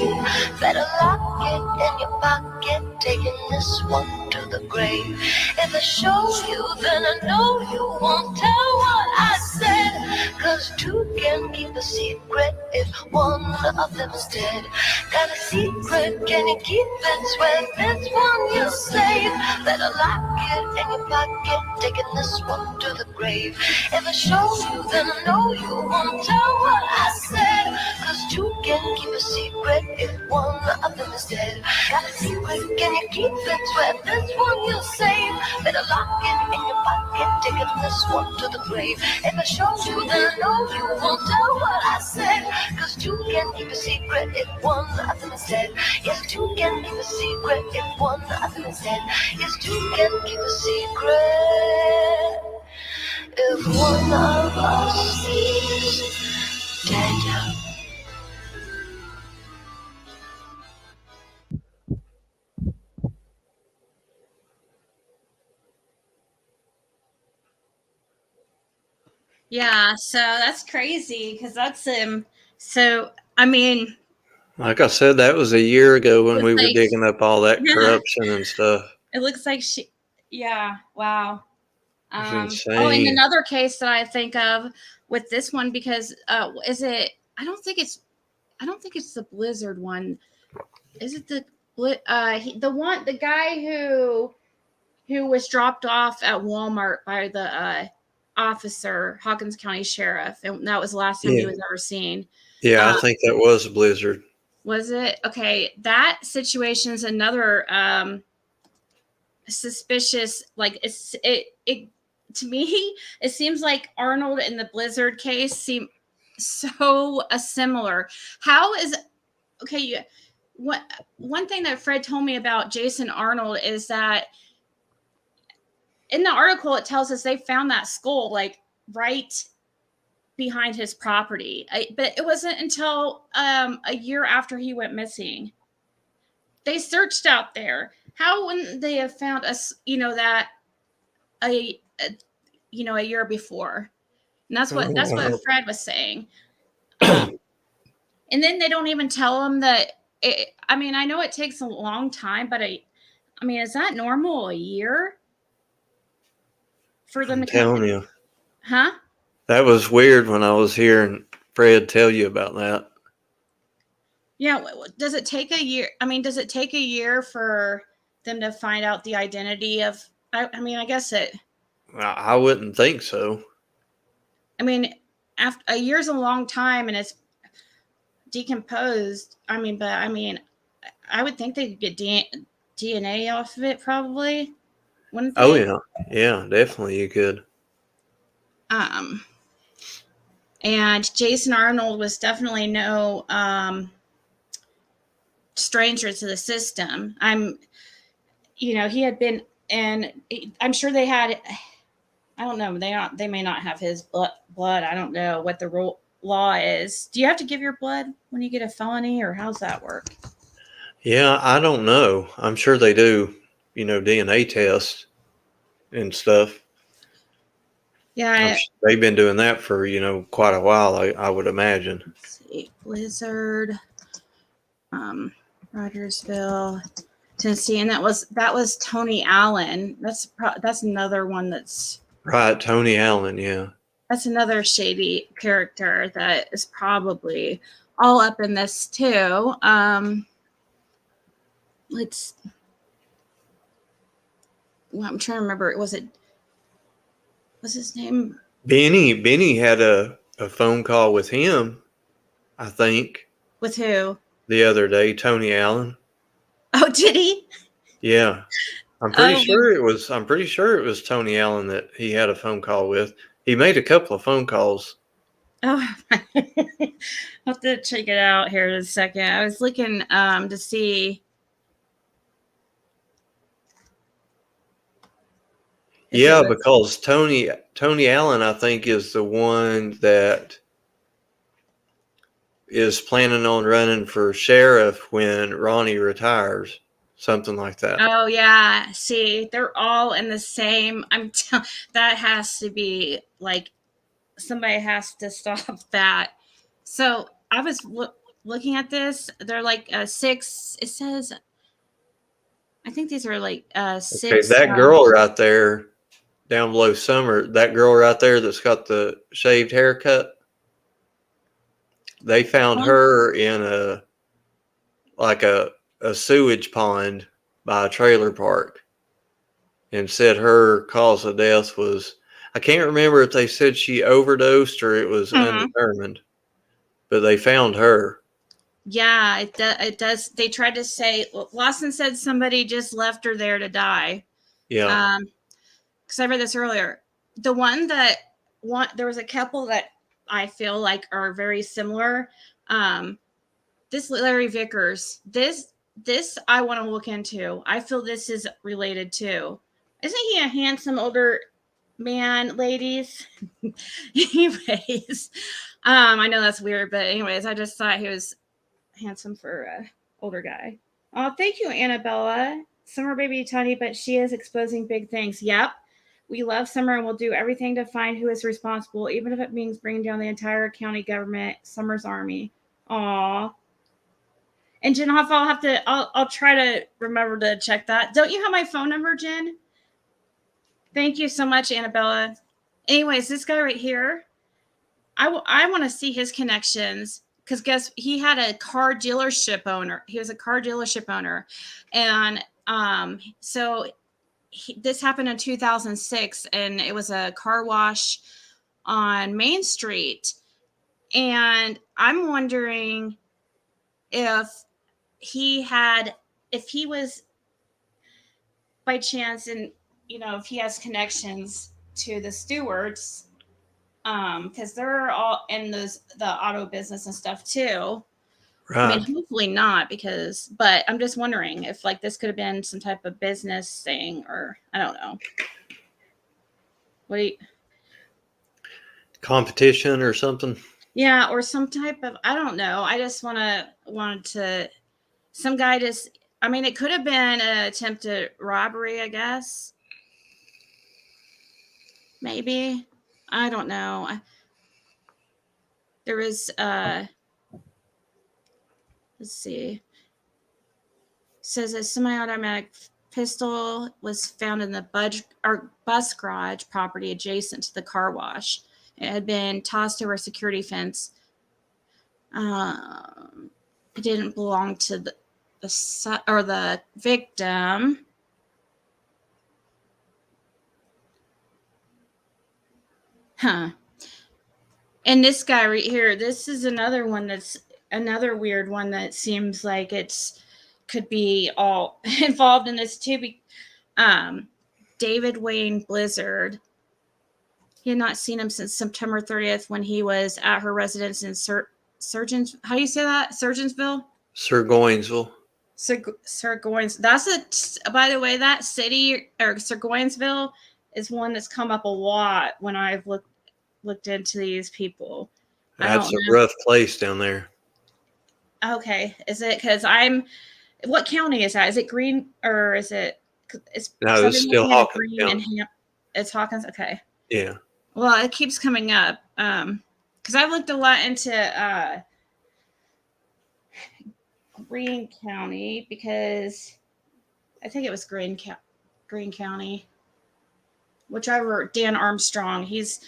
Better lock it in your pocket, taking this one to the grave. If I show you, then I know you won't tell what I said. 'Cause two can keep a secret if one of them is dead. Got a secret, can you keep it? Swear this one you'll save. Better lock it in your pocket, taking this one to the grave. If I show you, then I know you won't tell what I said. 'Cause two can keep a secret if one of them is dead. Got a secret, can you keep it? Swear this one you'll save. Better lock it in your pocket, taking this one to the grave. If I show you, then I know you won't tell what I said. 'Cause two can keep a secret if one of them is dead. Yes, two can keep a secret if one of them is dead. Yes, two can keep a secret if one of us is dead. Yeah, so that's crazy because that's so I mean, Like I said, that was a year ago when it's we were like digging up all that corruption and stuff. it looks like yeah, wow. It's Oh, and insane. another case that I think of with this one because is it? I don't think it's the Blizzard one. Is it the the guy who was dropped off at Walmart by the officer, Hawkins County Sheriff, and that was the last time he was ever seen. Yeah, I think that was a Blizzard. Was it? Okay, that situation is another suspicious. Like it to me, it seems like Arnold and the Blizzard case seem so similar. How is okay? One thing that Fred told me about Jason Arnold is that in the article it tells us they found that skull like right behind his property, but it wasn't until a year after he went missing. They searched out there. How wouldn't they have found us? That a year before, and that's what Fred was saying. And then they don't even tell him that. I mean, I know it takes a long time, but I mean, is that normal? A year for them to telling you, huh? that was weird when I was hearing Fred tell you about that. Yeah. Does it take a year? I mean, does it take a year for them to find out the identity of? I mean, I guess it. I wouldn't think so. I mean, after a year's a long time, and it's decomposed. I mean, but I mean, I would think they could get DNA off of it, probably. Wouldn't they? Oh yeah, yeah, definitely you could. And Jason Arnold was definitely no stranger to the system. He had been, and I'm sure they had. I don't know. They may not have his blood. I don't know what the law is. Do you have to give your blood when you get a felony, or how's that work? Yeah, I don't know. I'm sure they do, DNA tests and stuff. Yeah. They've been doing that for, quite a while, I would imagine. Let's see. Blizzard, Rogersville, Tennessee. And that was Tony Allen. That's another one that's Right. Tony Allen. Yeah. That's another shady character that is probably all up in this too. I'm trying to remember. Was his name? Benny had a phone call with him, I think. With who? The other day, Tony Allen. Oh, did he? Yeah. I'm pretty sure it was Tony Allen that he had a phone call with. He made a couple of phone calls. Oh, I'll have to check it out here in a second. I was looking to see. Yeah, because Tony Allen, I think, is the one that is planning on running for sheriff when Ronnie retires, something like that. Oh yeah, see, they're all in the same. That has to be like somebody has to stop that. So I was looking at this. They're like 6. It says, I think these are like 6. Okay, that girl right there. Down below Summer, that girl right there that's got the shaved haircut, they found her in a sewage pond by a trailer park, and said her cause of death was, I can't remember if they said she overdosed or it was undetermined, but they found her. Yeah, it does. They tried to say, Lawson said somebody just left her there to die. Yeah. Because I read this earlier. There was a couple that I feel like are very similar. This Larry Vickers, this I want to look into. I feel this is related too. Isn't he a handsome older man, ladies? Anyways, I know that's weird, but anyways, I just thought he was handsome for an older guy. Oh, thank you, Annabella. Summer baby tiny, but she is exposing big things. Yep. We love Summer and we'll do everything to find who is responsible, even if it means bringing down the entire county government, Summer's army. Aw. And Jen Hoff, I'll try to remember to check that. Don't you have my phone number, Jen? Thank you so much, Annabella. Anyways, this guy right here, I want to see his connections, because he had a car dealership owner. He was a car dealership owner. And so this happened in 2006, and it was a car wash on Main Street. And I'm wondering if he was by chance, and if he has connections to the Stewarts, because they're all in the auto business and stuff too. Right. I mean, hopefully not, but I'm just wondering if this could have been some type of business thing, or I don't know. Competition or something? Yeah, or some type of, I don't know. I just wanted to, some guy just, I mean, it could have been an attempted robbery, I guess. Maybe. I don't know. There was, let's see. It says a semi-automatic pistol was found in the bus garage property adjacent to the car wash. It had been tossed over a security fence It didn't belong to the victim. Huh. And this guy right here, this is another one that's another weird one that seems like could be all involved in this too. David Wayne Blizzard. He had not seen him since September 30th when he was at her residence in Surgeons. How do you say that? Surgeonsville? Sirgoinsville. Sirgoins. By the way, that city or Sirgoinsville is one that's come up a lot when I've looked into these people. That's a rough place down there. Okay. Is it because what county is that? Is it Green or is it? No, it's still Hawkins County. It's Hawkins. Okay. Yeah. Well, it keeps coming up. Because I've looked a lot into Greene County because I think it was Greene County. Whichever Dan Armstrong. He's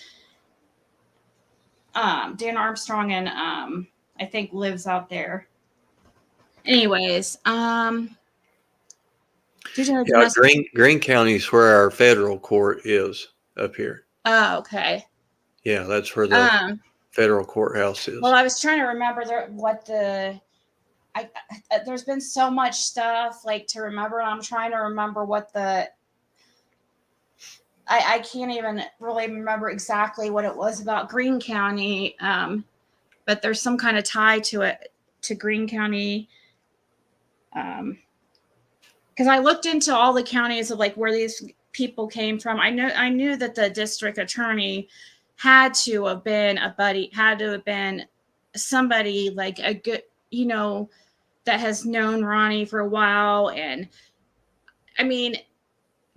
Dan Armstrong and I think lives out there. Anyways, Greene County is where our federal court is up here. Oh, okay. Yeah, that's where the federal courthouse is. Well, I was trying to remember there's been so much stuff like to remember. And I'm trying to remember I can't even really remember exactly what it was about Greene County. But there's some kind of tie to it, to Greene County. Because I looked into all the counties of like where these people came from. I knew that the district attorney had to have been somebody like a good, that has known Ronnie for a while. And I mean,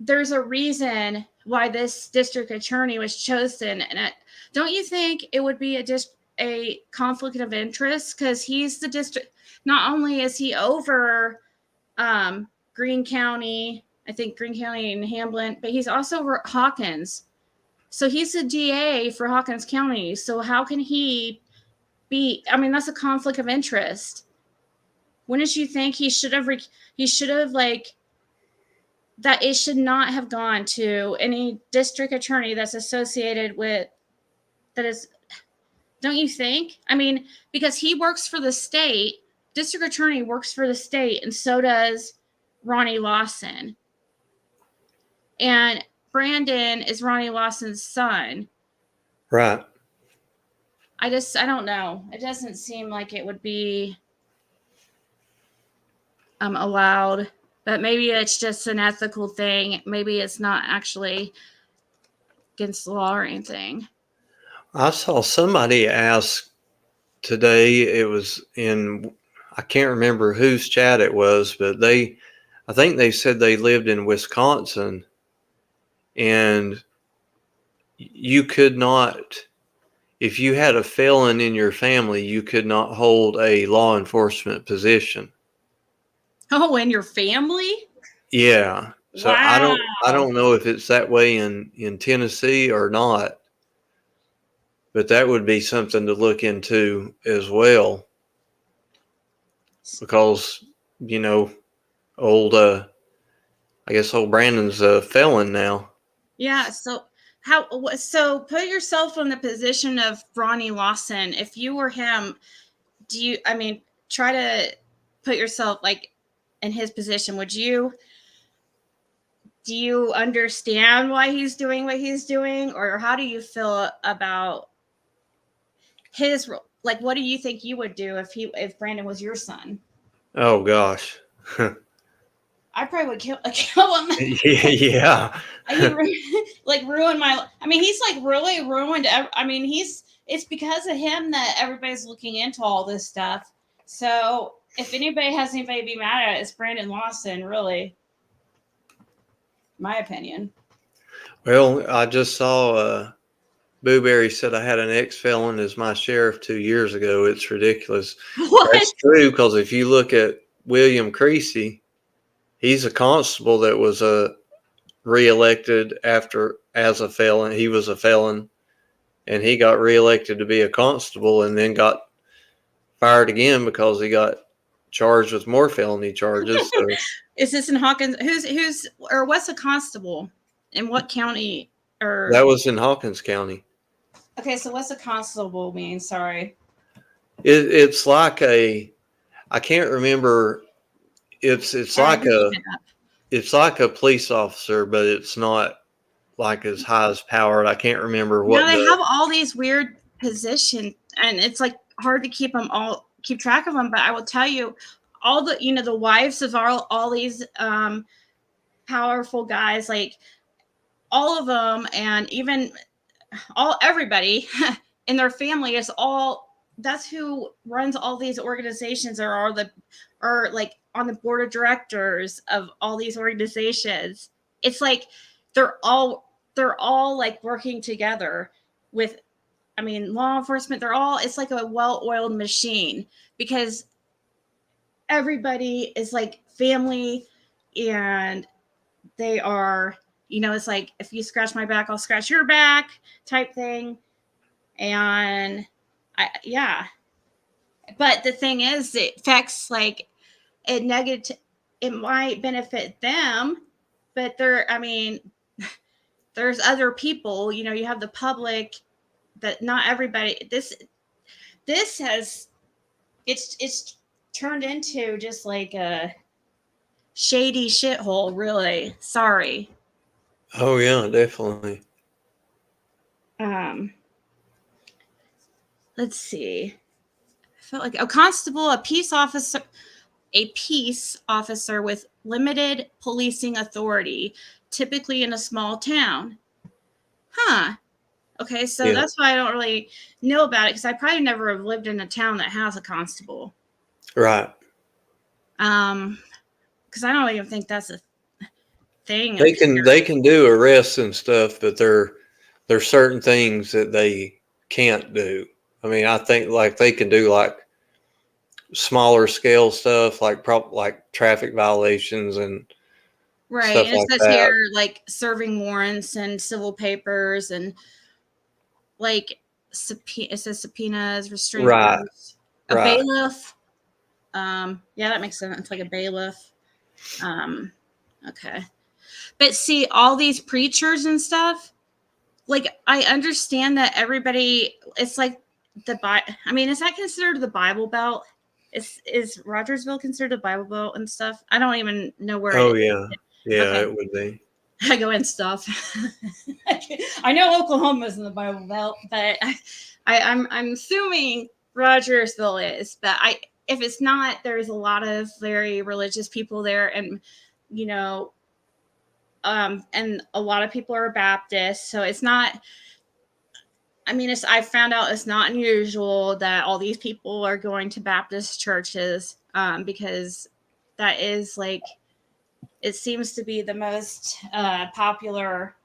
there's a reason why this district attorney was chosen. And don't you think it would be a conflict of interest? Because he's the district, not only is he over Greene County, I think Greene County and Hamlin, but he's also over Hawkins. So he's the DA for Hawkins County. So how can he be? I mean, that's a conflict of interest. Wouldn't you think he should have like that? It should not have gone to any district attorney that's associated with that is. Don't you think? I mean, because he works for the state, district attorney works for the state, and so does Ronnie Lawson. And Brandon is Ronnie Lawson's son. Right. I don't know. It doesn't seem like it would be allowed. But maybe it's just an ethical thing. Maybe it's not actually against the law or anything. I saw somebody ask today, it was I can't remember whose chat it was, but I think they said they lived in Wisconsin, and you could not, if you had a felon in your family, you could not hold a law enforcement position. Oh, in your family? Yeah. So wow. I don't know if it's that way in Tennessee or not, but that would be something to look into as well. Because, old Brandon's a felon now. Yeah. So put yourself in the position of Ronnie Lawson. If you were him, try to put yourself like in his position. Do you understand why he's doing what he's doing? Or how do you feel about his role? Like, what do you think you would do if Brandon was your son? Oh gosh. I probably would kill him. Yeah. Ruin my. I mean, he's like really ruined. It's because of him that everybody's looking into all this stuff. So if anybody has anybody to be mad at, it's Brandon Lawson, really. My opinion. Well, I just saw Booberry said I had an ex-felon as my sheriff 2 years ago. It's ridiculous. What? That's true, because if you look at William Creasy, he's a constable that was reelected as a felon. He was a felon, and he got reelected to be a constable, and then got fired again because he got charged with more felony charges. So Is this in Hawkins? Or what's a constable? In what county? Or that was in Hawkins County. okay, so what's a constable mean? Sorry. It's like I can't remember. It's like a police officer, but it's not like as high as powered. I can't remember what. No, they have all these weird positions, and it's like hard to keep track of them. But I will tell you, all the the wives of all these powerful guys, like all of them, and even everybody in their family is all. That's who runs all these organizations, or are like on the board of directors of all these organizations. It's like they're all like working together with, I mean, law enforcement. It's like a well-oiled machine, because everybody is like family, and they are, it's like, if you scratch my back, I'll scratch your back type thing. And but the thing is, it affects like it might benefit them, but there's other people, you have the public, that not everybody, this has, it's turned into just like a shady shithole, really. Sorry. Oh yeah, definitely. Let's see. I felt like a constable, a peace officer with limited policing authority, typically in a small town. Huh. Okay, so Yeah. that's why I don't really know about it, because I probably never have lived in a town that has a constable. Right. Because I don't even think that's a thing. They can do arrests and stuff, but there's certain things that they can't do. I mean, I think like they can do like smaller scale stuff, like traffic violations and right. stuff And it like says that. here like serving warrants and civil papers and like it says subpoenas, restraining Right. orders, a Right. bailiff. Yeah, that makes sense. It's like a bailiff. Okay. But see, all these preachers and stuff, like I understand that everybody, it's like I mean, is that considered the Bible Belt? Is Rogersville considered a Bible Belt and stuff? I don't even know where. Oh yeah. Yeah, Okay. it would be. I go and stuff. I know Oklahoma's in the Bible Belt, but I'm assuming Rogersville is. But if it's not, there's a lot of very religious people there, and and a lot of people are Baptist, so it's not. I mean, I found out it's not unusual that all these people are going to Baptist churches, because that is like, it seems to be the most popular,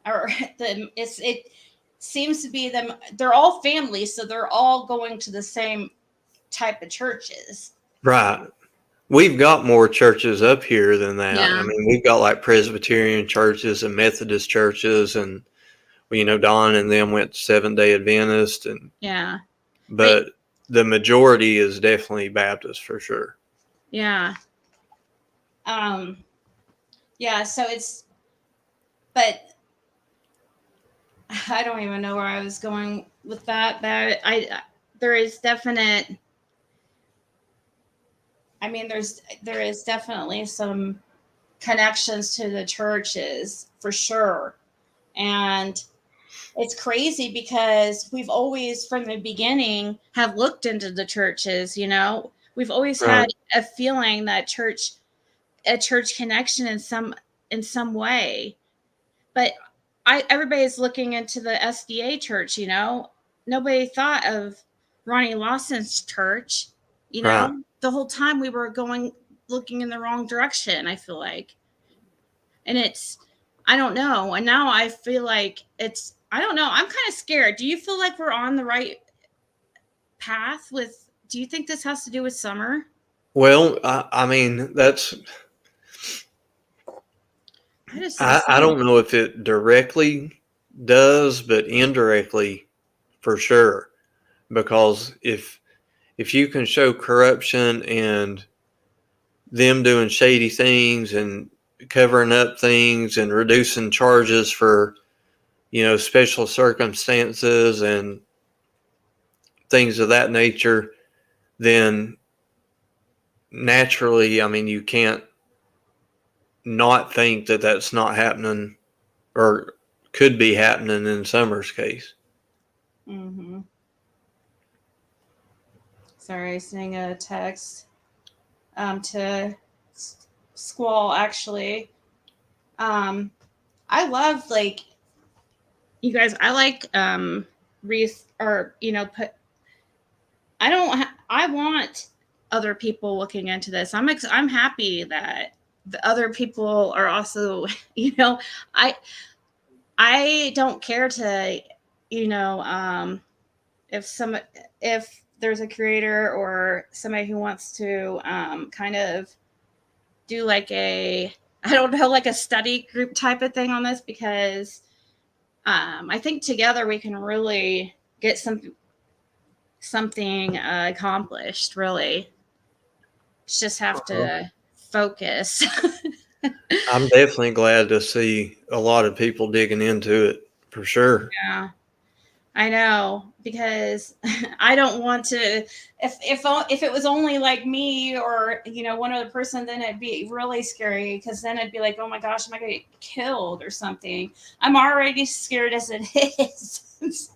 or it seems to be them. They're all families, so they're all going to the same type of churches. Right. We've got more churches up here than that. Yeah. I mean, we've got like Presbyterian churches and Methodist churches, and Don and them went Seventh-day Adventist, and Yeah. but the majority is definitely Baptist for sure. Yeah. Yeah, so but I don't even know where I was going with that. But there is definite, I mean, there is definitely some connections to the churches for sure. And it's crazy because we've always, from the beginning, have looked into the churches, we've always had a feeling that a church connection in some way. But everybody's looking into the SDA church, nobody thought of Ronnie Lawson's church, Right. The whole time we were looking in the wrong direction, I feel like. And I don't know. And now I feel like I don't know. I'm kind of scared. Do you feel like we're on the right path do you think this has to do with summer? Well, I mean, I don't know if it directly does, but indirectly for sure. because if you can show corruption and them doing shady things and covering up things and reducing charges for, special circumstances and things of that nature, then naturally, you can't not think that that's not happening or could be happening in Summer's case. Mm-hmm. Sorry, sending a text to Squall, actually. I love, you guys, I like Reese, or, I want other people looking into this. I'm happy that the other people are also, I don't care to, if there's a creator or somebody who wants to kind of do like a study group type of thing on this, because I think together we can really get something accomplished, really. Just have to focus. I'm definitely glad to see a lot of people digging into it, for sure. Yeah, I know, because I don't want to, if it was only like me or, one other person, then it'd be really scary, because then I'd be like, oh my gosh, am I going to get killed or something? I'm already scared as it is.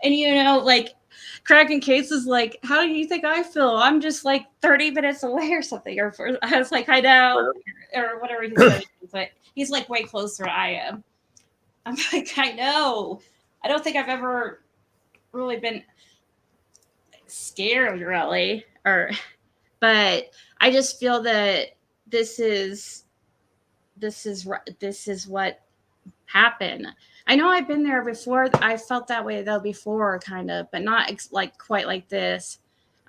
And, cracking cases, like, how do you think I feel? I'm just 30 minutes away or something. Or I was like, I know, or whatever he said. But he's way closer than I am. I'm like, I know. I don't think I've ever really been scared, really, but I just feel that this is what happened. I know I've been there before. I felt that way though before, kind of, but not quite like this.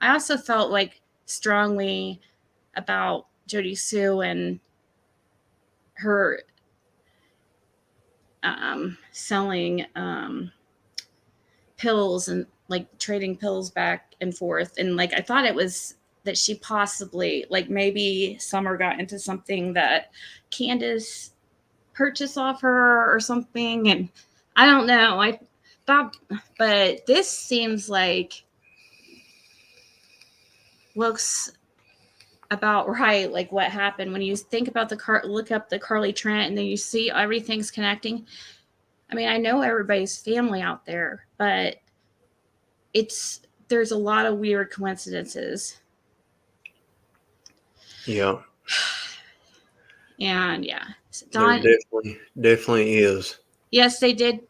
I also felt strongly about Jody Sue and her selling pills and trading pills back and forth, and I thought it was that she possibly maybe Summer got into something that Candace purchased off her or something, and I don't know. I thought, but this seems looks about right, what happened when you think about look up the Carly Trent, and then you see everything's connecting. I know everybody's family out there, but there's a lot of weird coincidences. Yeah. And yeah, Don, there definitely is. Yes, they did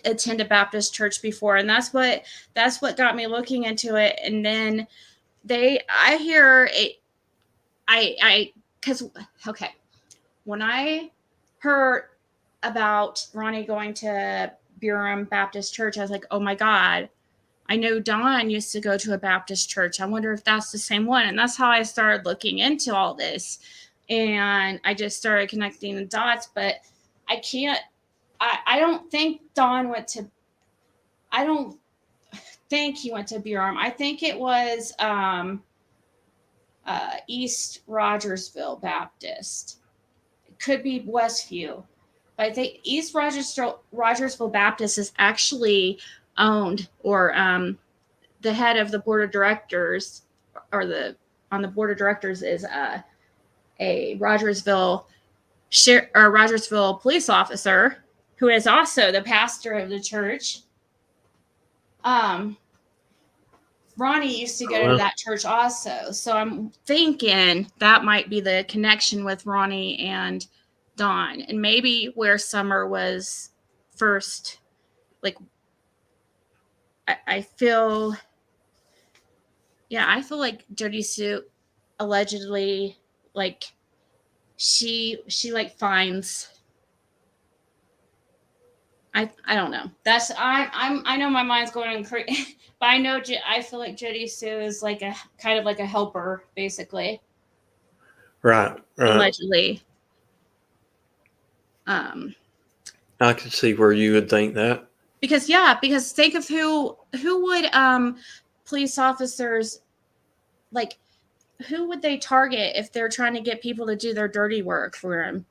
attend a Baptist church before, and that's what got me looking into it. And then when I heard about Ronnie going to Burem Baptist Church, I was like, oh my God, I know Don used to go to a Baptist church. I wonder if that's the same one. And that's how I started looking into all this. And I just started connecting the dots, but I don't think Don went to, I don't think he went to Burem. I think it was East Rogersville Baptist. It could be Westview. But I think East Rogersville Baptist is actually owned, or the head of the board of directors, or on the board of directors is a Rogersville police officer who is also the pastor of the church. Ronnie used to go to that church also. So I'm thinking that might be the connection with Ronnie and Don, and maybe where Summer was first. I feel like Jody Sue allegedly, she finds, I don't know. That's I know my mind's going crazy, but I feel like Jody Sue is a kind of a helper, basically. Right. Allegedly. I could see where you would think that. because think of who would police officers, like, who would they target if they're trying to get people to do their dirty work for them?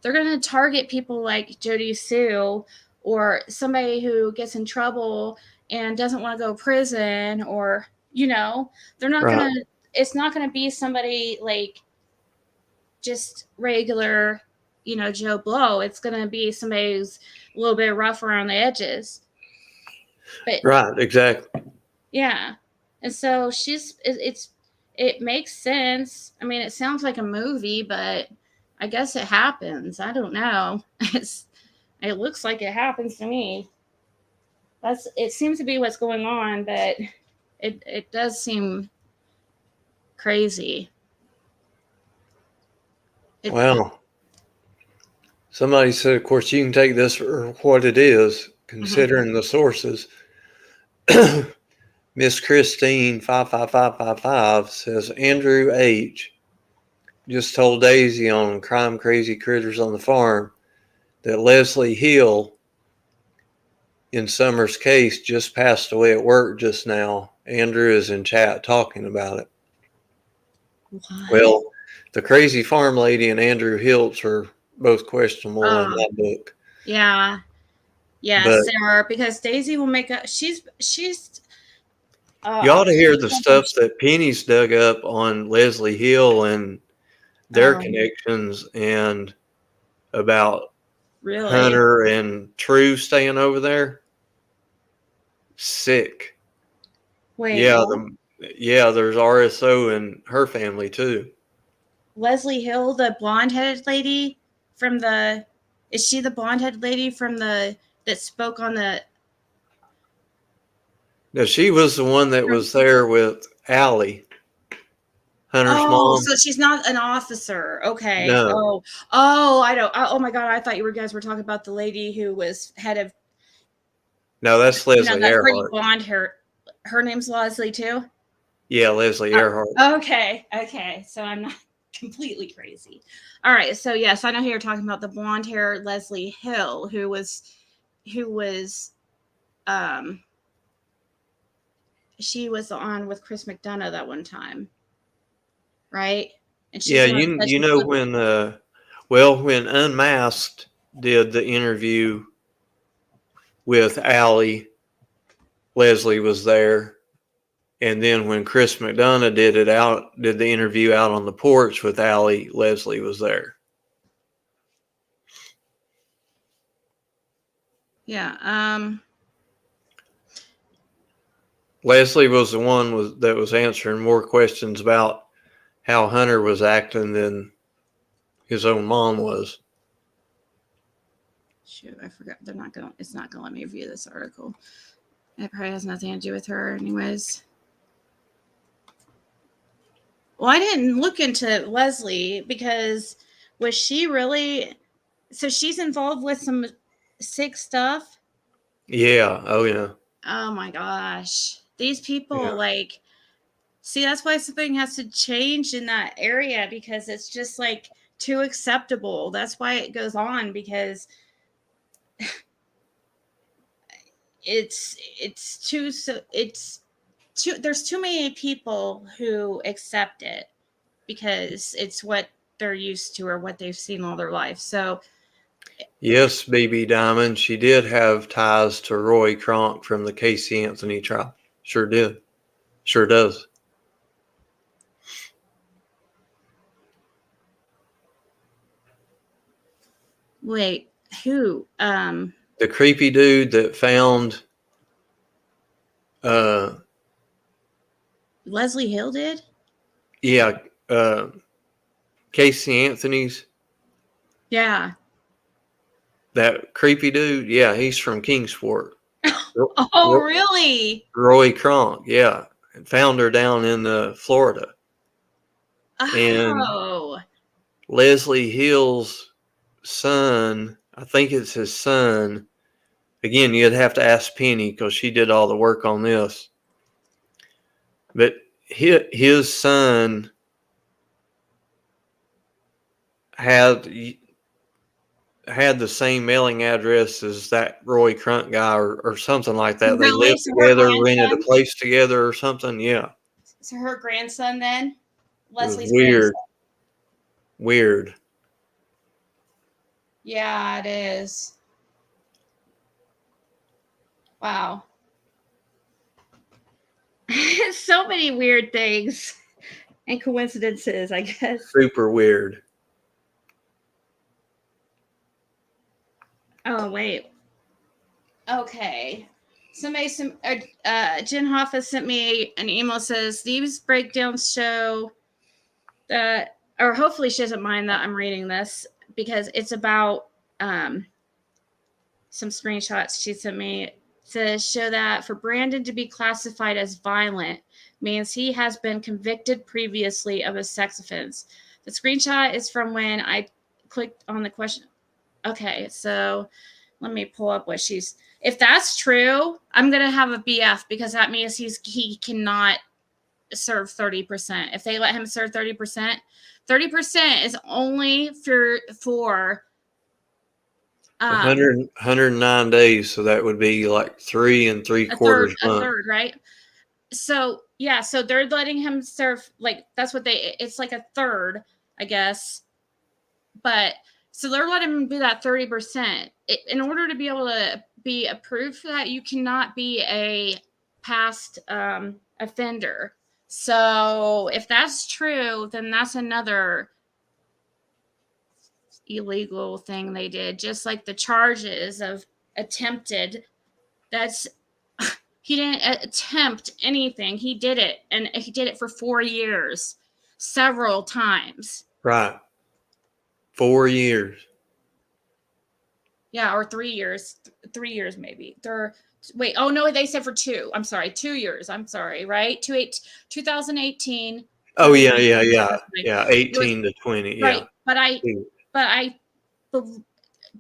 They're going to target people like Jody Sue, or somebody who gets in trouble and doesn't want to go to prison, or, they're not going to, it's not going to be somebody like just regular, Joe Blow. It's going to be somebody who's a little bit rough around the edges. But, right, exactly. Yeah. And so it makes sense. I mean, it sounds like a movie, but I guess it happens. I don't know. It looks like it happens to me. It seems to be what's going on, but it does seem crazy. Well, somebody said, of course, you can take this for what it is, considering the sources. Miss Christine 55555 says Andrew H. just told Daisy on Crime Crazy Critters on the Farm that Leslie Hill in Summer's case just passed away at work just now. Andrew is in chat talking about it. What? Well, the crazy farm lady and Andrew Hiltz are both questionable in my book. Yeah. But Sarah, because Daisy will make a, she's you ought to hear the stuff that Penny's dug up on Leslie Hill and their connections, and about Hunter and True staying over there. Sick. Wait. Yeah, there's RSO and her family too. Leslie Hill, the blonde-headed lady is she the blonde-headed lady that spoke on the? No, she was the one that was there with Allie, Hunter's mom. So she's not an officer. Okay. No. I don't. Oh my God, I thought you guys were talking about the lady who was head of. No, that's Leslie that pretty Earhart. blonde hair. Her name's Leslie too. Yeah, Leslie Earhart. Okay. So I'm not completely crazy. All right. So yes, I know who you're talking about, the blonde hair Leslie Hill, who was she was on with Chris McDonough that one time, right? And yeah, you know when Unmasked did the interview with Allie, Leslie was there. And then when Chris McDonough did the interview out on the porch with Allie, Leslie was there. Yeah. Leslie was the one that was answering more questions about how Hunter was acting than his own mom was. Shoot, I forgot. It's not gonna let me review this article. It probably has nothing to do with her anyways. Well, I didn't look into Leslie because was she really, so she's involved with some sick stuff? Yeah. Oh yeah. Oh my gosh. These people see, that's why something has to change in that area, because it's just like too acceptable. That's why it goes on, because there's too many people who accept it because it's what they're used to or what they've seen all their life. So yes, BB Diamond, she did have ties to Roy Cronk from the Casey Anthony trial. Sure did. Sure does. wait, who? The creepy dude that found Leslie Hill did? Yeah, Casey Anthony's. Yeah. That creepy dude, yeah, he's from Kingsport. Really? Roy Cronk, yeah. And found her down in Florida. And Leslie Hill's son, I think it's his son. Again, you'd have to ask Penny because she did all the work on this. But his son had the same mailing address as that Roy Cronk guy or something like that. They Really? lived So her together, rented a grandson? place together or something. Yeah. So her grandson then? It was Leslie's weird. grandson. Weird. Yeah, it is. Wow. So many weird things and coincidences, I guess. Super weird. Oh, wait. Okay. Jen Hoffa sent me an email, says these breakdowns show that, or hopefully she doesn't mind that I'm reading this, because it's about some screenshots she sent me to show that for Brandon to be classified as violent means he has been convicted previously of a sex offense. The screenshot is from when I clicked on the question. Okay, so let me pull up what she's. If that's true, I'm gonna have a BF, because that means he cannot serve 30%. If they let him serve 30%, 30% is only for 109 days, so that would be like 3 3/4 a months. third, right? So yeah, so they're letting him serve, like, that's what it's like a third, I guess. But so they're letting him do that 30%. In order to be able to be approved for that, you cannot be a past offender. So if that's true, then that's another illegal thing they did. Just like the charges of attempted, that's he didn't attempt anything. He did it, and he did it for 4 years, several times. Right. 4 years. Yeah, or 3 years. 3 years maybe. Wait, oh no, they said for 2. I'm sorry, 2 years. I'm sorry, right? 2018. Oh yeah. 18 to 20. Right, Yeah. but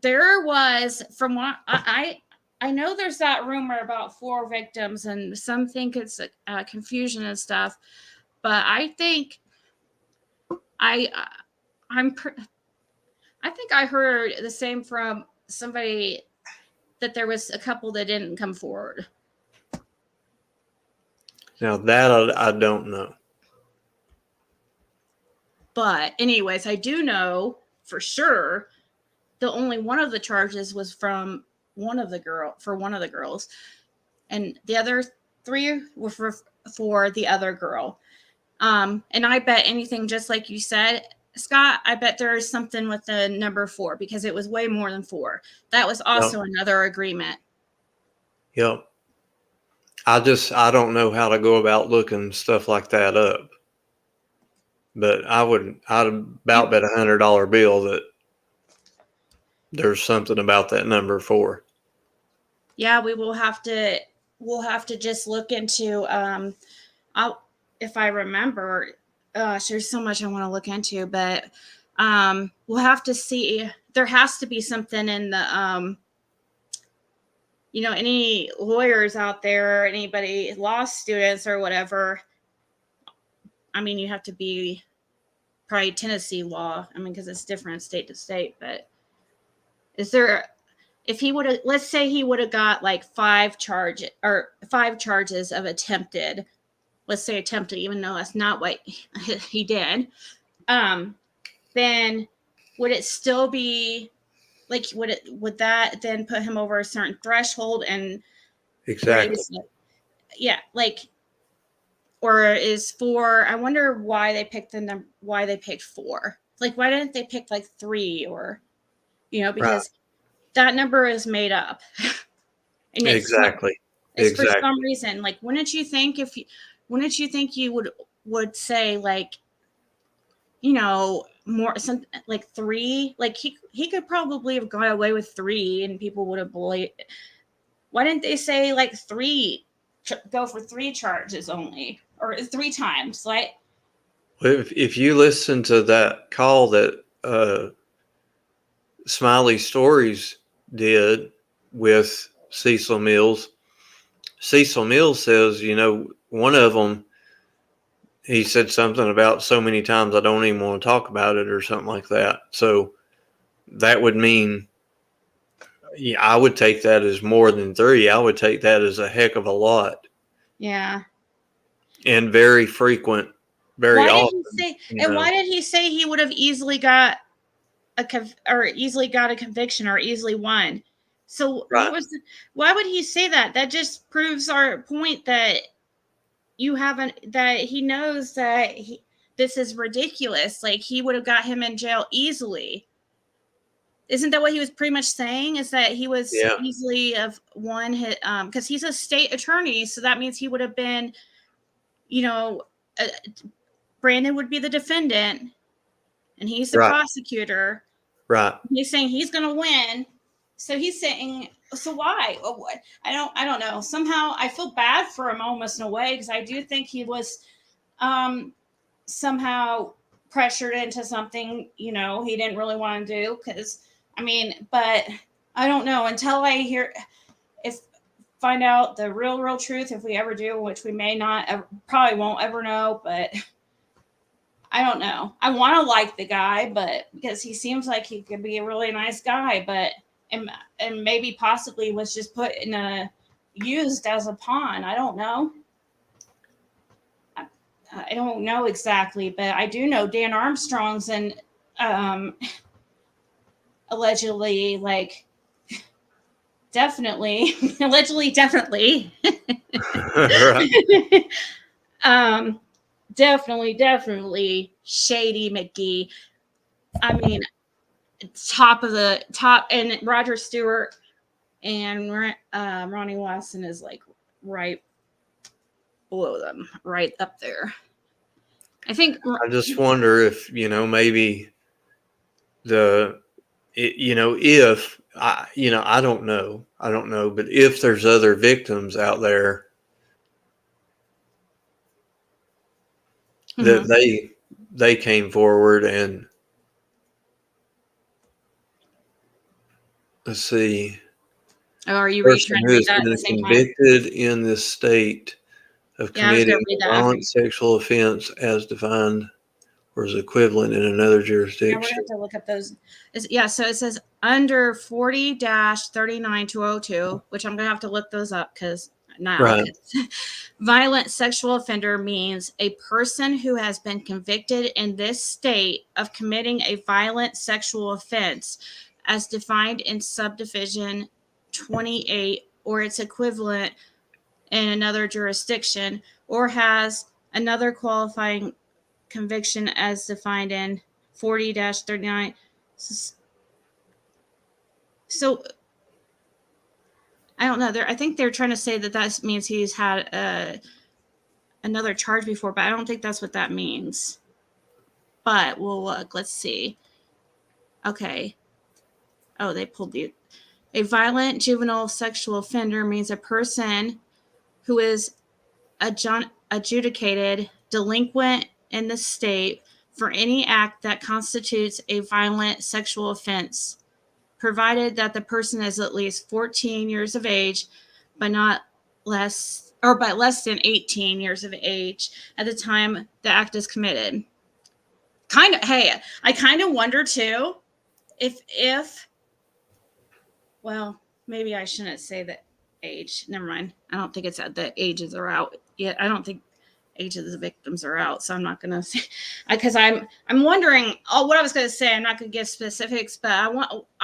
there was, from what I know, there's that rumor about 4 victims, and some think it's confusion and stuff. But I think I think I heard the same from somebody, that there was a couple that didn't come forward. Now that I don't know. But anyways, I do know for sure the only one of the charges was from one of the girls, and the other 3 were for the other girl. And I bet anything, just like you said, Scott, I bet there is something with the number 4, because it was way more than 4. That was also another agreement. Yep. I don't know how to go about looking stuff like that up. But I'd about bet $100 bill that there's something about that number 4. Yeah, we'll have to just look into if I remember. There's so much I want to look into, but we'll have to see. There has to be something in the any lawyers out there, anybody, law students or whatever. I mean, you have to be probably Tennessee law. I mean, because it's different state to state. But is there, if he would have, let's say he would have got like 5 charges of attempted. Let's say attempted, even though that's not what he did. Then would it still be like, would that then put him over a certain threshold? And exactly. Yeah, like, or is 4? I wonder why they picked the number. Why they picked 4? Like, why didn't they pick like 3 or, because that number is made up. And Exactly. It's for some reason. Like, wouldn't you think you would say, like, more, something like 3? Like, he could probably have got away with 3 and people would have believed. Why didn't they say like 3? Go for 3 charges only, or 3 times, like. If you listen to that call that Smiley Stories did with Cecil Mills says, one of them, he said something about so many times I don't even want to talk about it or something like that. So that would mean Yeah, I would take that as more than 3. I would take that as a heck of a lot, Yeah. and very frequent, very Why did often. he say? You And know, why did he say he would have easily got easily got a conviction or easily won? So right? why would he say that? That just proves our point that that he knows that this is ridiculous. Like, he would have got him in jail easily. Isn't that what he was pretty much saying? Is that he was Yeah, easily of one hit, because he's a state attorney, so that means he would have been, you know, Brandon would be the defendant and he's the right, prosecutor. right. He's saying he's going to win. So he's saying, so why? I don't know. Somehow I feel bad for him almost in a way, because I do think he was somehow pressured into something, he didn't really want to do. But I don't know until I find out the real truth, if we ever do, which we may not, probably won't ever know, but I don't know. I want to like the guy, but because he seems like he could be a really nice guy, but and maybe possibly was just used as a pawn. I don't know. I don't know exactly, but I do know Dan Armstrong's and allegedly, like, definitely, allegedly, definitely. Right. Definitely Shady McGee. I mean, top of the top, and Roger Stewart and Ronnie Lawson is like right below them, right up there. I think. I just wonder if, maybe if I don't know, but if there's other victims out there that they came forward and, let's see. Oh, are you Person trying to who read has that at been the same time? convicted in this state of Yeah, I was committing gonna read a that after violent sexual offense as defined or as equivalent in another Yeah, we're jurisdiction. gonna have to look up those. So it says under 40-39202, which I'm gonna have to look those up because now Right. violent sexual offender means a person who has been convicted in this state of committing a violent sexual offense as defined in subdivision 28 or its equivalent in another jurisdiction, or has another qualifying conviction as defined in 40-39. So I don't know. I think they're trying to say that means he's had another charge before, but I don't think that's what that means. But we'll look. Let's see. Okay. Oh, they pulled a violent juvenile sexual offender means a person who is adjudicated delinquent in the state for any act that constitutes a violent sexual offense, provided that the person is at least 14 years of age, but less than 18 years of age at the time the act is committed. I kind of wonder too if well, maybe I shouldn't say the age. Never mind. I don't think it's at the ages are out yet. I don't think age of the victims are out, so I'm not gonna say, because I'm wondering. Oh, what I was gonna say, I'm not gonna give specifics, but I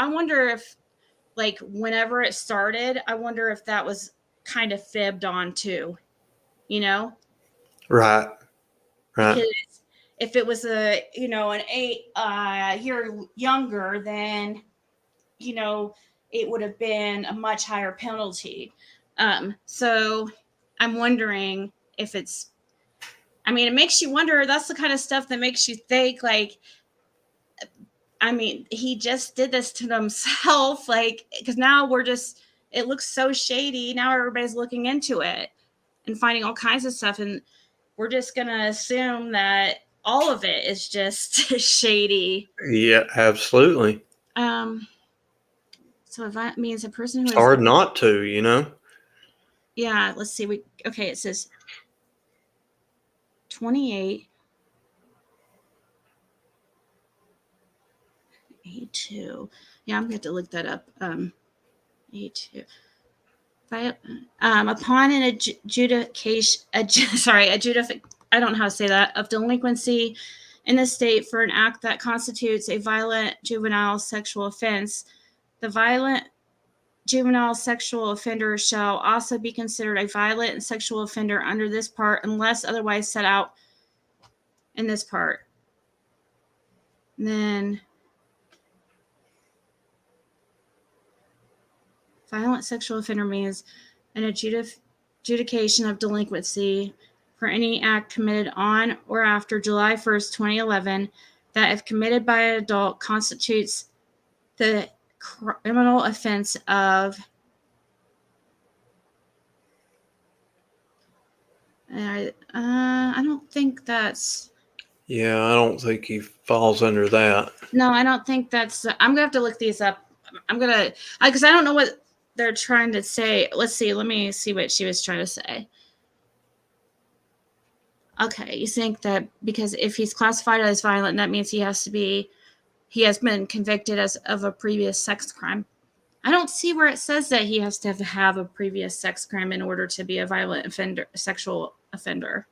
wonder if, like, whenever it started, I wonder if that was kind of fibbed on too, Right. Because if it was an 8 year younger, then it would have been a much higher penalty. So I'm wondering if it's. I mean, it makes you wonder. That's the kind of stuff that makes you think, like, I mean, he just did this to himself, like, because now it looks so shady. Now everybody's looking into it and finding all kinds of stuff. And we're just going to assume that all of it is just shady. Yeah, absolutely. So if that means a person who It's is hard not to, Yeah, let's see. It says 28. 82. Yeah, I'm going to have to look that up. A2. Upon an adjudication, I don't know how to say that, of delinquency in the state for an act that constitutes a violent juvenile sexual offense, the violent juvenile sexual offender shall also be considered a violent sexual offender under this part unless otherwise set out in this part. And then violent sexual offender means an adjudication of delinquency for any act committed on or after July 1st, 2011, that if committed by an adult constitutes the criminal offense of I don't think that's. Yeah, I don't think he falls under that. No, I don't think that's. I'm gonna have to look these up. Because I don't know what they're trying to say. Let's see. Let me see what she was trying to say. Okay, you think that because if he's classified as violent, that means he has been convicted of a previous sex crime. I don't see where it says that he has to have a previous sex crime in order to be a violent offender, sexual offender.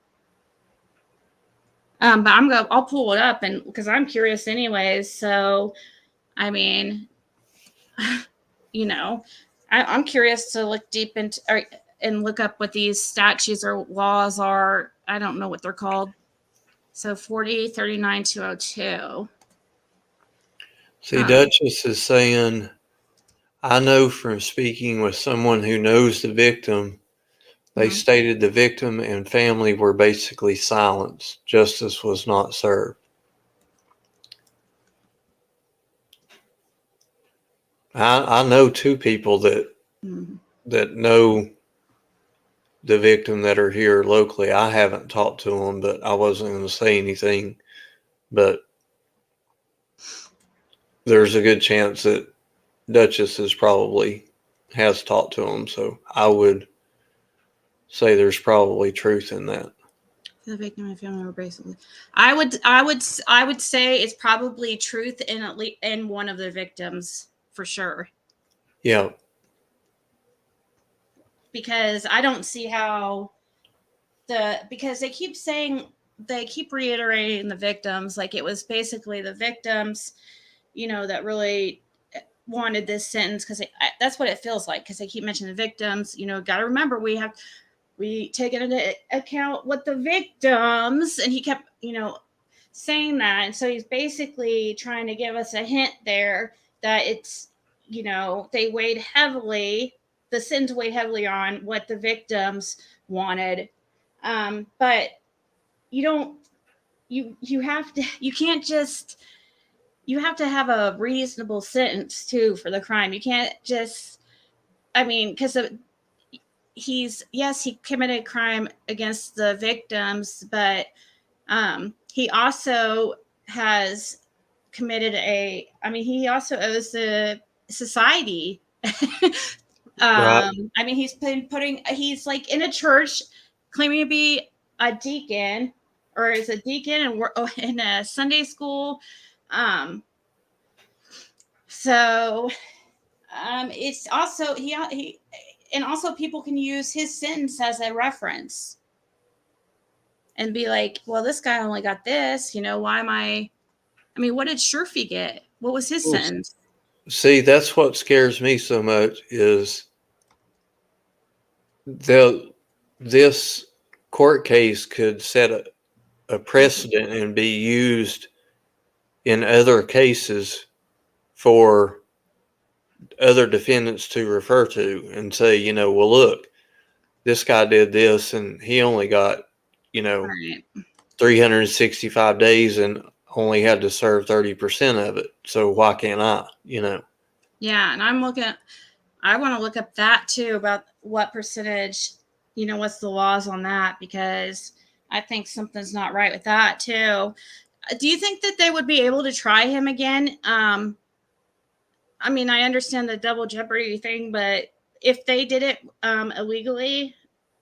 But I'll pull it up and because I'm curious anyways. So, I mean, I'm curious to look deep into and look up what these statutes or laws are. I don't know what they're called. So 4039-202. See, Duchess is saying, I know from speaking with someone who knows the victim, they stated the victim and family were basically silenced. Justice was not served. I know two people that know the victim that are here locally. I haven't talked to them, but I wasn't going to say anything. But there's a good chance that Duchess has talked to them. So I would say there's probably truth in that. The victim and family were basically. I would say it's probably truth in one of the victims for sure. Yeah. Because I don't see how because they keep reiterating the victims, like it was basically the victims, that really wanted this sentence because that's what it feels like because they keep mentioning the victims. Got to remember we take into account what the victims, and he kept saying that, and so he's basically trying to give us a hint there that it's the sins weighed heavily on what the victims wanted, but you have to have a reasonable sentence too for the crime. You can't just, because he committed a crime against the victims, but he also has committed he also owes the society. Right. He's like in a church claiming to be a deacon or is a deacon in a Sunday school. It's also, and also people can use his sentence as a reference and be like, well, this guy only got this, why am what did Sherfy get? What was his sentence? See, that's what scares me so much is this court case could set a precedent and be used in other cases for other defendants to refer to and say, well, look, this guy did this and he only got, 365 days and only had to serve 30% of it. So why can't I, Yeah. And I want to look up that too, about what percentage, what's the laws on that, because I think something's not right with that too. Do you think that they would be able to try him again? I understand the double jeopardy thing, but if they did it illegally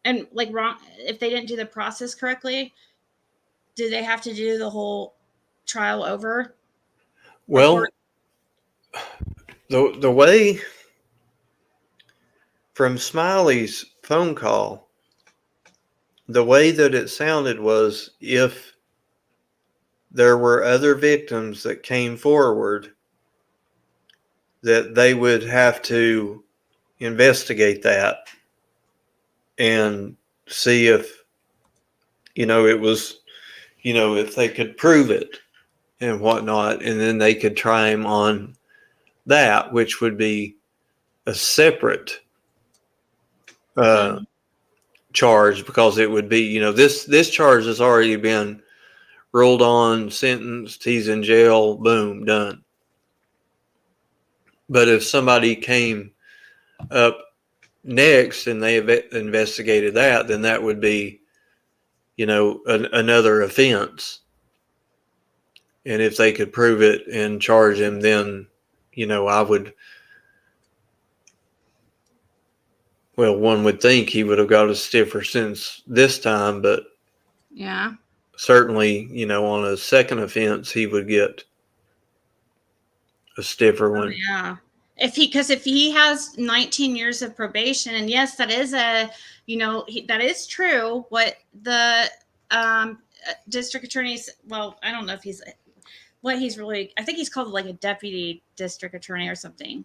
and wrong, if they didn't do the process correctly, do they have to do the whole trial over? Well, the way From Smiley's phone call, the way that it sounded was if there were other victims that came forward, that they would have to investigate that and see if, it was, if they could prove it and whatnot, and then they could try him on that, which would be a separate charge, because it would be, this charge has already been ruled on, sentenced, he's in jail, boom, done. But if somebody came up next and they investigated that, then that would be, another offense. And if they could prove it and charge him, then, I would, well, one would think he would have got a stiffer sentence this time, but Yeah. certainly, on a second offense, he would get a stiffer one. Yeah. Because if he has 19 years of probation, and yes, that is that is true. What the district attorneys, well, I don't know if he's really, I think he's called like a deputy district attorney or something.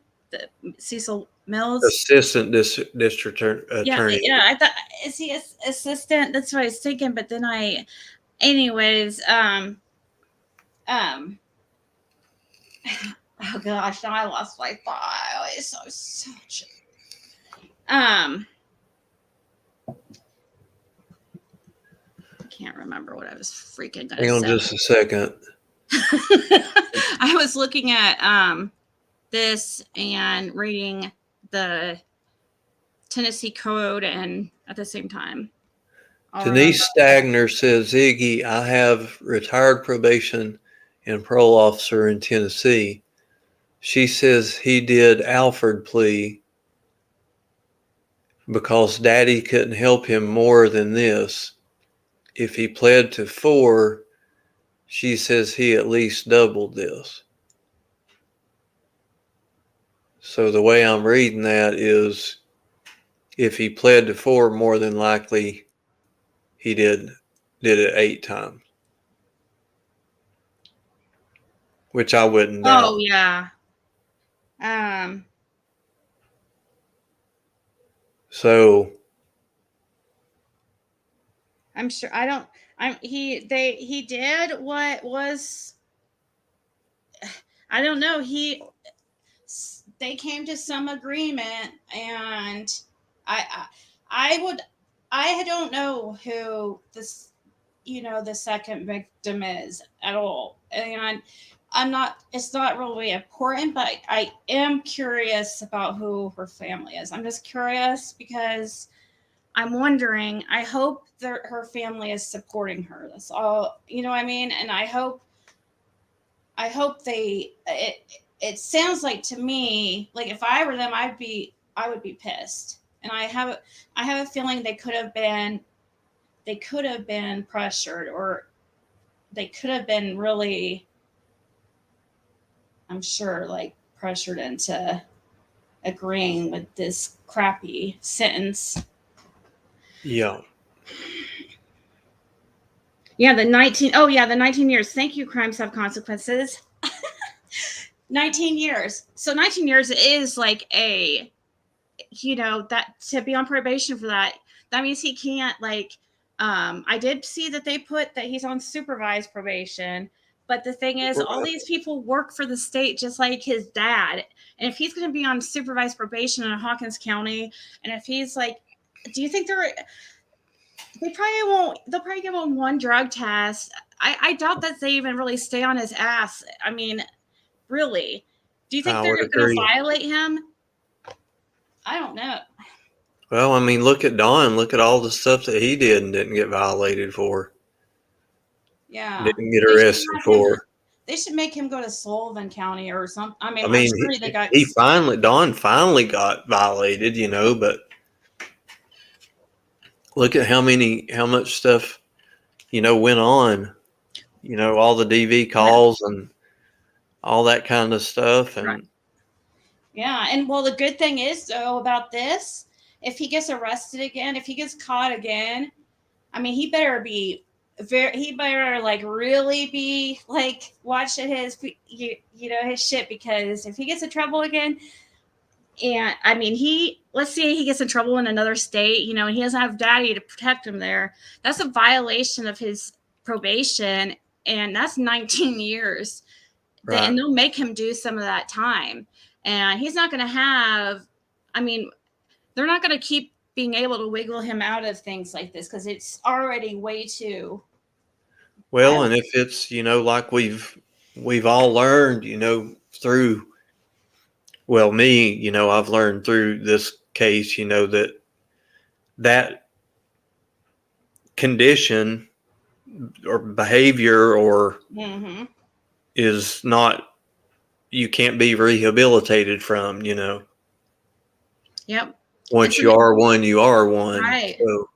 Cecil Mills, Assistant district attorney. Yeah. I thought, is he assistant? That's what I was thinking. But then anyways, oh gosh, now I lost my thought. It's so such. I can't remember what I was freaking gonna Hang on say. just a second. I was looking at this and reading the Tennessee code, and at the same time, Denise Stagner says, Ziggy, I have retired probation and parole officer in Tennessee. She says he did Alfred plea because daddy couldn't help him more than this. If he pled to 4, she says he at least doubled this. So the way I'm reading that is, if he pled to 4, more than likely he did it 8 times, which I wouldn't doubt. Oh yeah. So I'm sure he did what was, I don't know, they came to some agreement, and I don't know who this, the second victim is at all. And it's not really important, but I am curious about who her family is. I'm just curious because I'm wondering, I hope that her family is supporting her. That's all, you know what I mean? And I hope it sounds like to me, like if I were them, I would be pissed. And I have a feeling they could have been pressured, or they could have been really, I'm sure, like pressured into agreeing with this crappy sentence. yeah. Yeah, the 19 years. Thank you, crimes have consequences. 19 years. So 19 years is like that to be on probation for that means he can't, like, I did see that they put that he's on supervised probation, but the thing is, all these people work for the state just like his dad. And if he's going to be on supervised probation in Hawkins County, and if he's like, do you think they'll probably give him one drug test. I doubt that they even really stay on his ass. I mean, really, do you think they're going to violate him? I don't know. Well, I mean, look at Don. Look at all the stuff that he did and didn't get violated for. Yeah. Didn't get arrested for. They should make him go to Sullivan County or something. I mean, Don finally got violated, but look at how much stuff, went on, all the DV calls and all that kind of stuff. And right. Yeah. And well, the good thing is though about this if he gets arrested again, if he gets caught again, I mean, he better be he better like really be like watching his, his shit, because if he gets in trouble again, and I mean, let's say he gets in trouble in another state, and he doesn't have daddy to protect him there. That's a violation of his probation, and that's 19 years. Right. And they'll make him do some of that time. And he's not going to have, I mean, they're not going to keep being able to wiggle him out of things like this because it's already way too. Well, and if it's, like we've all learned, through, well, me, I've learned through this case, that condition or behavior or is not, you can't be rehabilitated from, Yep. Once you are one, you are one. Right. So,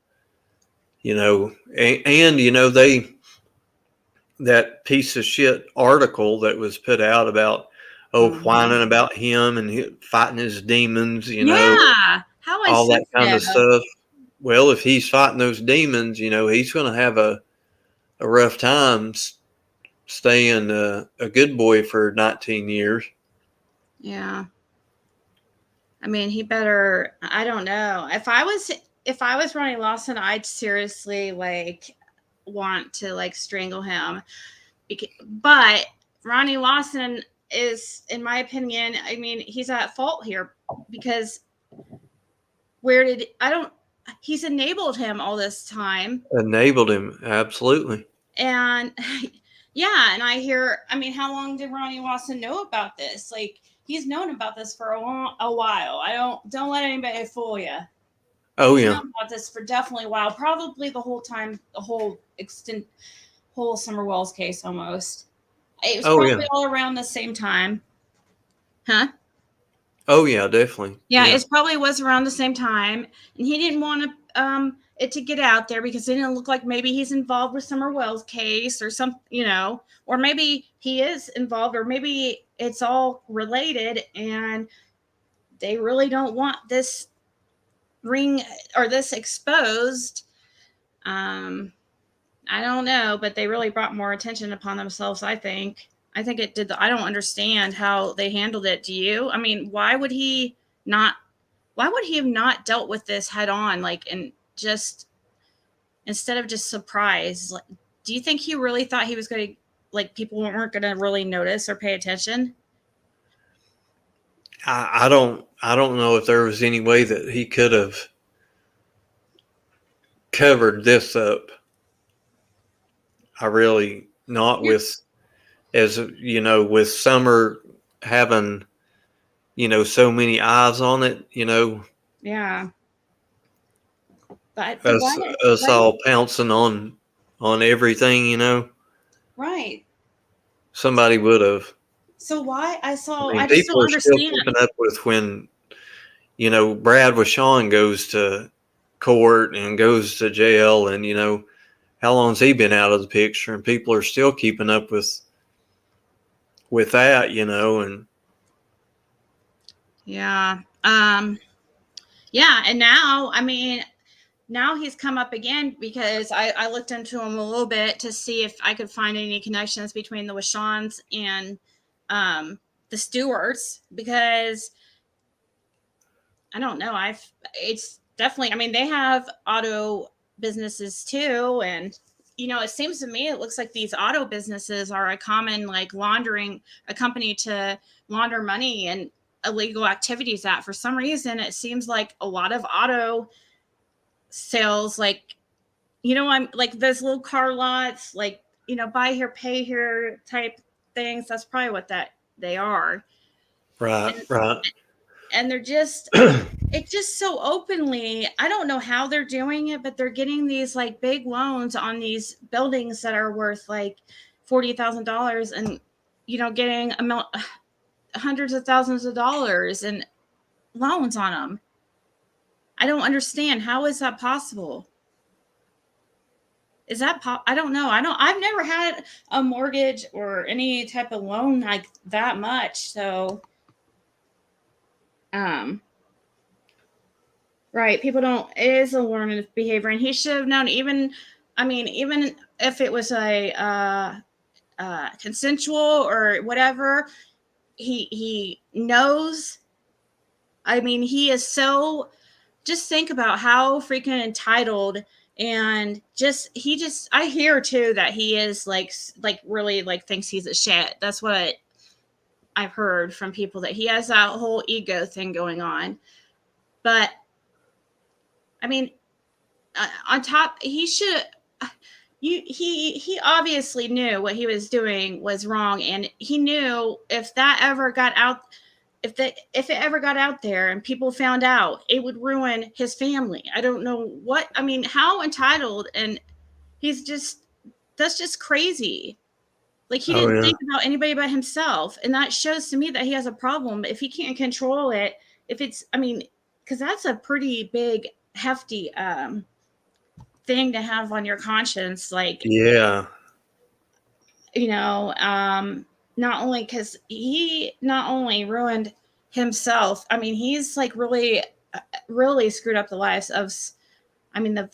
that piece of shit article that was put out about, whining about him and fighting his demons, yeah. How all that kind of stuff. Well, if he's fighting those demons, he's going to have a rough time staying a good boy for 19 years. Yeah. I mean, he better, I don't know. If I was Ronnie Lawson, I'd seriously want to strangle him. But Ronnie Lawson is, in my opinion, I mean, he's at fault here because he's enabled him all this time. Enabled him, absolutely. And yeah, and I hear, I mean, how long did Ronnie Lawson know about this? He's known about this for a while. Don't let anybody fool you. Oh He's yeah. known about this for definitely a while, probably the whole time, the whole Summer Wells case almost. It was probably all around the same time. Huh? Oh yeah, definitely. Yeah, it probably was around the same time, and he didn't want it to get out there because it didn't look like maybe he's involved with Summer Wells case or some, or maybe he is involved, or maybe it's all related, and they really don't want this ring or this exposed. I don't know, but they really brought more attention upon themselves, I think. I think it did. I don't understand how they handled it. Do you? I mean, why would he have not dealt with this head on, and just instead of just surprise? Do you think he really thought he was going to, people weren't going to really notice or pay attention? I don't know if there was any way that he could have covered this up. I really not with, as with Summer having, so many eyes on it, Yeah. But us all pouncing on everything, Right. Somebody would have. So why I just don't people are understand. still keeping up with when, Brad Washawn goes to court and goes to jail, and how long's he been out of the picture, and people are still keeping up with that, and yeah. Yeah, and now, I mean, now he's come up again because I looked into him a little bit to see if I could find any connections between the Washawns and the Stewarts, because I don't know. It's definitely, I mean, they have auto businesses too. And, it seems to me, it looks like these auto businesses are a common, laundering, a company to launder money and illegal activities at. For some reason, it seems like a lot of auto sales, I'm those little car lots, buy here, pay here type things. That's probably what they are. Right. And they're just, it's just so openly, I don't know how they're doing it, but they're getting these big loans on these buildings that are worth $40,000 and, getting hundreds of thousands of dollars in loans on them. I don't understand. How is that possible? Is that I don't know. I've never had a mortgage or any type of loan like that much. So, Right. People don't, it is a learned behavior. And he should have known, even if it was a consensual or whatever, he knows. I mean, he is so, just think about how freaking entitled, and I hear too that he is like really like thinks he's a shit. That's what I've heard from people, that he has that whole ego thing going on. But I mean, on top, he should, he obviously knew what he was doing was wrong, and he knew if that ever got out, if it ever got out there and people found out, it would ruin his family. I don't know what, I mean, how entitled, and that's just crazy. Like, he Oh didn't yeah. think about anybody but himself, and that shows to me that he has a problem if he can't control it. If it's, I mean, because that's a pretty big, hefty thing to have on your conscience, like, Yeah. not only because he not only ruined himself, I mean, he's like really screwed up the lives of, I mean, the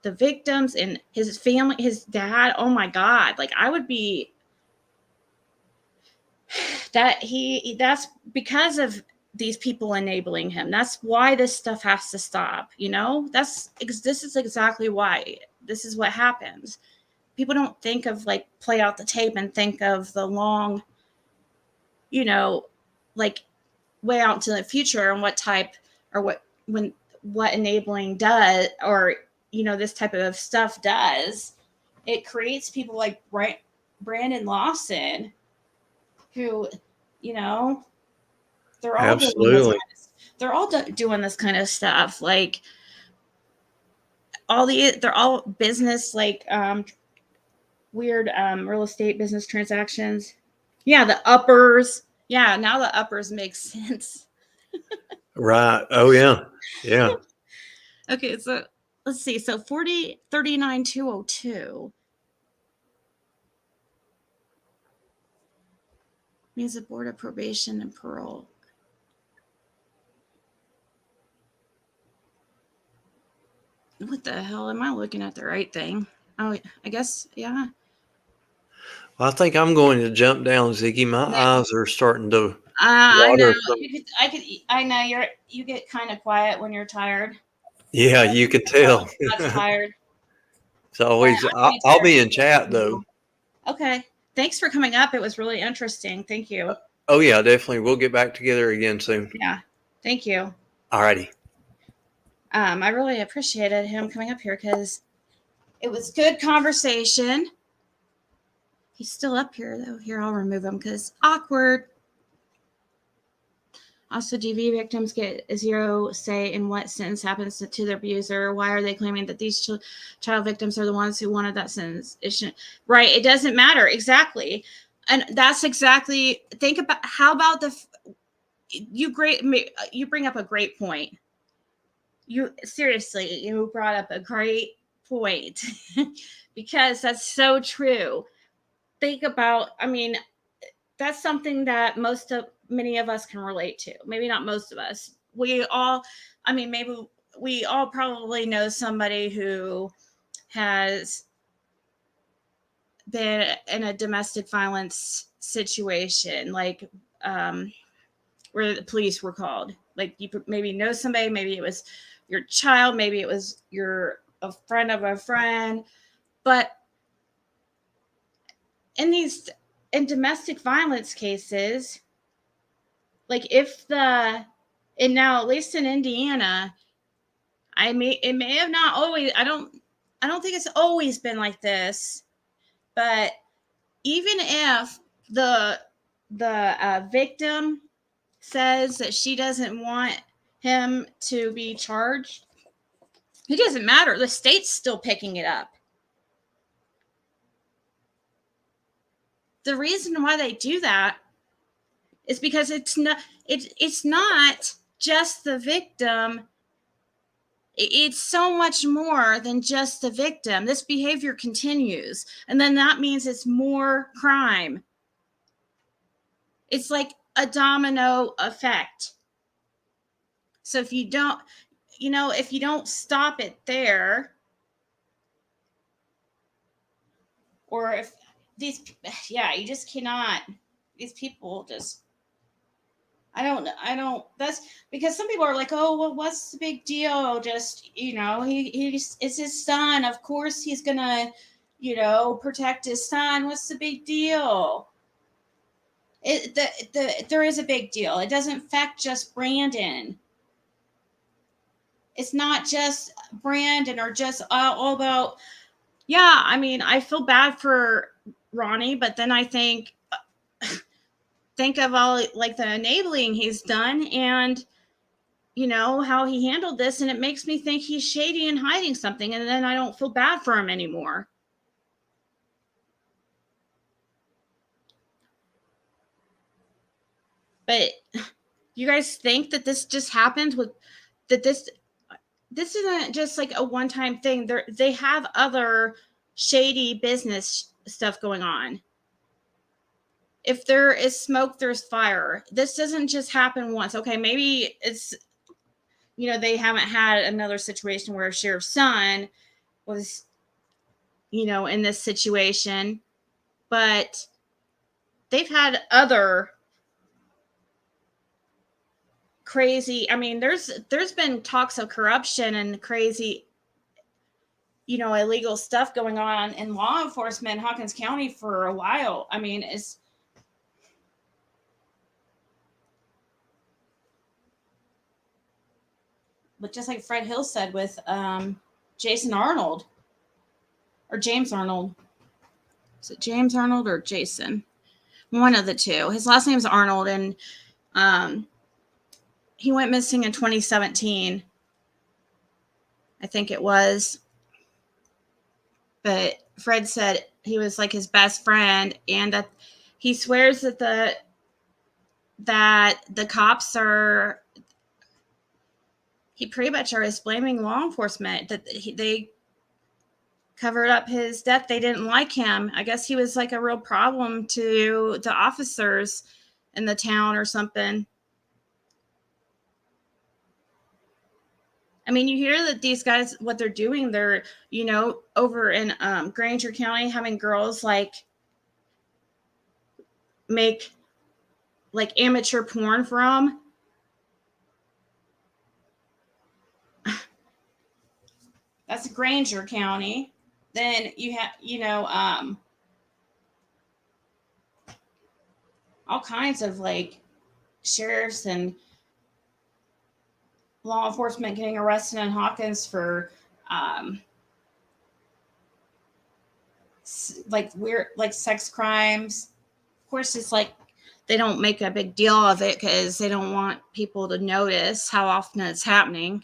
victims and his family, his dad. Oh my God. Like, I would be, that's because of these people enabling him. That's why this stuff has to stop. This is exactly why this is what happens. People don't think of, like, play out the tape and think of the long, like, way out to the future, and what type, or what enabling does, or, this type of stuff does. It creates people like Brandon Lawson, who, they're all doing this Absolutely. kind of, doing this kind of stuff. Like, they're all business, like, weird real estate business transactions. Yeah, the uppers. Yeah, now the uppers make sense. Right. Oh yeah. Yeah. Okay, so let's see. So 4039-202 means the Board of Probation and Parole. What the hell? Am I looking at the right thing? Oh, I guess, yeah. Well, I think I'm going to jump down, Ziggy. My eyes are starting to I know. water from. I know you get kind of quiet when you're tired. Yeah, you could tell. I'm tired. It's always. I'm pretty I'll tired. be in chat though. Okay. Thanks for coming up. It was really interesting. Thank you. Oh yeah, definitely. We'll get back together again soon. Yeah. Thank you. Alrighty. I really appreciated him coming up here because it was good conversation. He's still up here though. Here, I'll remove him because awkward. Also, DV victims get zero say in what sentence happens to their abuser. Why are they claiming that these child victims are the ones who wanted that sentence? Right. It doesn't matter. Exactly. And that's exactly, think about, how about you bring up a great point. You brought up a great point because that's so true. Think about, I mean, that's something that many of us can relate to. Maybe not most of us. Maybe we all probably know somebody who has been in a domestic violence situation, like where the police were called. Like, you maybe know somebody, maybe it was your child, maybe it was a friend of a friend, but in domestic violence cases, like, and now at least in Indiana, it may have not always, I don't think it's always been like this, but even if the victim says that she doesn't want him to be charged, it doesn't matter. The state's still picking it up. The reason why they do that is because it's not just the victim. It's so much more than just the victim. This behavior continues, and then that means it's more crime. It's like a domino effect. So if you don't, if you don't stop it there, or if you just cannot, these people just, I don't, that's because some people are like, oh, well, what's the big deal? Just, it's his son. Of course he's gonna, protect his son. What's the big deal? There is a big deal. It doesn't affect just Brandon. It's not just Brandon or just all about, I feel bad for Ronnie, but then I think of all like the enabling he's done and, how he handled this. And it makes me think he's shady and hiding something. And then I don't feel bad for him anymore. But you guys think that this just happened this isn't just like a one-time thing. They have other shady business stuff going on. If there is smoke, there's fire. This doesn't just happen once. Okay, maybe it's, they haven't had another situation where a sheriff's son was, in this situation, but they've had other crazy, there's been talks of corruption and crazy, illegal stuff going on in law enforcement in Hawkins County for a while. But just like Fred Hill said with Jason Arnold or James Arnold. Is it James Arnold or Jason? One of the two. His last name is Arnold, and he went missing in 2017. I think it was. But Fred said he was like his best friend, and that he swears that the cops are, he pretty much is blaming law enforcement, that they covered up his death. They didn't like him. I guess he was like a real problem to the officers in the town or something. You hear that these guys, what they're doing, they're, over in Granger County, having girls like make like amateur porn for them. That's Granger County. Then you have, all kinds of like sheriffs and law enforcement getting arrested in Hawkins for like weird, like sex crimes. Of course, it's like they don't make a big deal of it because they don't want people to notice how often it's happening.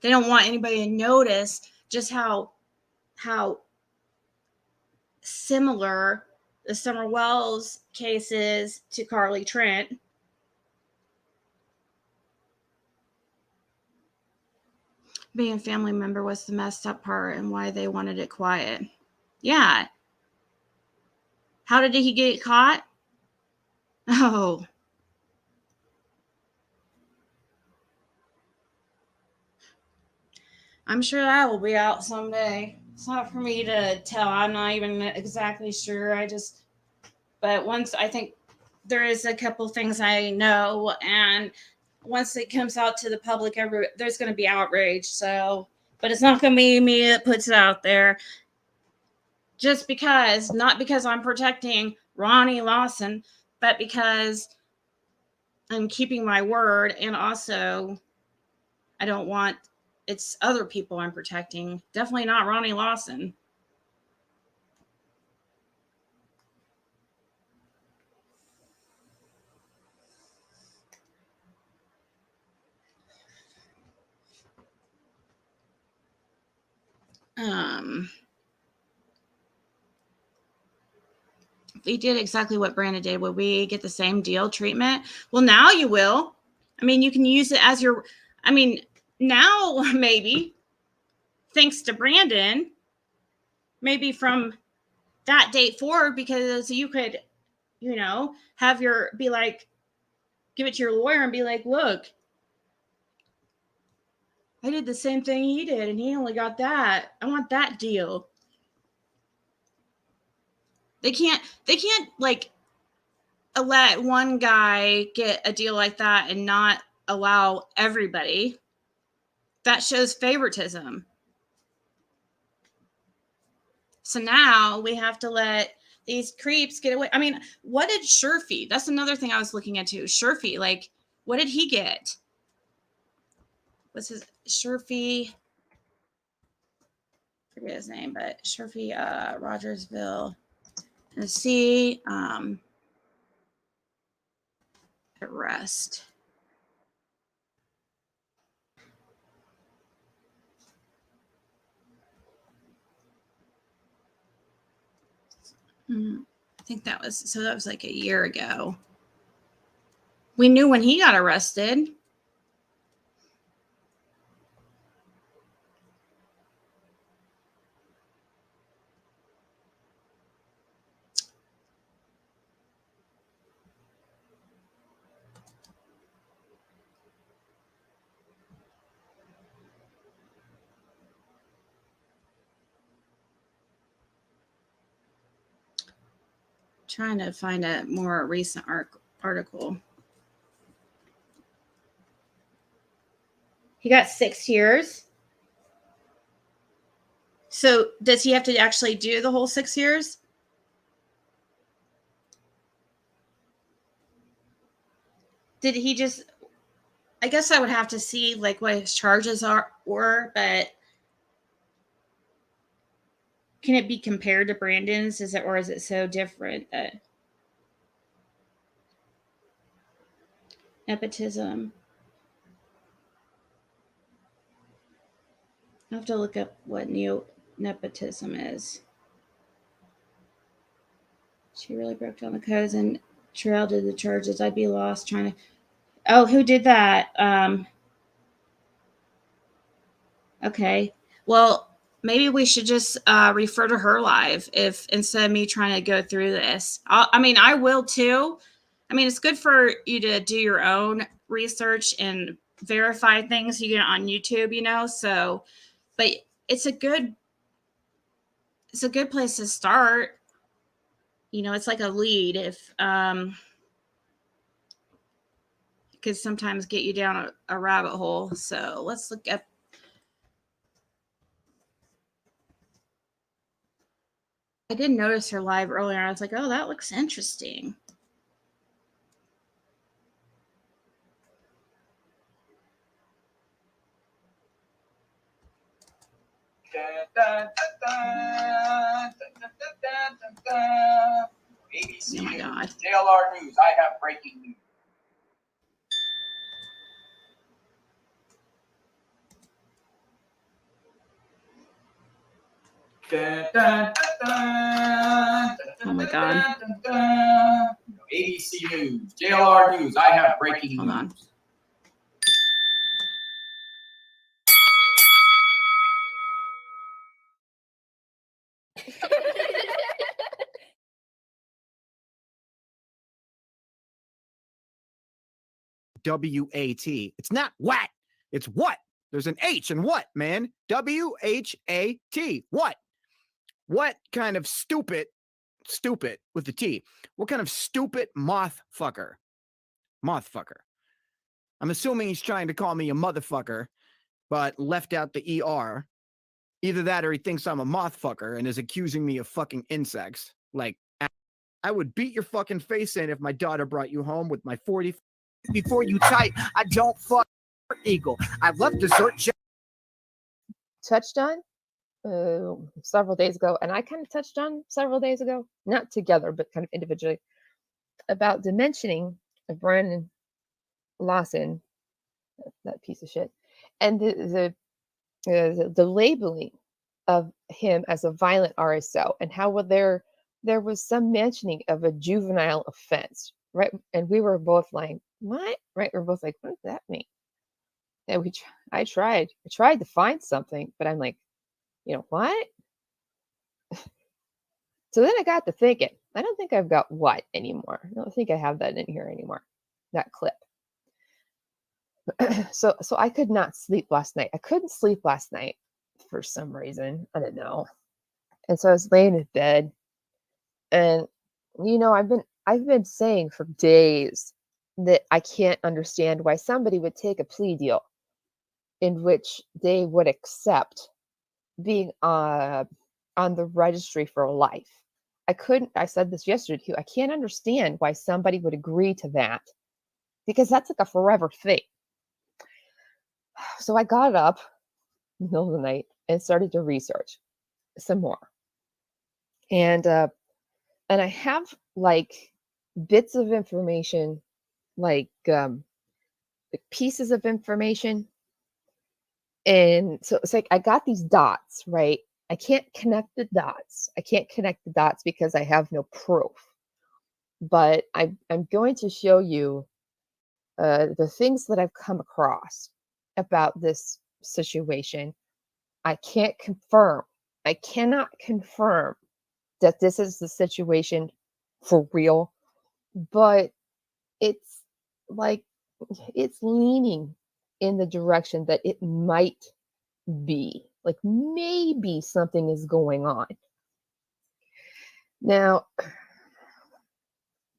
They don't want anybody to notice just how similar the Summer Wells case is to Carly Trent. Being a family member was the messed up part and why they wanted it quiet. Yeah. How did he get caught? Oh. I'm sure that will be out someday. It's not for me to tell. I'm not even exactly sure. But once, I think there is a couple things I know, and once it comes out to the public, there's going to be outrage. So, but it's not going to be me that puts it out there. Just because, not because I'm protecting Ronnie Lawson, but because I'm keeping my word, and also I don't want, it's other people I'm protecting. Definitely not Ronnie Lawson. If we did exactly what Brandon did, would we get the same deal treatment? Well, now you will. You can use it as your, now maybe, thanks to Brandon, maybe from that date forward, because you could, have be like, give it to your lawyer and be like, look, I did the same thing he did, and he only got that. I want that deal. They can't like let one guy get a deal like that and not allow everybody. That shows favoritism. So now we have to let these creeps get away. I mean, what did Sherfy? That's another thing I was looking at too. Sherfy, like, what did he get? What's his Sherfy? I forget his name, but Sherfy, Rogersville, Tennessee, arrest. I think that was like a year ago. We knew when he got arrested. Trying to find a more recent article. He got 6 years. So does he have to actually do the whole 6 years? Did he just, I guess I would have to see like what his charges were, but can it be compared to Brandon's? Or is it so different that nepotism? I have to look up what nepotism is. She really broke down the codes and trailed to the charges. I'd be lost trying to. Oh, who did that? Okay. Well, maybe we should just refer to her live instead of me trying to go through this. I will too. I mean, it's good for you to do your own research and verify things you get on YouTube, so, but it's a good place to start. It's like a lead if, could sometimes get you down a rabbit hole. So let's look up. I did notice her live earlier. I was like, oh, that looks interesting. ABC Oh my God. JLR News. I have breaking news. Oh my God. ABC News. JLR News. I have breaking Hold news. on. W-A-T. It's not what. It's what. There's an H in what, man? W-H-A-T. What? What kind of stupid with the T? What kind of stupid mothfucker? Mothfucker. I'm assuming he's trying to call me a motherfucker, but left out the ER. Either that or he thinks I'm a mothfucker and is accusing me of fucking insects. Like, I would beat your fucking face in if my daughter brought you home with my 40 before you type. I don't fuck eagle. I love dessert. Touched on several days ago, and I kind of touched on several days ago, not together, but kind of individually, about dimensioning of Ronnie Lawson, that piece of shit, and the labeling of him as a violent RSO, and how there was some mentioning of a juvenile offense, right? And we were both like, what? Right? We're both like, what does that mean? And I tried to find something, but I'm like, what? So then I got to thinking, I don't think I've got what anymore. I don't think I have that in here anymore, that clip. So I could not sleep last night. I couldn't sleep last night for some reason. I don't know. And so I was laying in bed, and I've been saying for days that I can't understand why somebody would take a plea deal in which they would accept being on the registry for life. I said this yesterday too. I can't understand why somebody would agree to that, because that's like a forever thing. So I got up in the middle of the night and started to research some more. And I have like bits of information, like pieces of information. And so it's like I got these dots, right? I can't connect the dots. I can't connect the dots because I have no proof. But I'm going to show you the things that I've come across about this situation. I can't confirm. I cannot confirm that this is the situation for real, but it's like it's leaning in the direction that it might be. Like maybe something is going on. Now,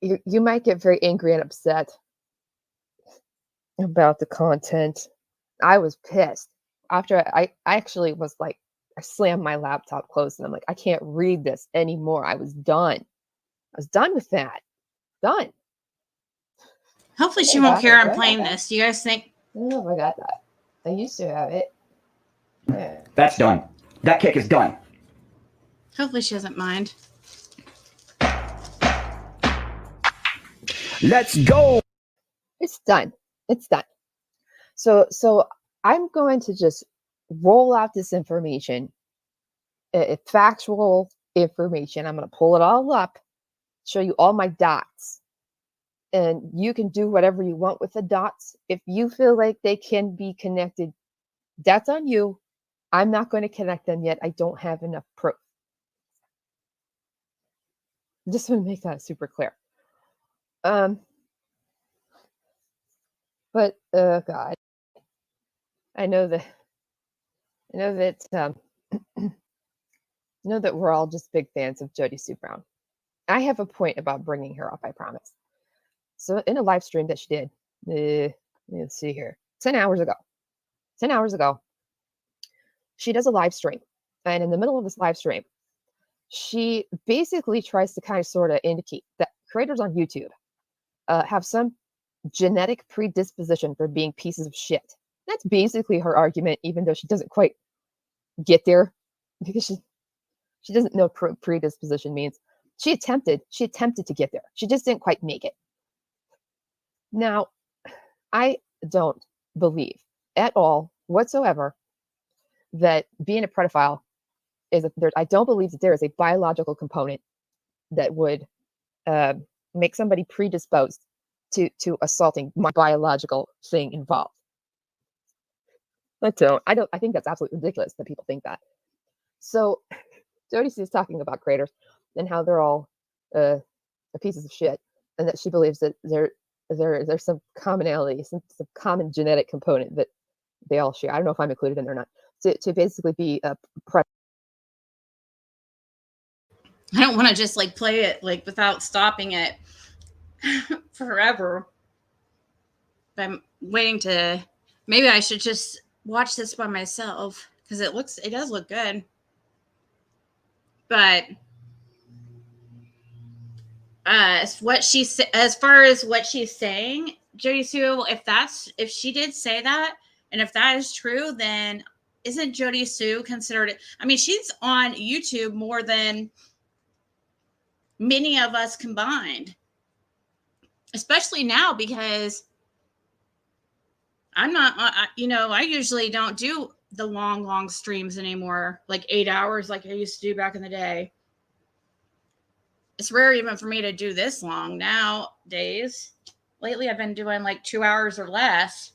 you might get very angry and upset about the content. I was pissed after I actually was like, I slammed my laptop closed and I'm like, I can't read this anymore. I was done. I was done with that. Done. Hopefully she won't care I'm playing this. Do you guys think? Oh, I got that. I used to have it. Yeah. That's done. That kick is done. Hopefully she doesn't mind. Let's go. It's done. It's done. So I'm going to just roll out this information, factual information. I'm going to pull it all up, show you all my dots. And you can do whatever you want with the dots. If you feel like they can be connected, that's on you. I'm not going to connect them yet. I don't have enough proof. Just want to make that super clear. But God, I know that we're all just big fans of Jody Sue Brown. I have a point about bringing her up, I promise. So in a live stream that she did, let's see here, 10 hours ago, she does a live stream. And in the middle of this live stream, she basically tries to kind of sort of indicate that creators on YouTube have some genetic predisposition for being pieces of shit. That's basically her argument, even though she doesn't quite get there because she doesn't know what predisposition means. She attempted to get there. She just didn't quite make it. Now, I don't believe at all whatsoever that being a pedophile I don't believe that there is a biological component that would make somebody predisposed to assaulting my biological thing involved. I think that's absolutely ridiculous that people think that. So Jody is talking about creators and how they're all pieces of shit, and that she believes that there's some commonality, some common genetic component that they all share. I don't know if I'm included in there or not. To basically be a I don't want to just like play it like without stopping it forever. But I'm waiting to. Maybe I should just watch this by myself because it does look good. But as far as what she's saying, Jody Sue, if she did say that, and if that is true, then isn't Jody Sue considered? I mean, she's on YouTube more than many of us combined, especially now because I'm not, I usually don't do the long streams anymore, like 8 hours like I used to do back in the day. It's rare even for me to do this long nowadays. Lately, I've been doing like 2 hours or less.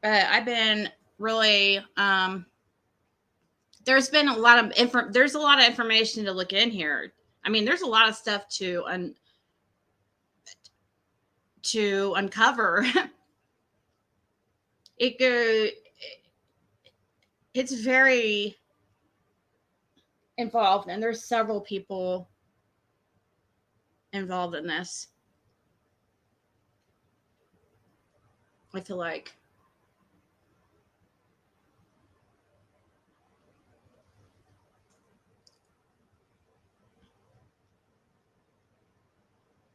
But I've been really, there's been a lot of there's a lot of information to look in here. I mean, there's a lot of stuff to to uncover. It's very involved, and there's several people involved in this. I feel like.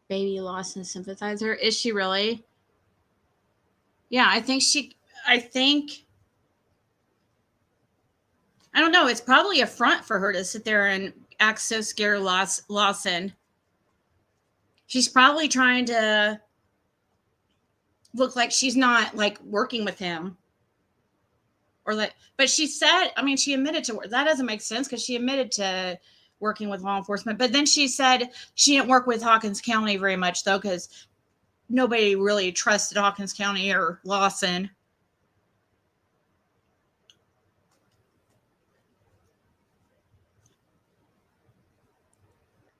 Baby Lawson sympathizer. Is she really? Yeah, I don't know. It's probably a front for her to sit there and act so scared of Lawson. She's probably trying to look like she's not like working with him. Or like, but she said, I mean, she admitted to work. That doesn't make sense because she admitted to working with law enforcement. But then she said she didn't work with Hawkins County very much, though, because nobody really trusted Hawkins County or Lawson.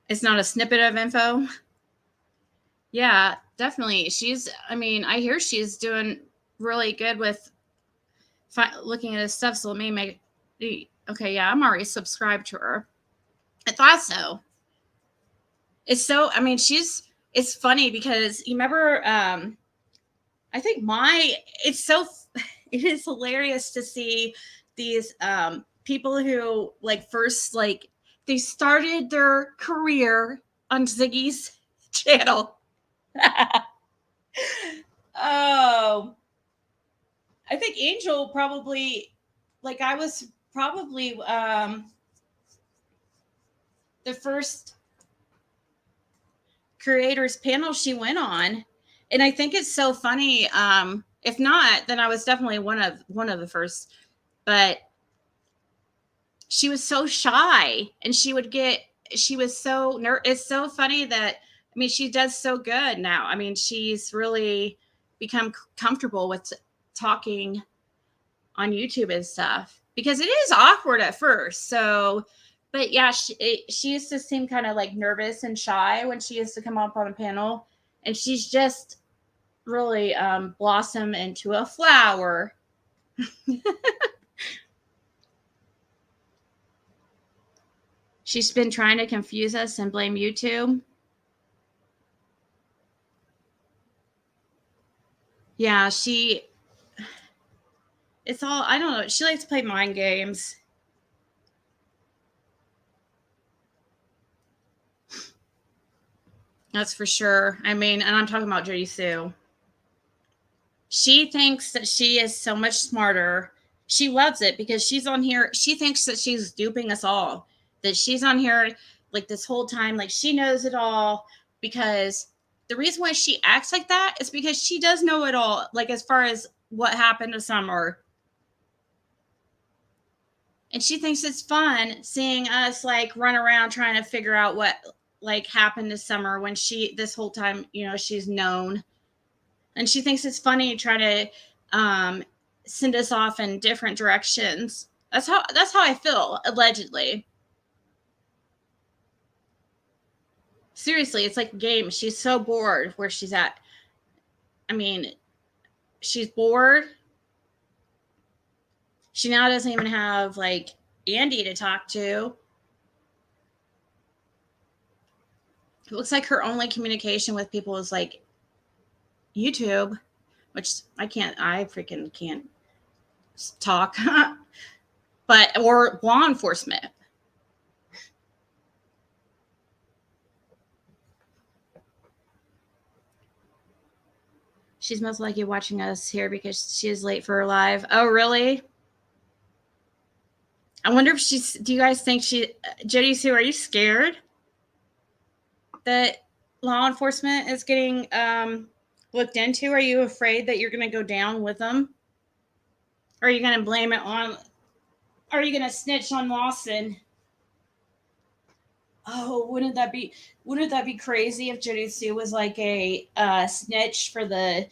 It's not a snippet of info. Yeah, definitely. I hear she's doing really good with looking at his stuff. So let me make okay. Yeah, I'm already subscribed to her. I thought so. It's funny because you remember, I think it is hilarious to see these people who like first like they started their career on Ziggy's channel. Oh, I think Angel probably, like I was probably the first creators panel she went on. And I think it's so funny. If not, then I was definitely one of the first. But she was so shy, and she was so it's so funny that, I mean, she does so good now. I mean, she's really become comfortable with talking on YouTube and stuff, because it is awkward at first. So, but yeah, she used to seem kind of like nervous and shy when she used to come up on a panel, and she's just really blossomed into a flower. She's been trying to confuse us and blame YouTube. Yeah, it's all, I don't know. She likes to play mind games. That's for sure. I mean, and I'm talking about Jody Sue. She thinks that she is so much smarter. She loves it because she's on here. She thinks that she's duping us all. That she's on here like this whole time, like she knows it all. Because the reason why she acts like that is because she does know it all. Like as far as what happened to Summer. And she thinks it's fun seeing us like run around trying to figure out what like happened to Summer when this whole time, she's known. And she thinks it's funny trying to send us off in different directions. That's how I feel, allegedly. Seriously, it's like a game. She's so bored where she's at. I mean, she's bored. She now doesn't even have like Andy to talk to. It looks like her only communication with people is like YouTube, which I freaking can't talk. Or law enforcement. She's most likely watching us here because she is late for her live. Oh, really? I wonder if do you guys think Jody Sue, are you scared that law enforcement is getting looked into? Are you afraid that you're going to go down with them? Or are you going to blame it on, are you going to snitch on Lawson? Oh, wouldn't that be crazy if Jody Sue was like a snitch for the,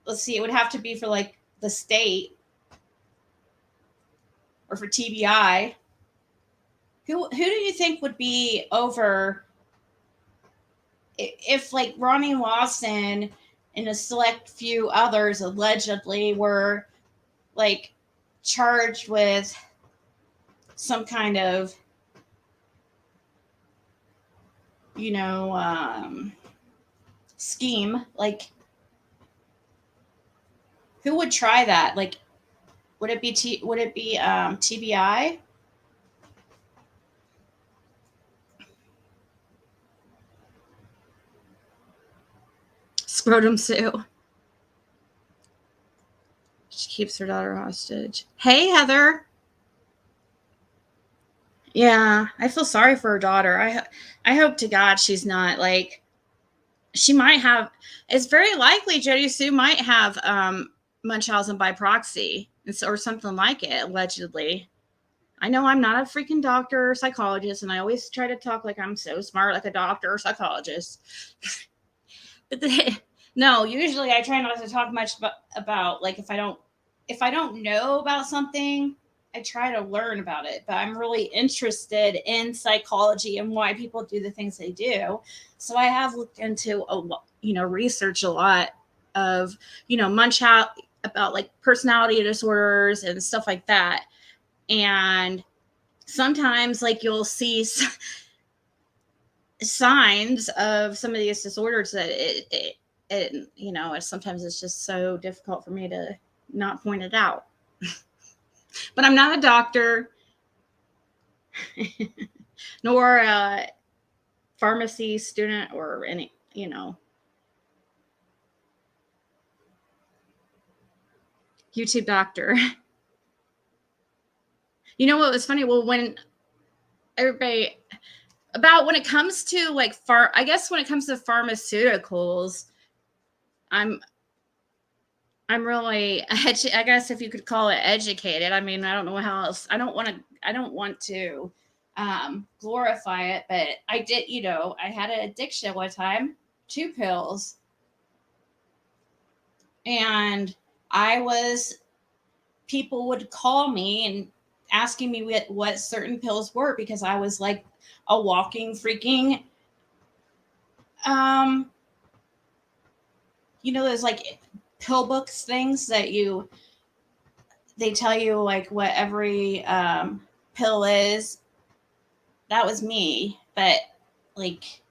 let's see, it would have to be for like the state or for TBI. Who do you think would be over if like Ronnie Lawson and a select few others allegedly were like charged with some kind of, scheme, like who would try that? Like, would it be TBI? Scrotum Sue. She keeps her daughter hostage. Hey, Heather. Yeah, I feel sorry for her daughter. I hope to God she's not like, she might have. It's very likely Jody Sue might have Munchausen by proxy or something like it, allegedly. I know I'm not a freaking doctor or psychologist, and I always try to talk like I'm so smart, like a doctor or psychologist. But no, usually I try not to talk much about like if I don't know about something, I try to learn about it. But I'm really interested in psychology and why people do the things they do. So I have looked into research a lot of Munchausen, about like personality disorders and stuff like that. And sometimes like you'll see signs of some of these disorders that sometimes it's just so difficult for me to not point it out. But I'm not a doctor nor a pharmacy student or any, YouTube doctor. You know what was funny? Well, when everybody when it comes to like I guess when it comes to pharmaceuticals, I'm really, I guess if you could call it educated. I mean, I don't know how else. I don't want to glorify it, but I did, I had an addiction one time, 2 pills. And people would call me and asking me what certain pills were, because I was like a walking freaking, those like pill books things that they tell you like what every pill is. That was me, but like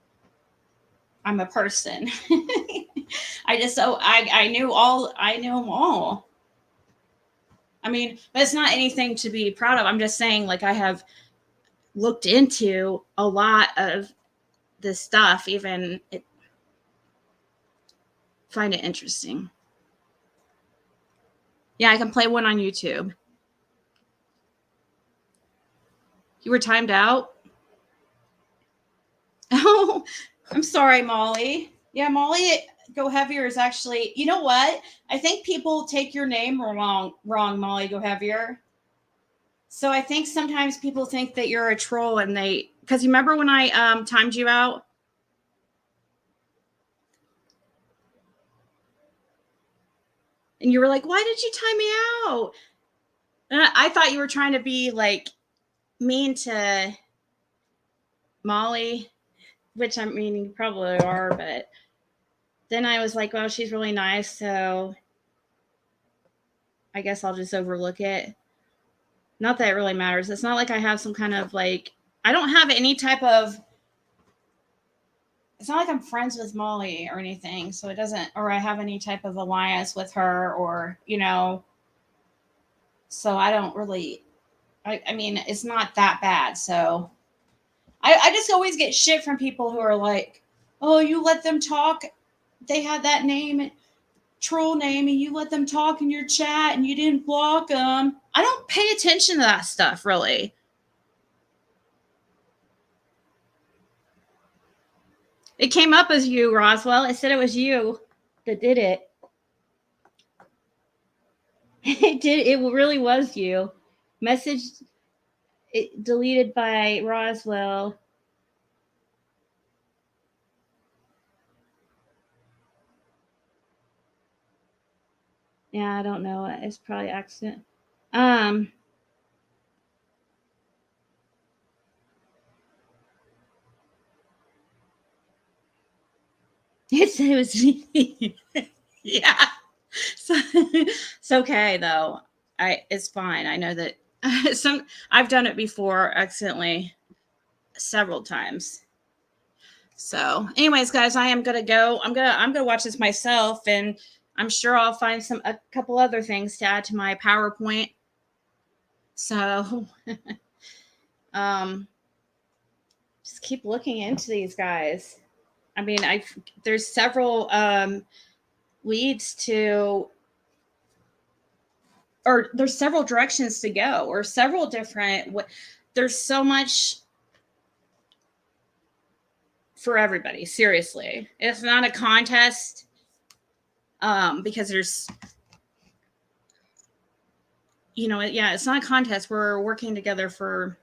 I'm a person. I knew them all. I mean, but it's not anything to be proud of. I'm just saying, like, I have looked into a lot of this stuff, find it interesting. Yeah, I can play one on YouTube. You were timed out? Oh, I'm sorry, Molly. Yeah, Molly Go Heavier is actually, you know what? I think people take your name wrong, Molly Go Heavier. So I think sometimes people think that you're a troll, and because you remember when I timed you out? And you were like, why did you time me out? And I thought you were trying to be like mean to Molly, which I mean, you probably are, but then I was like, well, she's really nice, so I guess I'll just overlook it. Not that it really matters. It's not like I have some kind of like, I don't have any type of, it's not like I'm friends with Molly or anything. So it doesn't, or I have any type of alliance with her, or, so I don't really, I mean, it's not that bad. So I just always get shit from people who are like, oh, you let them talk. They had that name, troll name, and you let them talk in your chat and you didn't block them. I don't pay attention to that stuff, really. It came up as you, Roswell. It said it was you that did it. It did. It really was you. Message deleted by Roswell. Yeah, I don't know. It's probably accident. It was yeah. So it's okay though. It's fine. I know that I've done it before accidentally several times. So anyways, guys, I am gonna go. I'm gonna watch this myself, and I'm sure I'll find a couple other things to add to my PowerPoint. So just keep looking into these guys. I mean, there's several leads to, or there's several directions to go, or several different. There's so much for everybody. Seriously, it's not a contest, because there's, it's not a contest. We're working together for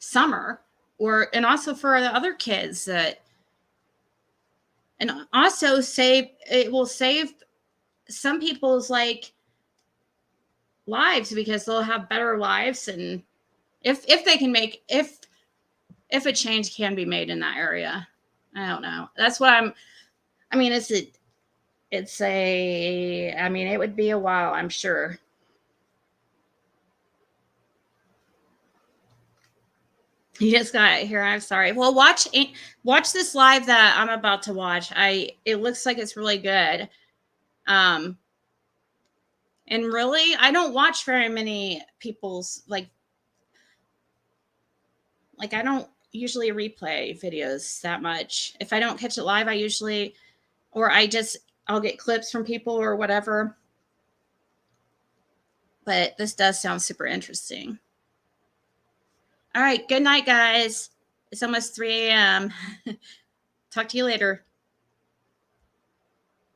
summer, and also for the other kids and also it will save some people's lives, because they'll have better lives, and if they can if a change can be made in that area. I don't know. That's what it would be a while, I'm sure. You just got it here. I'm sorry. Well, watch this live that I'm about to watch. It looks like it's really good. And really, I don't watch very many people's I don't usually replay videos that much. If I don't catch it live, I'll get clips from people or whatever. But this does sound super interesting. All right. Good night, guys. It's almost 3 a.m. Talk to you later.